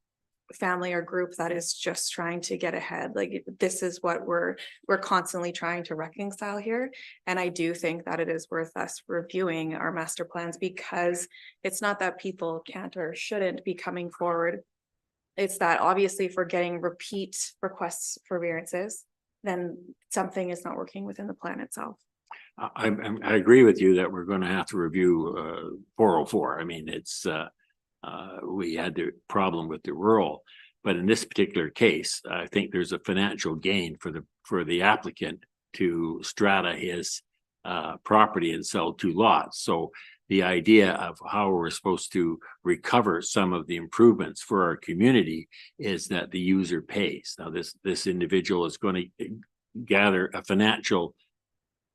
family or group that is just trying to get ahead, like this is what we're constantly trying to reconcile here. And I do think that it is worth us reviewing our master plans, because it's not that people can't or shouldn't be coming forward. It's that obviously if we're getting repeat requests for variances, then something is not working within the plan itself. I agree with you that we're going to have to review 404. I mean, it's we had the problem with the rural, but in this particular case, I think there's a financial gain for the applicant to strata his property and sell 2 lots. So the idea of how we're supposed to recover some of the improvements for our community is that the user pays. Now, this individual is going to gather a financial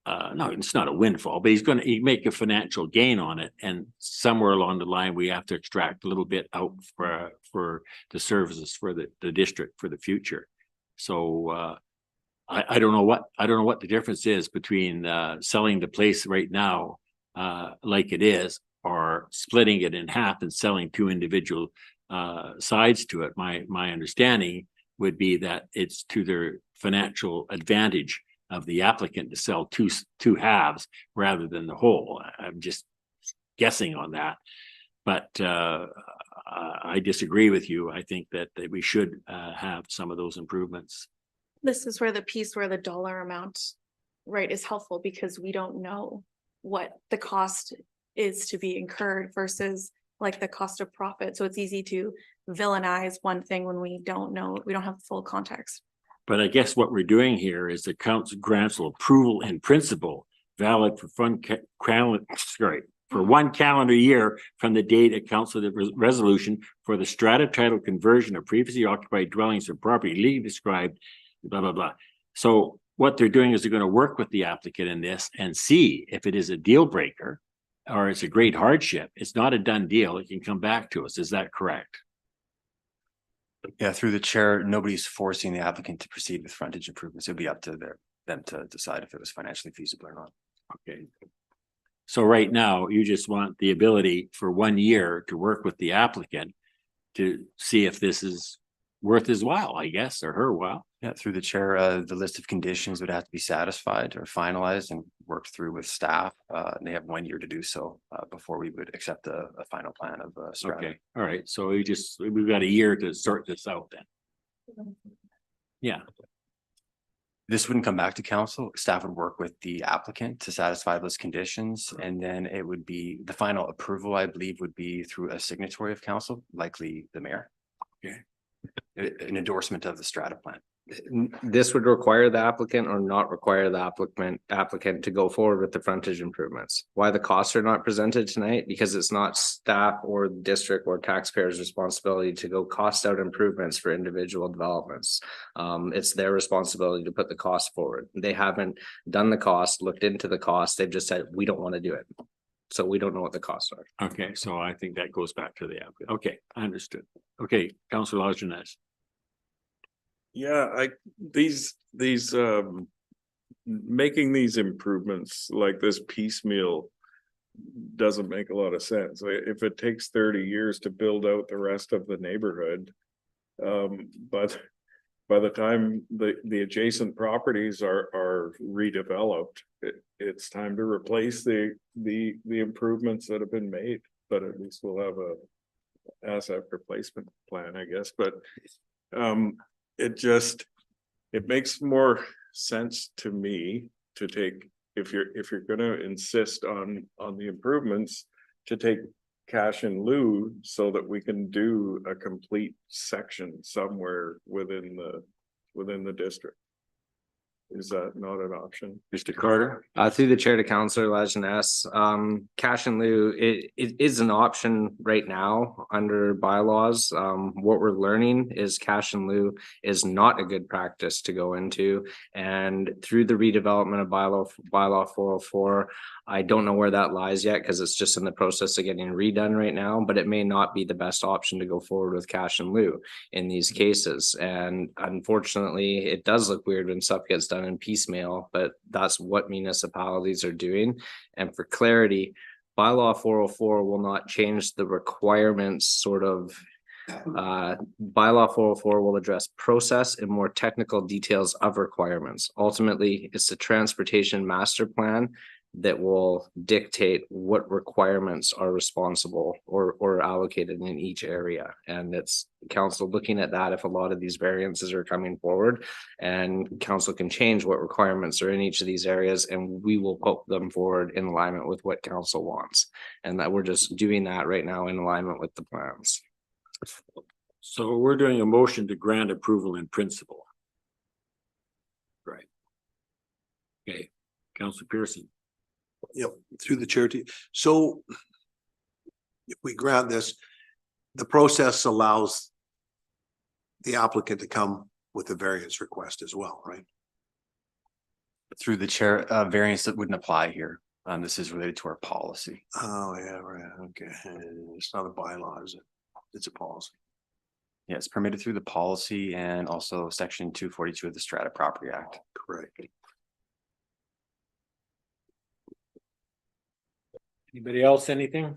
no, it's not a windfall, but he'd make a financial gain on it. And somewhere along the line, we have to extract a little bit out for the services for the district for the future. So, I don't know what the difference is between, selling the place right now, like it is, or splitting it in half and selling two individual, sides to it. My understanding would be that it's to their financial advantage of the applicant to sell two halves rather than the whole. I'm just guessing on that. But I disagree with you. I think that we should have some of those improvements. This is where the piece where the dollar amount, right, is helpful because we don't know what the cost is to be incurred versus like the cost of profit. So it's easy to villainize one thing when we don't know, we don't have full context. But I guess what we're doing here is the council grants approval in principle valid for one calendar year from the date of council resolution for the strata title conversion of previously occupied dwellings or property legally described, blah, blah, blah. So what they're doing is they're going to work with the applicant in this and see if it is a deal breaker or it's a great hardship. It's not a done deal. It can come back to us. Is that correct? Yeah, through the chair, nobody's forcing the applicant to proceed with frontage improvements. It'd be up to them to decide if it was financially feasible or not. Okay. So right now, you just want the ability for 1 year to work with the applicant to see if this is worth his while, I guess, or her while. Yeah, through the chair, the list of conditions would have to be satisfied or finalized and worked through with staff. And they have 1 year to do so before we would accept a final plan of strata. Okay, all right. So we've got a year to sort this out then. Yeah. This wouldn't come back to council. Staff would work with the applicant to satisfy those conditions. And then it would be the final approval, I believe, would be through a signatory of council, likely the mayor. Okay. An endorsement of the strata plan. This would require the applicant or not require the applicant to go forward with the frontage improvements. Why the costs are not presented tonight? Because it's not staff or district or taxpayers' responsibility to go cost out improvements for individual developments. It's their responsibility to put the cost forward. They haven't done the cost, looked into the cost. They've just said, we don't want to do it. So we don't know what the costs are. Okay, so I think that goes back to the applicant. Okay, I understood. Okay, Councillor Lajeunesse. Yeah, making these improvements like this piecemeal doesn't make a lot of sense. If it takes 30 years to build out the rest of the neighborhood, but by the time the adjacent properties are redeveloped, it's time to replace the improvements that have been made. But at least we'll have a asset replacement plan, I guess. But it makes more sense to me to take, if you're gonna insist on the improvements, to take cash in lieu so that we can do a complete section somewhere within the district. Is that not an option? Mr. Carter? Through the chair to Councillor Lajeunesse, cash in lieu, it is an option right now under bylaws. What we're learning is cash in lieu is not a good practice to go into. And through the redevelopment of bylaw 404, I don't know where that lies yet because it's just in the process of getting redone right now, but it may not be the best option to go forward with cash in lieu in these cases. And unfortunately, it does look weird when stuff gets done in piecemeal, but that's what municipalities are doing. And for clarity, bylaw 404 will not change the requirements bylaw 404 will address process and more technical details of requirements. Ultimately, it's the transportation master plan that will dictate what requirements are responsible or allocated in each area. And it's council looking at that if a lot of these variances are coming forward, and council can change what requirements are in each of these areas, and we will put them forward in alignment with what council wants. And that we're just doing that right now in alignment with the plans. So we're doing a motion to grant approval in principle. Right. Okay, Councillor Pearson. Yep, through the chair. So if we grant this, the process allows the applicant to come with a variance request as well, right? Through the chair, variance that wouldn't apply here. This is related to our policy. Oh, yeah, right, okay. It's not a bylaw, is it? It's a policy. Yeah, it's permitted through the policy and also section 242 of the Strata Property Act. Correct. Anybody else, anything?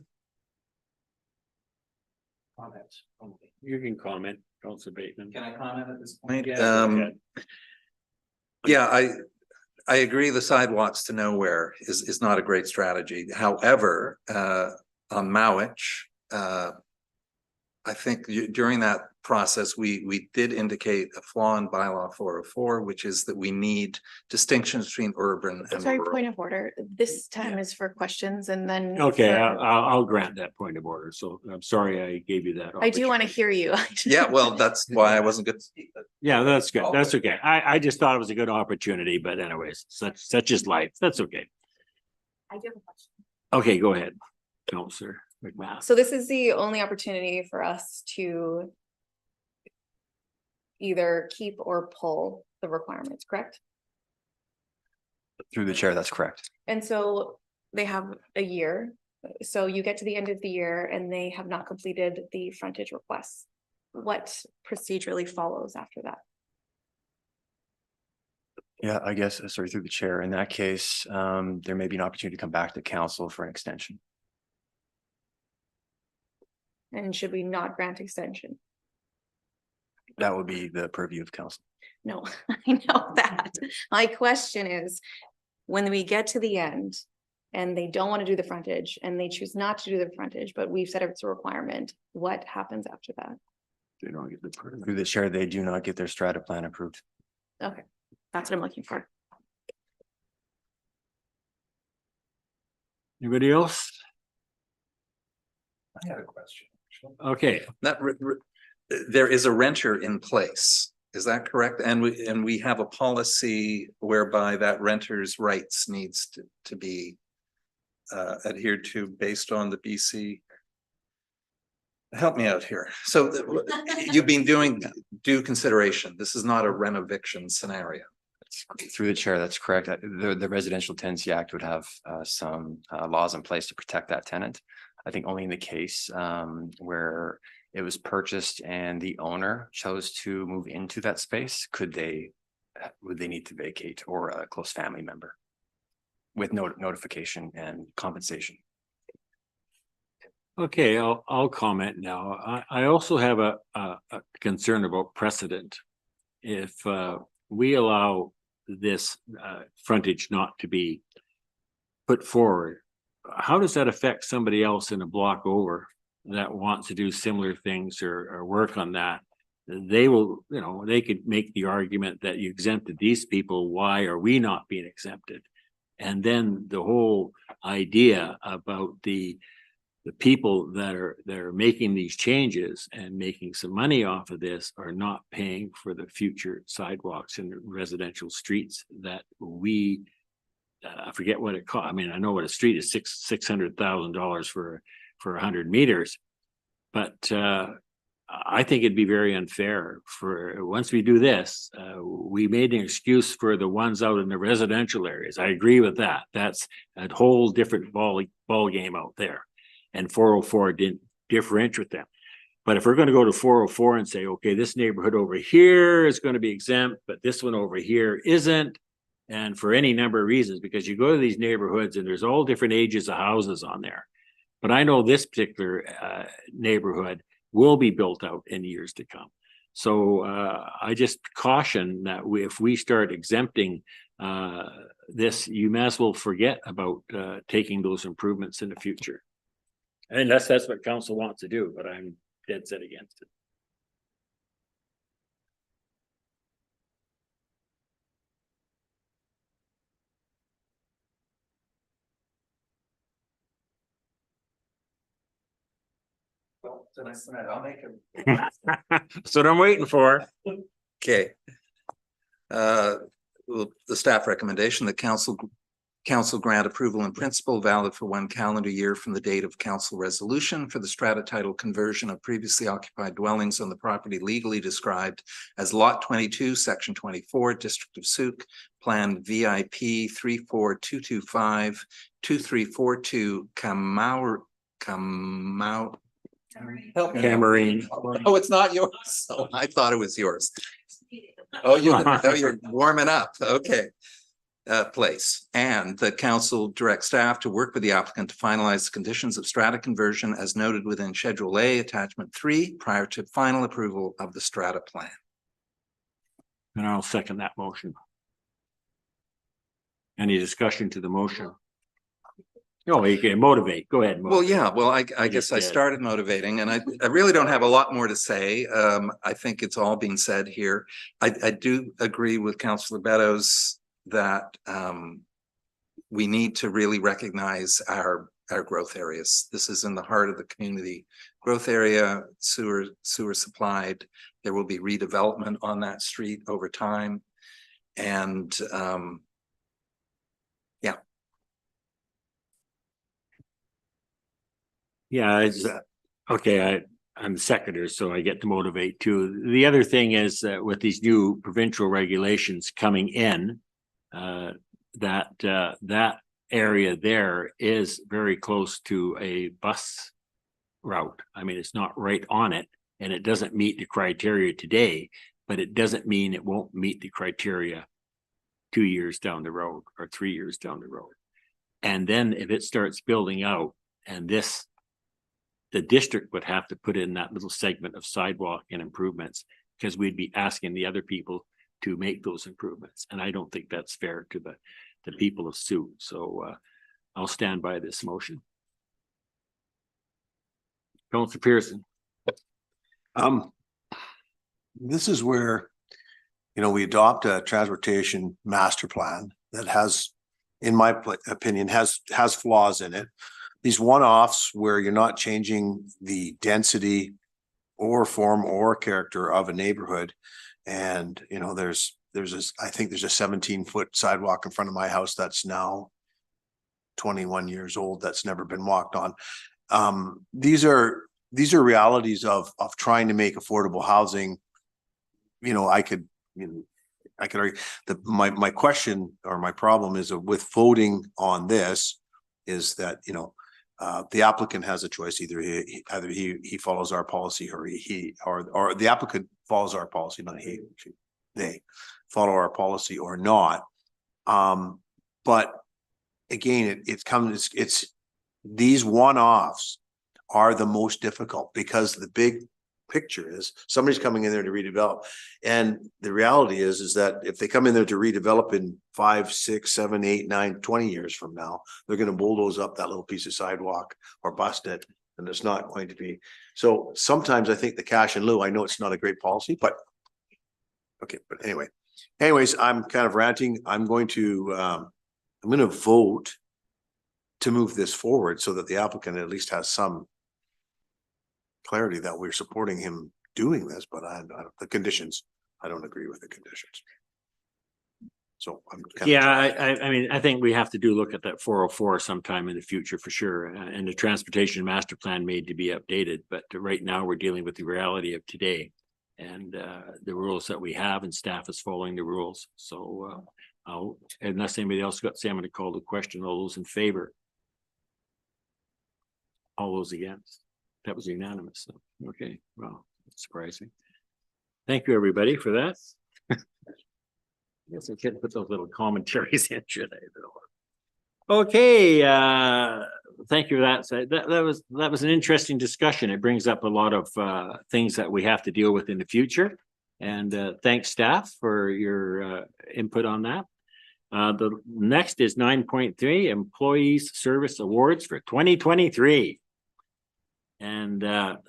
Comments. You can comment, Councilor Bateman. Can I comment at this point? Yeah, go ahead. Yeah, I agree the sidewalks to nowhere is not a great strategy. However, on Mowich, I think during that process, we did indicate a flaw in bylaw 404, which is that we need distinctions between urban and Sorry, rural. point of order. This time is for questions and then. Okay, for- I'll grant that point of order. So I'm sorry I gave you that. I do want to hear you. Yeah, well, that's why I wasn't good. Yeah, that's good. That's okay. I just thought it was a good opportunity, but anyways, such is life. That's okay. I do have a question. Okay, go ahead, Councilor McMath. So this is the only opportunity for us to either keep or pull the requirements, correct? Through the chair, that's correct. And so they have a year. So you get to the end of the year and they have not completed the frontage requests. What procedurally follows after that? Yeah, I guess, sorry, through the chair. In that case, there may be an opportunity to come back to council for an extension. And should we not grant extension? That would be the purview of council. No, I know that. My question is, when we get to the end and they don't want to do the frontage and they choose not to do the frontage, but we've said it's a requirement, what happens after that? They don't get the permit. Through the chair, they do not get their strata plan approved. Okay, that's what I'm looking for. Anybody else? I had a question. Okay, There is a renter in place, is that correct? And we have a policy whereby that renter's rights needs to be adhered to based on the BC. Help me out here. So you've been doing due consideration. This is not a renoviction scenario. Through the chair, that's correct. The Residential Tenancy Act would have some laws in place to protect that tenant. I think only in the case where it was purchased and the owner chose to move into that space, would they need to vacate, or a close family member with notification and compensation. okay, I'll comment now. I also have a concern about precedent. If we allow this frontage not to be put forward, how does that affect somebody else in a block over that wants to do similar things or work on that? They will, they could make the argument that you exempted these people. Why are we not being exempted? And then the whole idea about the people that are making these changes and making some money off of this are not paying for the future sidewalks and residential streets that we I forget what it costs. I mean, I know what a street is, $600,000 for 100 meters, but I think it'd be very unfair for once we do this. We made an excuse for the ones out in the residential areas. I agree with that. That's a whole different ball game out there, and 404 didn't differentiate them. But if we're going to go to 404 and say, okay, this neighborhood over here is going to be exempt, but this one over here isn't. And for any number of reasons, because you go to these neighborhoods and there's all different ages of houses on there. But I know this particular neighborhood will be built out in years to come. So I just caution that if we start exempting this, you may as well forget about taking those improvements in the future. Unless that's what council wants to do, but I'm dead set against it. I'll make him. That's what I'm waiting for. Okay. Well, the staff recommendation, the council Council grant approval in principle valid for 1 calendar year from the date of council resolution for the strata title conversion of previously occupied dwellings on the property legally described as Lot 22, Section 24, District of Souk, Plan VIP 34225-2342, help me. Cameron. Oh, it's not yours. Oh, I thought it was yours. Oh, you're warming up. Okay. Place, and the council directs staff to work with the applicant to finalize the conditions of strata conversion as noted within Schedule A, Attachment 3, prior to final approval of the strata plan. And I'll second that motion. Any discussion to the motion? No, you can motivate. Go ahead. Well, yeah, well, I guess just I did. started motivating, and I really don't have a lot more to say. I think it's all being said here. I do agree with Councillor Beddoes that we need to really recognize our growth areas. This is in the heart of the community growth area, sewer supplied. There will be redevelopment on that street over time. And yeah. Yeah, it's okay. I'm the seconder, so I get to motivate too. The other thing is that with these new provincial regulations coming in, that area there is very close to a bus route. I mean, it's not right on it, and it doesn't meet the criteria today, but it doesn't mean it won't meet the criteria 2 years down the road or 3 years down the road. And then if it starts building out, and the district would have to put in that little segment of sidewalk and improvements, because we'd be asking the other people to make those improvements. And I don't think that's fair to the people of Sioux. So I'll stand by this motion. Councillor Pearson. This is where, we adopt a transportation master plan that has, in my opinion, has flaws in it. These one-offs where you're not changing the density or form or character of a neighborhood. And, I think there's a 17-foot sidewalk in front of my house that's now 21 years old, that's never been walked on. These are realities of trying to make affordable housing. I could argue that my question or my problem is with voting on this is that, the applicant has a choice. Either he follows our policy or or the applicant follows our policy, not they follow our policy or not. But again, it's these one-offs are the most difficult, because the big picture is somebody's coming in there to redevelop. And the reality is that if they come in there to redevelop in 5, 6, 7, 8, 9, 20 years from now, they're going to bulldoze up that little piece of sidewalk or bust it. And it's not going to be. So sometimes I think the cash in lieu, I know it's not a great policy, but okay. But anyways, I'm kind of ranting. I'm going to vote to move this forward so that the applicant at least has some clarity that we're supporting him doing this, but the conditions, I don't agree with the conditions. So I'm I mean, I think we have to look at that 404 sometime in the future for sure. And the transportation master plan made to be updated, but right now we're dealing with the reality of today and the rules that we have, and staff is following the rules. So unless anybody else got to say, I'm going to call the question. All those in favor? All those against? That was unanimous. So, okay, well, that's surprising. Thank you, everybody, for that. I guess I can't put those little commentaries in, should I? Okay, thank you for that. So that was an interesting discussion. It brings up a lot of things that we have to deal with in the future. And thanks, staff, for your input on that. The next is 9.3 Employees Service Awards for 2023. And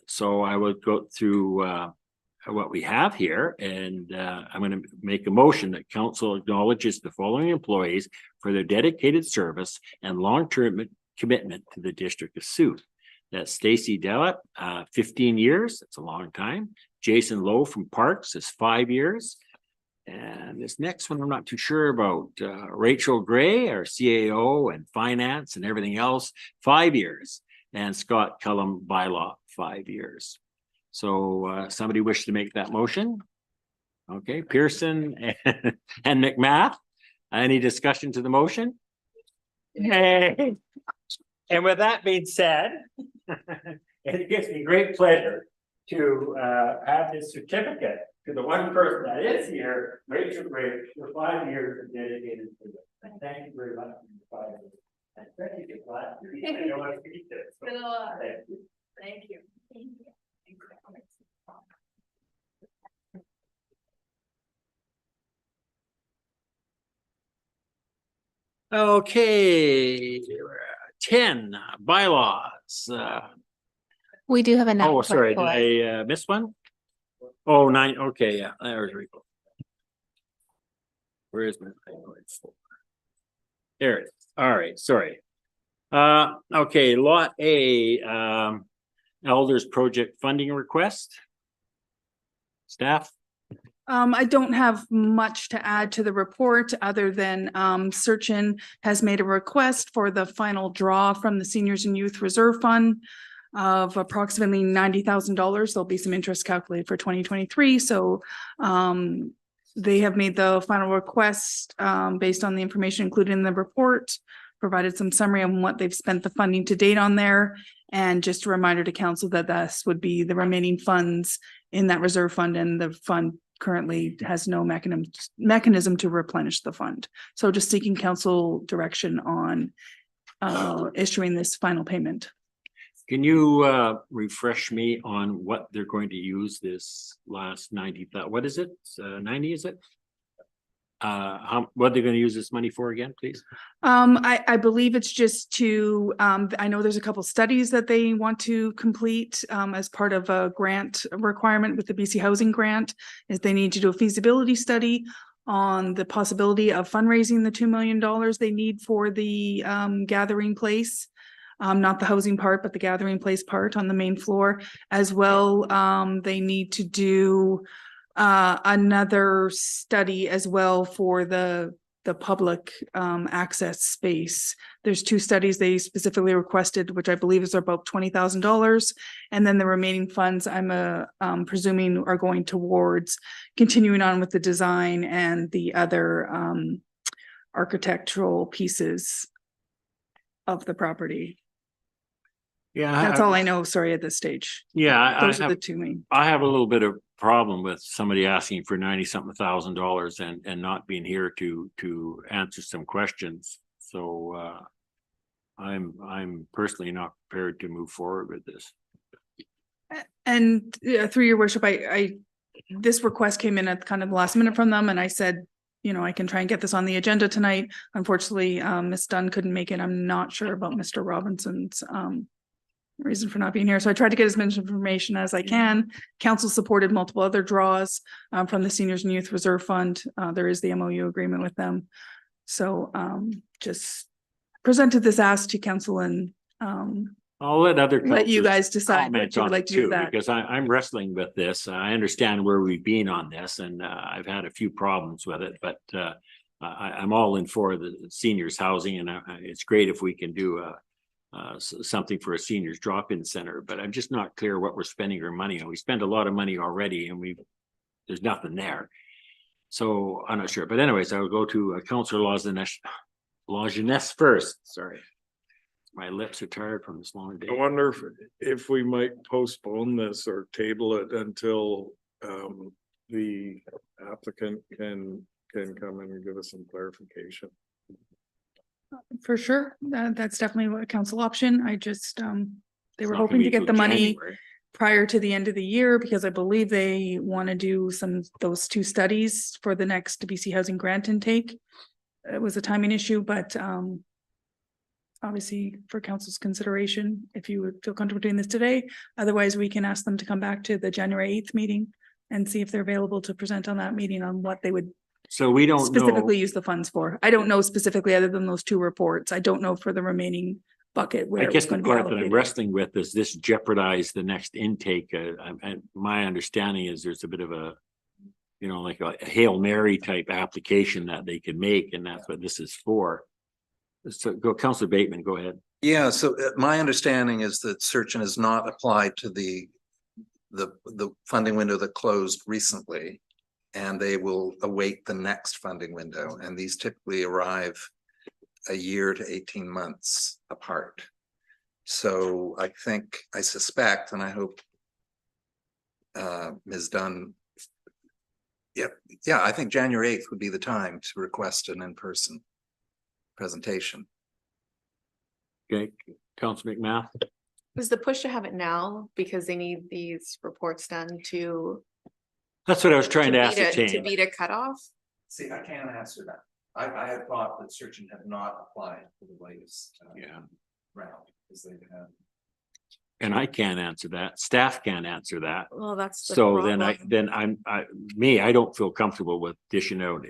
so I would go through what we have here, and I'm going to make a motion that council acknowledges the following employees for their dedicated service and long-term commitment to the District of Sioux. That's Stacy Dellett, 15 years. That's a long time. Jason Lowe from Parks is 5 years. And this next one, I'm not too sure about, Rachel Gray, our CAO and finance and everything else, 5 years. And Scott Cullum, bylaw, 5 years. So somebody wish to make that motion? Okay, Pearson and McMath. Any discussion to the motion? Hey. And with that being said, it gives me great pleasure to have this certificate to the one person that is here, Rachel Gray, for 5 years of dedicated service. And thank you very much for your 5 years. And thank you for last year. I know I speak this. So thank you. Thank you. Okay, 10 bylaws. We do have a. Oh, sorry, did I miss one? Oh, 9, okay, yeah, there's Rico. Where is my? There it is. All right, sorry. Okay, lot A, Elders Project funding request. Staff? I don't have much to add to the report other than Searchin has made a request for the final draw from the Seniors and Youth Reserve Fund of approximately $90,000. There'll be some interest calculated for 2023. So they have made the final request based on the information included in the report, provided some summary on what they've spent the funding to date on there. And just a reminder to council that this would be the remaining funds in that reserve fund, and the fund currently has no mechanism to replenish the fund. So just seeking council direction on issuing this final payment. Can you refresh me on what they're going to use this last 90,000? What is it? 90, is it? What they're going to use this money for again, please? I believe it's just to, I know there's a couple studies that they want to complete as part of a grant requirement with the BC Housing Grant, is they need to do a feasibility study on the possibility of fundraising the $2 million they need for the gathering place. Not the housing part, but the gathering place part on the main floor as well. They need to do another study as well for the public access space. There's 2 studies they specifically requested, which I believe is about $20,000. And then the remaining funds I'm presuming are going towards continuing on with the design and the other architectural pieces of the property. Yeah, That's all I know. Sorry, at this stage. Yeah, Those are the 2 main. I have a little bit of problem with somebody asking for $90-something thousand and not being here to answer some questions. So I'm personally not prepared to move forward with this. And through your worship, this request came in at kind of the last minute from them, and I said, you know, I can try and get this on the agenda tonight. Unfortunately, Ms. Dunn couldn't make it. I'm not sure about Mr. Robinson's reason for not being here. So I tried to get as much information as I can. Council supported multiple other draws from the Seniors and Youth Reserve Fund. There is the MOU agreement with them. So just presented this ask to council, and I'll let you guys decide what you would like to do with that. Because I'm wrestling with this. I understand where we've been on this, and I've had a few problems with it, but I'm all in for the seniors housing, and it's great if we can do something for a seniors drop-in center, but I'm just not clear what we're spending our money on. We spend a lot of money already, and there's nothing there. So I'm not sure, but anyways, I will go to Councillor Lajeunesse first. Sorry, my lips are tired from this long day. I wonder if we might postpone this or table it until the applicant can come in and give us some clarification. For sure. That's definitely a council option. I just, they were not hoping gonna to be get till the money January. prior to the end of the year, because I believe they want to do those 2 studies for the next BC Housing Grant intake. It was a timing issue, but obviously for council's consideration, if you would feel comfortable doing this today. Otherwise, we can ask them to come back to the January 8th meeting and see if they're available to present on that meeting on what they would So we don't specifically know. use the funds for. I don't know specifically other than those 2 reports. I don't know for the remaining bucket where I it guess was the going to be part that I'm allocated. wrestling with is this jeopardize the next intake. And my understanding is there's a bit of a you know, like a Hail Mary type application that they can make, and that's what this is for. So go, Councillor Bateman, go ahead. Yeah, so my understanding is that Searching has not applied to the funding window that closed recently. And they will await the next funding window, and these typically arrive a year to 18 months apart. So I suspect, and I hope Ms. Dunn, I think January 8th would be the time to request an in-person presentation. Okay, Councillor McMath. Was the push to have it now because they need these reports done to? That's what I was trying to beat ascertain. To beat a cutoff? See, I can't answer that. I had thought that Searching had not applied for the latest round, because they have. And I can't answer that. Staff can't answer that. Well, that's. the So then problem. I don't feel comfortable with dishing out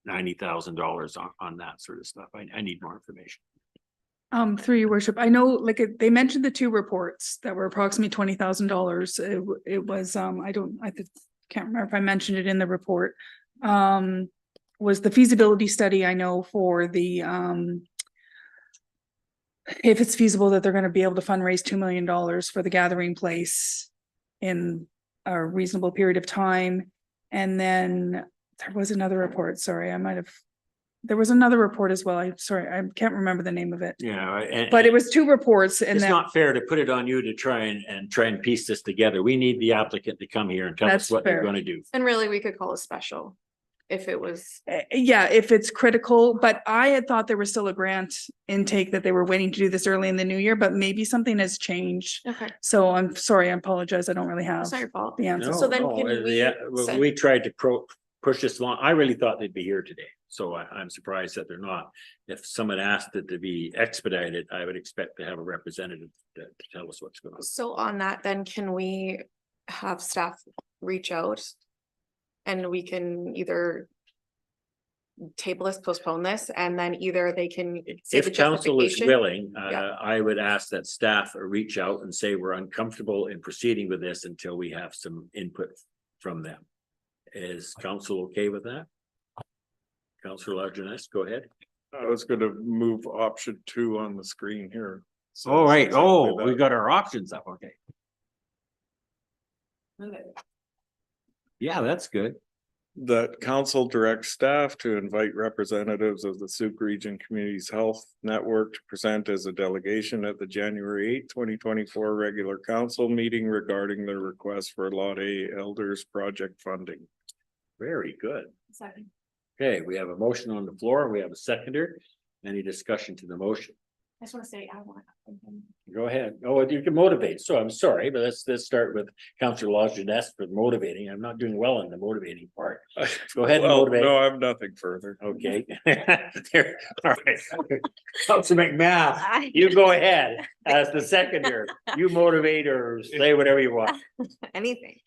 $90,000 on that sort of stuff. I need more information. Through your worship, I know, like, they mentioned the two reports that were approximately $20,000. It was, can't remember if I mentioned it in the report. Was the feasibility study, I know, for the, if it's feasible that they're gonna be able to fundraise $2 million for the gathering place in a reasonable period of time. And then there was another report, sorry, there was another report as well. I'm sorry, I can't remember the name of it. Yeah. But it was two reports, and It's then not fair to put it on you to try and piece this together. We need the applicant to come here and tell us That's what they're fair. gonna do. And really, we could call a special if it was. yeah, if it's critical, but I had thought there was still a grant intake that they were waiting to do this early in the new year, but maybe something has changed. Okay. So I'm sorry, I apologize. I don't really have It's not your fault. the answer. So then can We tried to push this along. I really thought they'd be here today. So I'm surprised that they're not. If someone asked it to be expedited, I would expect to have a representative to tell us what's going on. So on that, then can we have staff reach out? And we can either table this, postpone this, and then either they can say the If council is justification. willing, Yeah. I would ask that staff reach out and say we're uncomfortable in proceeding with this until we have some input from them. Is council okay with that? Councillor Largeness, go ahead. I was gonna move option 2 on the screen here. So All right. exactly Oh, that. we got our options up. Okay. Yeah, that's good. That council directs staff to invite representatives of the Sauk Region Communities Health Network to present as a delegation at the January 8, 2024 regular council meeting regarding their request for Lot A Elders project funding. Very good. Second. Okay, we have a motion on the floor. We have a seconder. Any discussion to the motion? I just want to say, I want. Go ahead. Oh, you can motivate. So I'm sorry, but let's start with Councillor Largeness for motivating. I'm not doing well in the motivating part. Go ahead and Well, motivate. no, I have nothing further. Okay. There, all right. Councillor McMath, you go ahead as the seconder. You motivate or say whatever you want. Anything.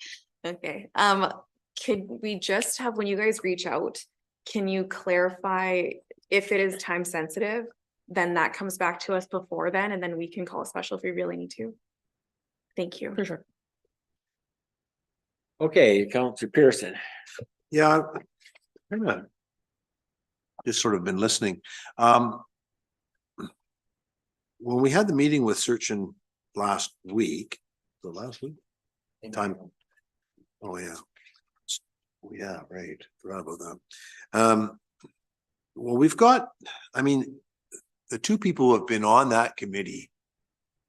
Okay, can we just have, when you guys reach out, can you clarify if it is time sensitive? Then that comes back to us before then, and then we can call a special if we really need to. Thank you. For sure. Okay, Councillor Pearson. Yeah. Just sort of been listening. When we had the meeting with Searching last week, time. Oh, yeah. Yeah, right. Forgot about that. Well, we've got, the two people who have been on that committee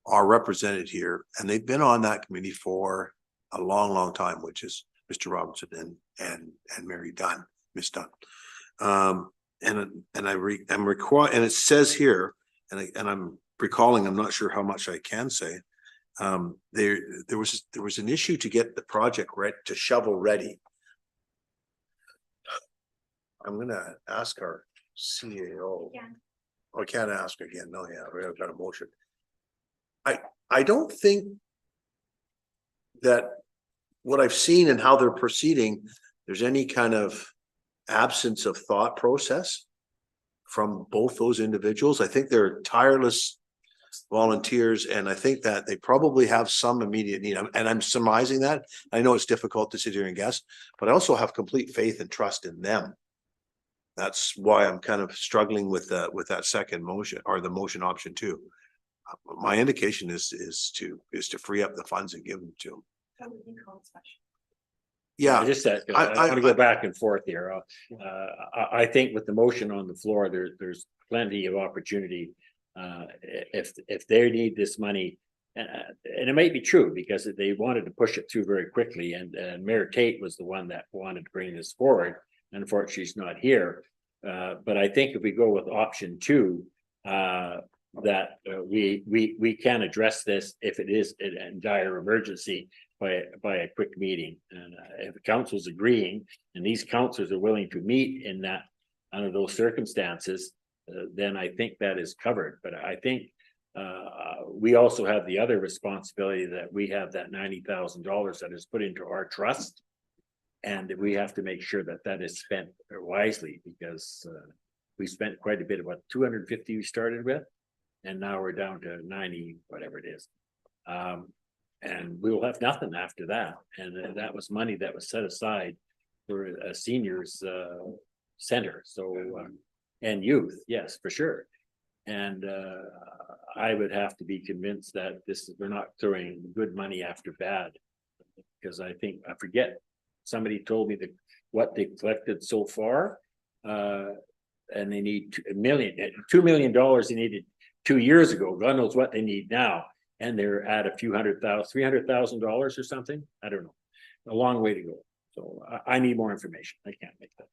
are represented here, and they've been on that committee for a long, long time, which is Mr. Robertson and Mary Dunn, Miss Dunn. And it says here, and I'm recalling, I'm not sure how much I can say. There was an issue to get the project to shovel ready. I'm gonna ask our CAO. Yeah. I can't ask again. No, yeah, we've got a motion. I don't think that what I've seen and how they're proceeding, there's any kind of absence of thought process from both those individuals. I think they're tireless volunteers, and I think that they probably have some immediate need. And I'm surmising that. I know it's difficult to sit here and guess, but I also have complete faith and trust in them. That's why I'm kind of struggling with that second motion, or the motion option 2. My indication is to free up the funds and give them to them. Yeah, I just said, I want to go back and forth here. I think with the motion on the floor, there's plenty of opportunity. If they need this money, and it might be true because they wanted to push it through very quickly, and Mayor Tate was the one that wanted to bring this forward. Unfortunately, she's not here. But I think if we go with option 2, that we can address this if it is a dire emergency by a quick meeting. And if the council's agreeing, and these councilors are willing to meet in that under those circumstances, then I think that is covered. But I think we also have the other responsibility that we have that $90,000 that is put into our trust. And we have to make sure that that is spent wisely, because we spent quite a bit, about 250 we started with, and now we're down to 90, whatever it is. And we will have nothing after that. And that was money that was set aside for a seniors center. So, and youth, yes, for sure. And I would have to be convinced that we're not throwing good money after bad, because I forget, somebody told me what they collected so far, and they need $2 million they needed 2 years ago. God knows what they need now. And they're at a few $300,000 or something. I don't know. A long way to go. So I need more information. I can't make that.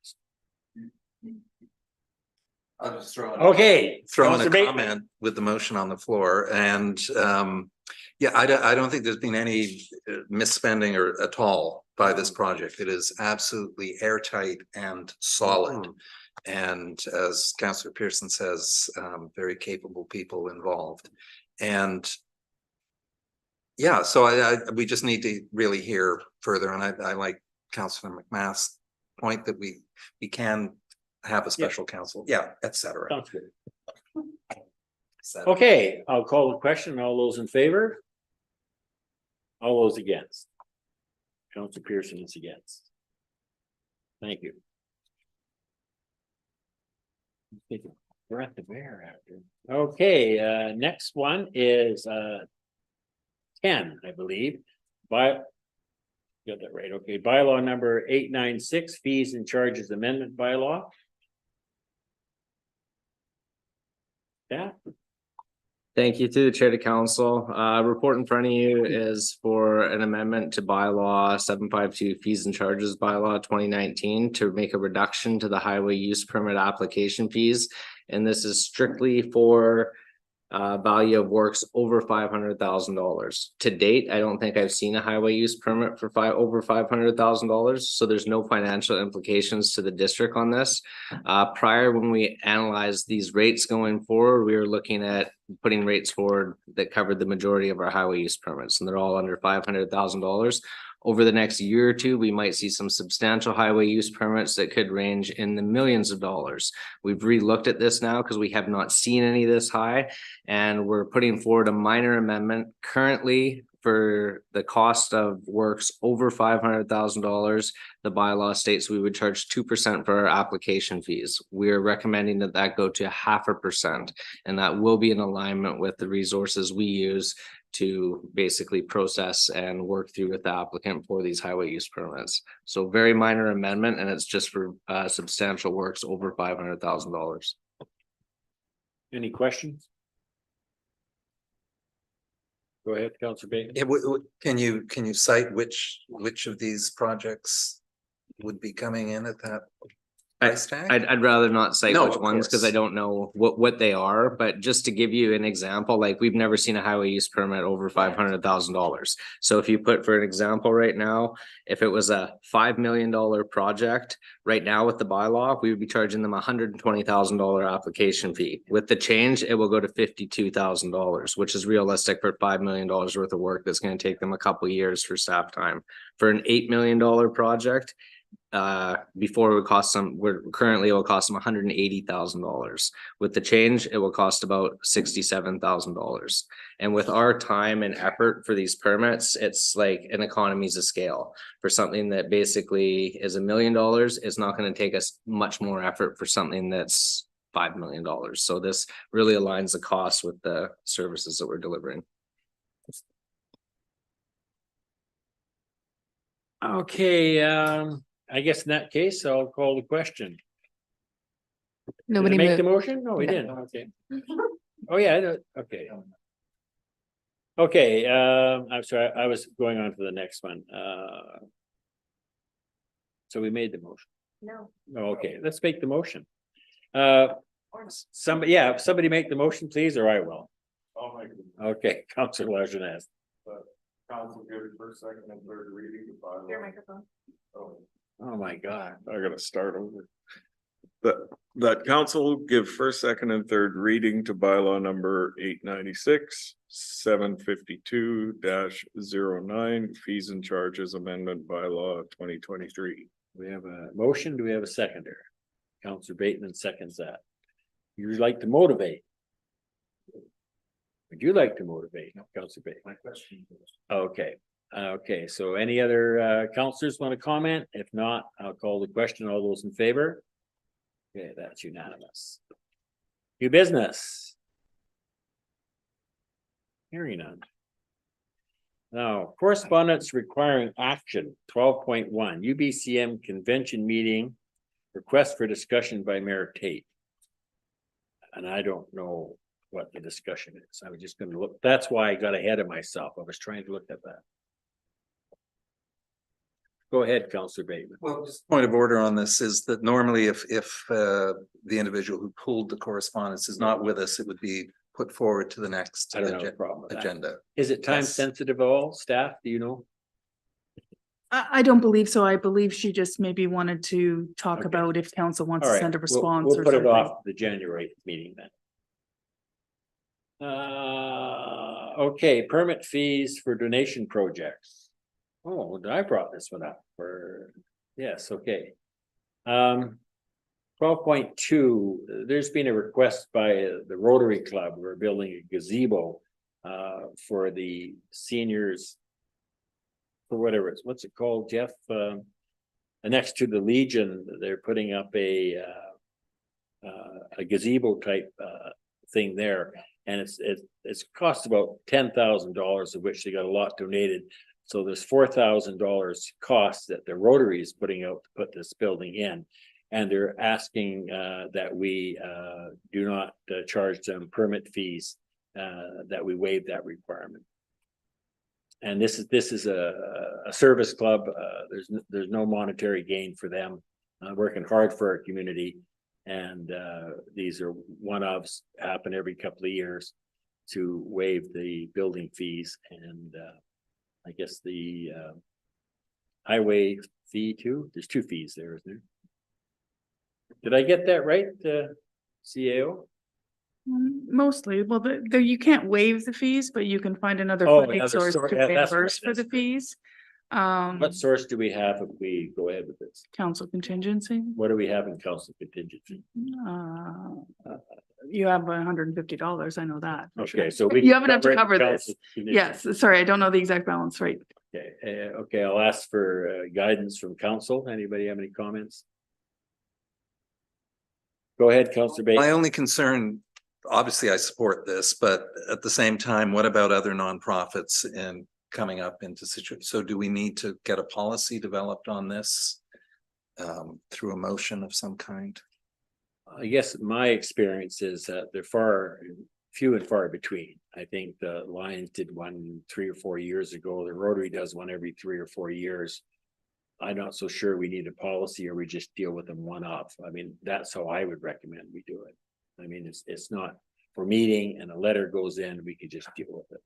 I'll just throw in. Okay. Throw in a comment with the motion on the floor. And yeah, I don't think there's been any misspending or at all by this project. It is absolutely airtight and solid. And as Councillor Pearson says, very capable people involved. And yeah, so we just need to really hear further. And I like Councillor McMath's point that we can have a special council, etc. Sounds good. Okay, I'll call the question. All those in favor? All those against? Councillor Pearson is against. Thank you. Breath of air after. Okay, next one is 10, I believe. Got that right. Okay, bylaw number 896, fees and charges amendment bylaw. Yeah. Thank you to the chair to council. Report in front of you is for an amendment to bylaw 752 fees and charges bylaw 2019 to make a reduction to the highway use permit application fees. And this is strictly for value of works over $500,000. To date, I don't think I've seen a highway use permit for over $500,000. So there's no financial implications to the district on this. Prior, when we analyzed these rates going forward, we were looking at putting rates forward that covered the majority of our highway use permits, and they're all under $500,000. Over the next year or two, we might see some substantial highway use permits that could range in the millions of dollars. We've re-looked at this now because we have not seen any this high, and we're putting forward a minor amendment currently for the cost of works over $500,000. The bylaw states we would charge 2% for our application fees. We're recommending that go to 0.5%, and that will be in alignment with the resources we use to basically process and work through with the applicant for these highway use permits. So very minor amendment, and it's just for substantial works over $500,000. Any questions? Go ahead, Councillor Bacon. Yeah, can you cite which of these projects would be coming in at that price tag? I'd rather not cite which ones because I don't know what they are, but just to give you an example, like we've never seen a highway use permit over $500,000. So if you put, for an example right now, if it was a $5 million project right now with the bylaw, we would be charging them $120,000 application fee. With the change, it will go to $52,000, which is realistic for $5 million worth of work that's going to take them a couple of years for staff time. For an $8 million project, before it would cost them, currently it will cost them $180,000. With the change, it will cost about $67,000. And with our time and effort for these permits, it's like an economies of scale. For something that basically is $1 million, it's not going to take us much more effort for something that's $5 million. So this really aligns the cost with the services that we're delivering. Okay, I guess in that case, I'll call the question. Nobody Did I make the moved. motion? No, we didn't. Okay. Oh, yeah, I know. Okay. Okay, I'm sorry, I was going on to the next one. So we made the motion. No. Okay, let's make the motion. Somebody, yeah, somebody make the motion, please, or I will. I'll make it. Okay, Councilor Lajeunesse. Council give it first, second, and third reading. Your microphone. Oh, my God. I gotta start over. That council give first, second, and third reading to bylaw number 896, 752-09, fees and charges amendment bylaw 2023. We have a motion. Do we have a seconder? Councilor Bateman seconds that. You'd like to motivate? Would you like to motivate, Councilor Bateman? My question. Okay, okay, so any other councilors want to comment? If not, I'll call the question. All those in favor? Okay, that's unanimous. New business. Hearing none. Now, correspondence requiring action, 12.1, UBCM convention meeting, request for discussion by Mayor Tate. And I don't know what the discussion is. I was just gonna look, that's why I got ahead of myself. I was trying to look at that. Go ahead, Councilor Bateman. Well, just point of order on this is that normally if the individual who pulled the correspondence is not with us, it would be put forward to the next I don't have a problem with that. agenda. Is it time Yes. sensitive at all, staff? Do you know? I don't believe so. I believe she just maybe wanted to talk Okay. about if council wants All to right, send a we'll response or put it something. off the January meeting then. Okay, permit fees for donation projects. Oh, I brought this one up for, yes, okay. 12.2, there's been a request by the Rotary Club. We're building a gazebo for the seniors. For whatever it's, what's it called, Jeff? Next to the Legion, they're putting up a gazebo type thing there. And it's cost about $10,000, of which they got a lot donated. So there's $4,000 cost that the Rotary is putting out to put this building in. And they're asking that we do not charge them permit fees, that we waive that requirement. And this is a service club. There's no monetary gain for them, working hard for our community. And these are one-offs, happen every couple of years to waive the building fees and I guess the highway fee too. There's two fees there, isn't there? Did I get that right, CAO? Mostly, well, you can't waive the fees, but you can find another Oh, funding another source source. to Yeah, that's reimburse right, for the that's fees. What source do we have if we go ahead with this? Council contingency, What do we have in council contingency? you have $150, I know that. for sure. Okay, so we. You have enough to it in cover this. council contingency. Yes, sorry, I don't know the exact balance rate. Okay, okay, I'll ask for guidance from council. Anybody have any comments? Go ahead, Councilor Bates. My only concern, obviously I support this, but at the same time, what about other nonprofits and coming up into situations? So do we need to get a policy developed on this through a motion of some kind? I guess my experience is that they're few and far between. I think the Lions did one 3 or 4 years ago. The Rotary does one every 3 or 4 years. I'm not so sure we need a policy or we just deal with them one off. I mean, that's how I would recommend we do it. I mean, it's not for meeting and a letter goes in, we could just deal with it.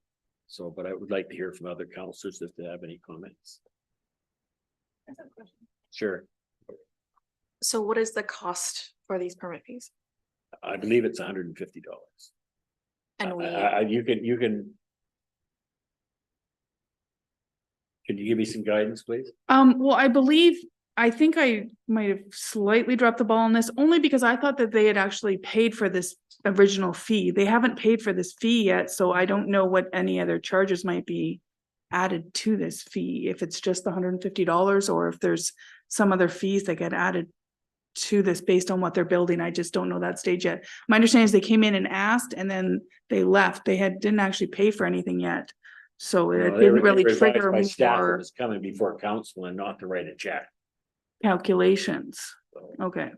So, but I would like to hear from other councillors if they have any comments. Sure. So what is the cost for these permit fees? I believe it's $150. And we, You can you give me some guidance, please? Well, I believe I think I might have slightly dropped the ball on this, only because I thought that they had actually paid for this original fee. They haven't paid for this fee yet, so I don't know what any other charges might be added to this fee, if it's just the $150 or if there's some other fees that get added to this based on what they're building. I just don't know that stage yet. My understanding is they came in and asked and then they left. They didn't actually pay for anything yet. So it They didn't were really advised trigger by staff that more was coming before council and not to write a check. calculations. Okay.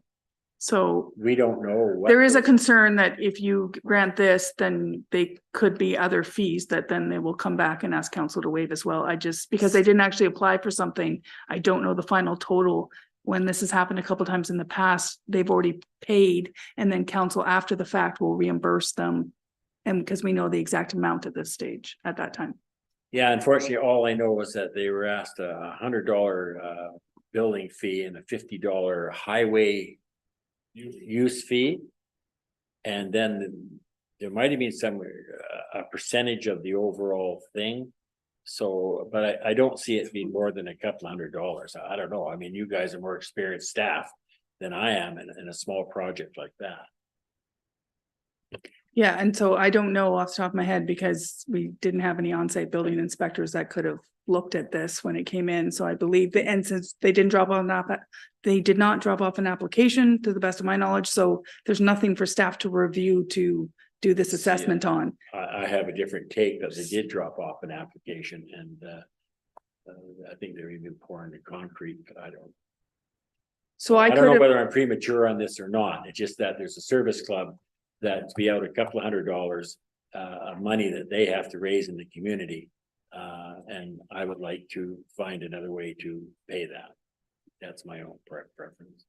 So We don't know. what there is a those- concern that if you grant this, then they could be other fees that then they will come back and ask council to waive as well. I just, because they didn't actually apply for something, I don't know the final total. When this has happened a couple times in the past, they've already paid and then council after the fact will reimburse them. And because we know the exact amount at this stage at that time. Yeah, unfortunately, all I know was that they were asked $100 building fee and a $50 highway use fee. And then there might have been some a percentage of the overall thing. So, but I don't see it being more than a couple $100. I don't know. I mean, you guys are more experienced staff than I am in a small project like that. Yeah, and so I don't know off the top of my head because we didn't have any on-site building inspectors that could have looked at this when it came in. So I believe that, and since they didn't drop off they did not drop off an application to the best of my knowledge. So there's nothing for staff to review to do this assessment on. I have a different take that they did drop off an application and I think they're even pouring the concrete, but I don't. So I don't could know have, whether I'm premature on this or not. It's just that there's a service club that to be out a couple of $100 of money that they have to raise in the community. And I would like to find another way to pay that. That's my own preference.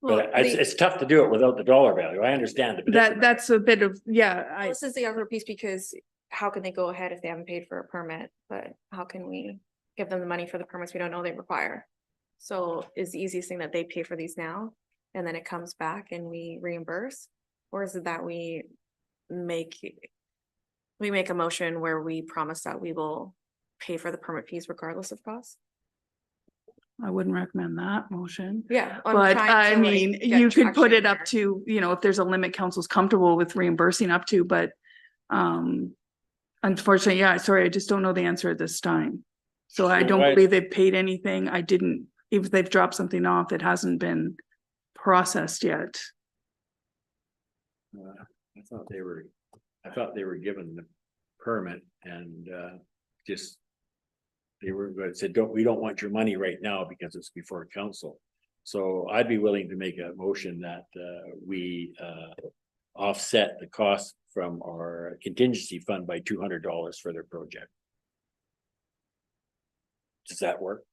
But it's tough to do it without the dollar value. I understand the predicament. that's a bit of, yeah, This is the other piece, because how can they go ahead if they haven't paid for a permit? But how can we give them the money for the permits we don't know they require? So is the easiest thing that they pay for these now and then it comes back and we reimburse? Or is it that we make a motion where we promise that we will pay for the permit fees regardless of cost? I wouldn't recommend that motion. Yeah. I'm But trying I to, like, mean, get you could put traction it up here. to, you know, if there's a limit council's comfortable with reimbursing up to, but unfortunately, yeah, sorry, I just don't know the answer at this time. So I don't believe they've paid anything. I didn't, if they've dropped something off, it hasn't been processed yet. I thought they were given the permit and just they were going to say, we don't want your money right now because it's before council. So I'd be willing to make a motion that we offset the cost from our contingency fund by $200 for their project. Does that work?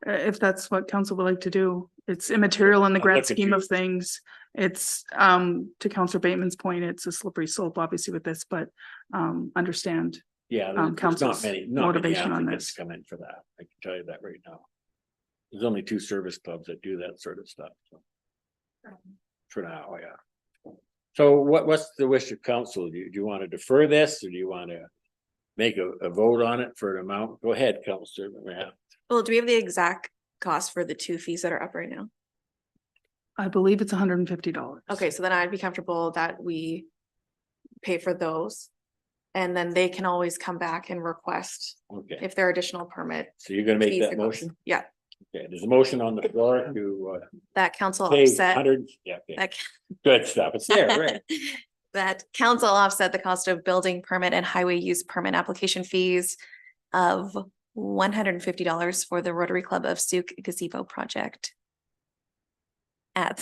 If that's what council would like to do, it's immaterial in the I'll grand look at scheme you. of things. It's to Councillor Bateman's point, it's a slippery slope, obviously, with this, but understand. Yeah, there's not Council's many motivation on applicants this. come in for that. I can tell you that right now. There's only 2 service clubs that do that sort of stuff. So. For now, yeah. So what's the wish of council? Do you want to defer this or do you want to make a vote on it for an amount? Go ahead, Councillor. Well, do we have the exact cost for the 2 fees that are up right now? I believe it's $150. Okay, so then I'd be comfortable that we pay for those. And then they can always come back and request Okay. if there are additional permit. So you're gonna make fees that that goes- motion? Yeah, Okay, there's a motion on the floor to that council pay offset. 100, yeah, okay. That Good stuff. It's there, right? that council offset the cost of building permit and highway use permit application fees of $150 for the Rotary Club of Souk gazebo project at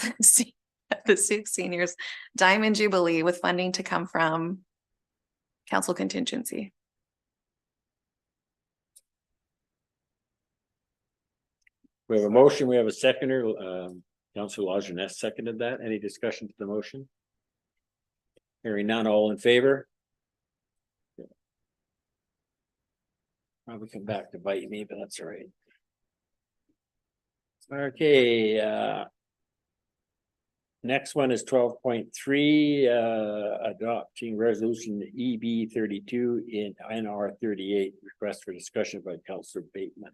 the Souk Seniors Diamond Jubilee, with funding to come from council contingency. We have a motion, we have a seconder, Councilor Lajeunesse seconded that. Any discussion to the motion? Hearing none, all in favor? Probably come back to bite me, but that's all right. Okay, next one is 12.3, adopting resolution EB 32 in NR 38, request for discussion by Councilor Bateman.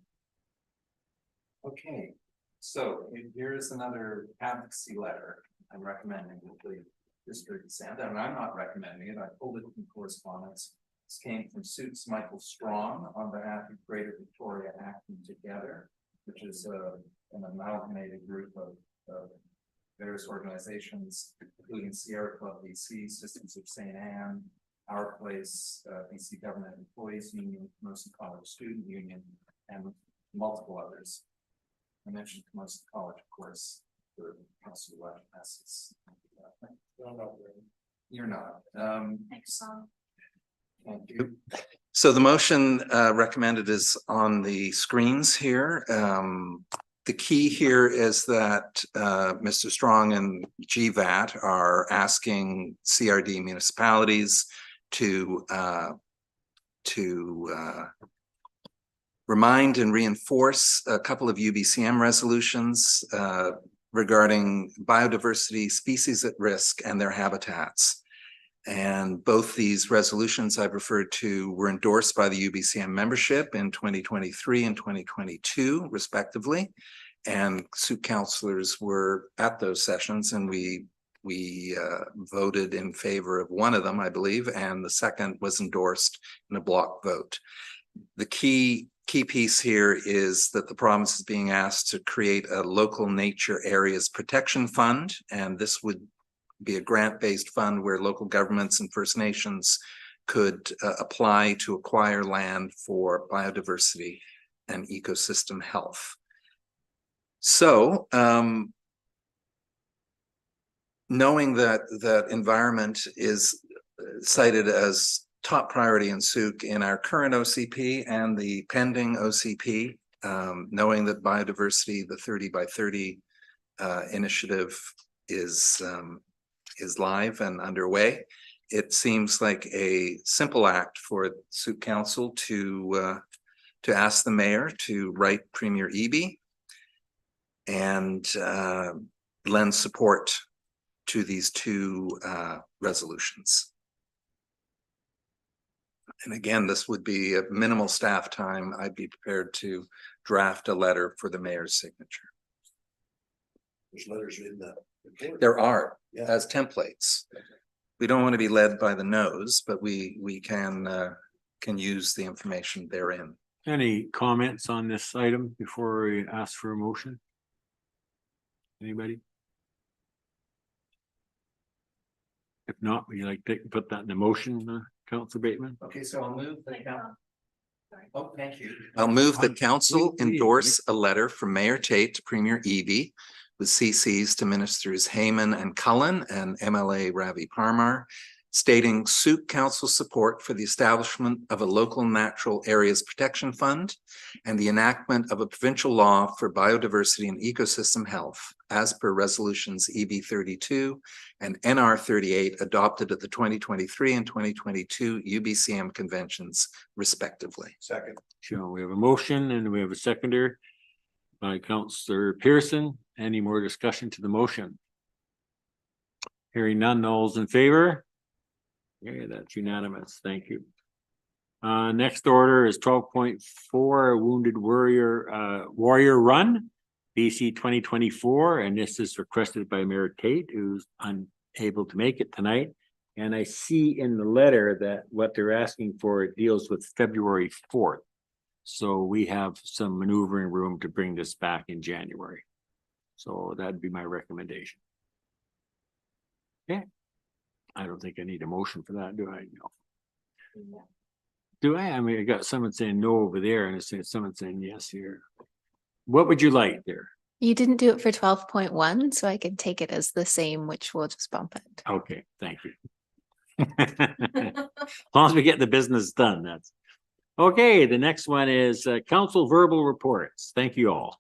Okay, so here is another advocacy letter I'm recommending that the district send, and I'm not recommending it, I pulled it from correspondence. This came from Suits Michael Strong on behalf of Greater Victoria Acting Together, which is an amalgamated group of various organizations, including Sierra Club BC, Sisters of St. Anne, Our Place, BC Government Employees Union, Mercy College Student Union, and multiple others. I mentioned Mercy College, of course, for Councilor West. You're not. Thanks. Thank you. So the motion recommended is on the screens here. The key here is that Mr. Strong and GVAT are asking CRD municipalities to remind and reinforce a couple of UBCM resolutions regarding biodiversity, species at risk, and their habitats. And both these resolutions I've referred to were endorsed by the UBCM membership in 2023 and 2022, respectively. And Sioux councillors were at those sessions, and we voted in favor of one of them, I believe, and the second was endorsed in a block vote. The key piece here is that the province is being asked to create a local nature areas protection fund, and this would be a grant-based fund where local governments and First Nations could apply to acquire land for biodiversity and ecosystem health. So, knowing that environment is cited as top priority in Souk in our current OCP and the pending OCP, knowing that biodiversity, the 30 by 30 initiative is live and underway, it seems like a simple act for Souk Council to ask the mayor to write Premier Eby and lend support to these two resolutions. And again, this would be a minimal staff time. I'd be prepared to draft a letter for the mayor's signature. There's letters in the report. There are, Yeah. as templates. We don't want to be led by the nose, but we can use the information therein. Any comments on this item before we ask for a motion? Anybody? If not, would you like to put that in the motion, Councilor Bateman? Okay, so I'll move the oh, thank you. I'll move that council endorse a letter from Mayor Tate to Premier Eby with CCs to Ministers Heyman and Cullen and MLA Ravi Parmar, stating Souk Council support for the establishment of a local natural areas protection fund and the enactment of a provincial law for biodiversity and ecosystem health as per resolutions EB 32 and NR 38 adopted at the 2023 and 2022 UBCM conventions respectively. Second. Sure, we have a motion and we have a seconder by Councillor Pearson. Any more discussion to the motion? Hearing none, all's in favor? Yeah, that's unanimous. Thank you. Next order is 12.4 Wounded Warrior Run, BC 2024, and this is requested by Mayor Tate, who's unable to make it tonight. And I see in the letter that what they're asking for deals with February 4th. So we have some maneuvering room to bring this back in January. So that'd be my recommendation. Okay. I don't think I need a motion for that, do I? No. Do I? I mean, I got someone saying no over there and I see someone saying yes here. What would you like there? You didn't do it for 12.1, so I can take it as the same, which we'll just bump it. Okay, thank you. As long as we get the business done, that's okay. The next one is council verbal reports. Thank you all.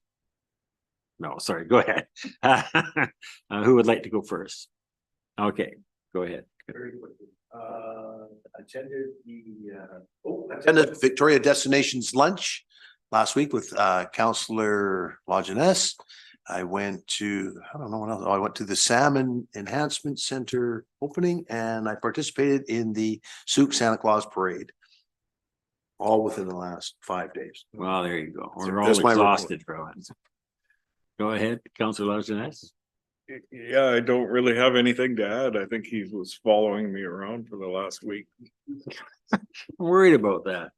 No, sorry, go ahead. Who would like to go first? Okay, go ahead. Attended Victoria Destinations lunch last week with Councillor Lajeunesse. I went to, I don't know what else. Oh, I went to the Salmon Enhancement Center opening and I participated in the Souk Santa Claus Parade. all within the last 5 days. Well, there you go. So We're all that's my report. exhausted from it. Go ahead, Councillor Lajeunesse. Yeah, I don't really have anything to add. I think he was following me around for the last week. I'm worried about that.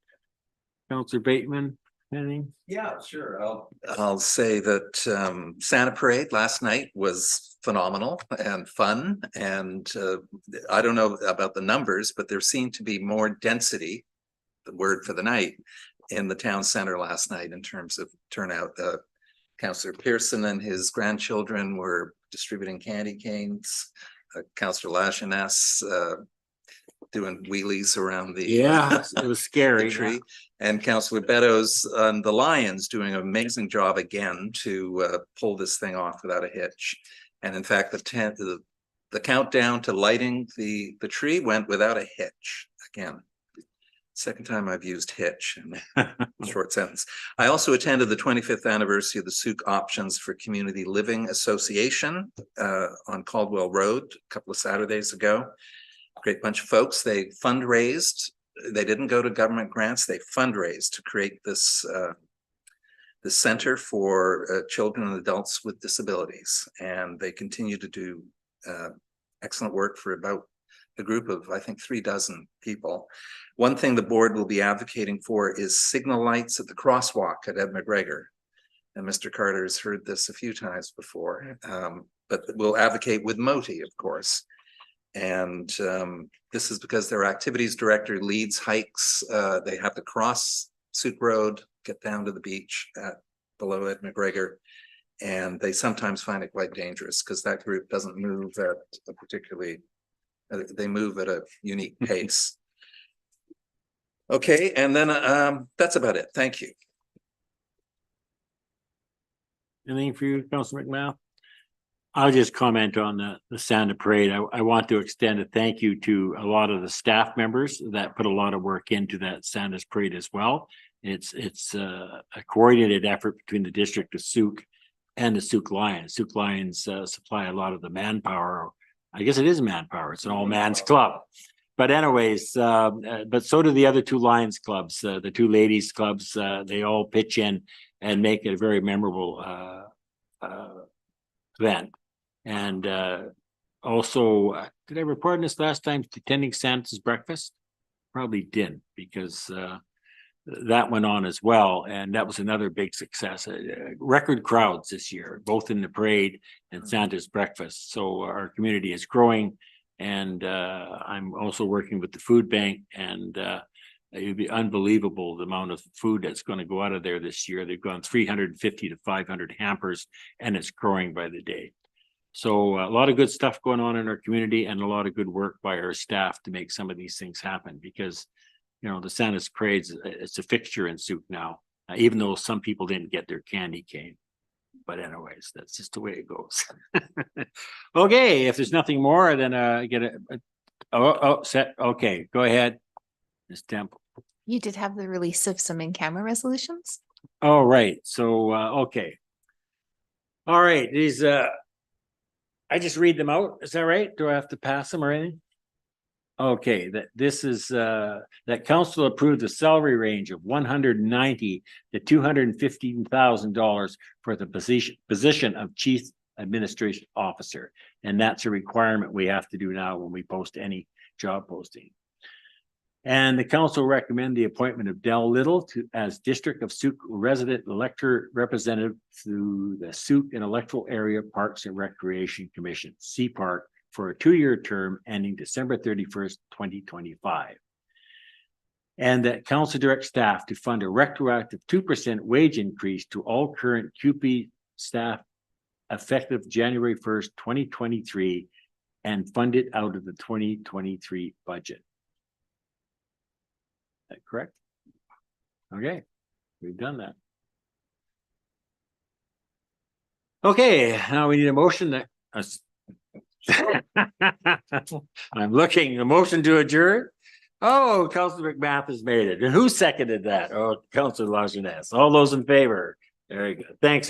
Councillor Bateman, anything? Yeah, sure. I'll say that Santa Parade last night was phenomenal and fun. And I don't know about the numbers, but there seemed to be more density, the word for the night, in the town center last night in terms of turnout. Councillor Pearson and his grandchildren were distributing candy canes. Councillor Lajeunesse doing wheelies around the Yeah, it was scary. the tree. And Councillor Beddoes on the Lions doing an amazing job again to pull this thing off without a hitch. And in fact, the countdown to lighting the tree went without a hitch again. Second time I've used hitch in a short sentence. I also attended the 25th anniversary of the Souk Options for Community Living Association on Caldwell Road a couple of Saturdays ago. Great bunch of folks. They fundraised. They didn't go to government grants. They fundraised to create this center for children and adults with disabilities. And they continue to do excellent work for about a group of, I think, 36 people. One thing the board will be advocating for is signal lights at the crosswalk at Ed McGregor. And Mr. Carter has heard this a few times before, but we'll advocate with Moti, of course. And this is because their activities director leads hikes. They have to cross Souk Road, get down to the beach at below Ed McGregor. And they sometimes find it quite dangerous because that group doesn't move at a particularly, they move at a unique pace. Okay, and then that's about it. Thank you. Anything for you, Councillor McMahon? I'll just comment on the Santa Parade. I want to extend a thank you to a lot of the staff members that put a lot of work into that Santa's Parade as well. It's a coordinated effort between the district of Souk and the Souk Lions. Souk Lions supply a lot of the manpower. I guess it is manpower. It's an all man's club. But anyways, but so do the other two Lions clubs, the two ladies clubs. They all pitch in and make it a very memorable event. And also, did I report on this last time, attending Santa's breakfast? Probably didn't, because that went on as well. And that was another big success. Record crowds this year, both in the parade and Santa's breakfast. So our community is growing. And I'm also working with the food bank, and it would be unbelievable the amount of food that's going to go out of there this year. They've gone 350 to 500 hampers, and it's growing by the day. So a lot of good stuff going on in our community, and a lot of good work by our staff to make some of these things happen, because, you know, the Santa's Parade, it's a fixture in Souk now, even though some people didn't get their candy cane. But anyways, that's just the way it goes. Okay, if there's nothing more, then get a set. Okay, go ahead, Ms. Temple. You did have the release of some in-camera resolutions. All right, so okay. All right, these I just read them out. Is that right? Do I have to pass them or anything? Okay, that this is that council approved a salary range of $190,000 to $215,000 for the position of chief administration officer. And that's a requirement we have to do now when we post any job posting. And the council recommend the appointment of Del Little as District of Souk resident elector representative to the Souk and Electoral Area Parks and Recreation Commission, CPARC, for a 2-year term ending December 31st, 2025. And that council direct staff to fund a retroactive 2% wage increase to all current QP staff effective January 1st, 2023, and fund it out of the 2023 budget. Is that correct? Okay, we've done that. Okay, now we need a motion that I'm looking, a motion to adjourn. Oh, Councillor McMath has made it. And who seconded that? Oh, Councillor Lajeunesse. All those in favor? Very good. Thanks.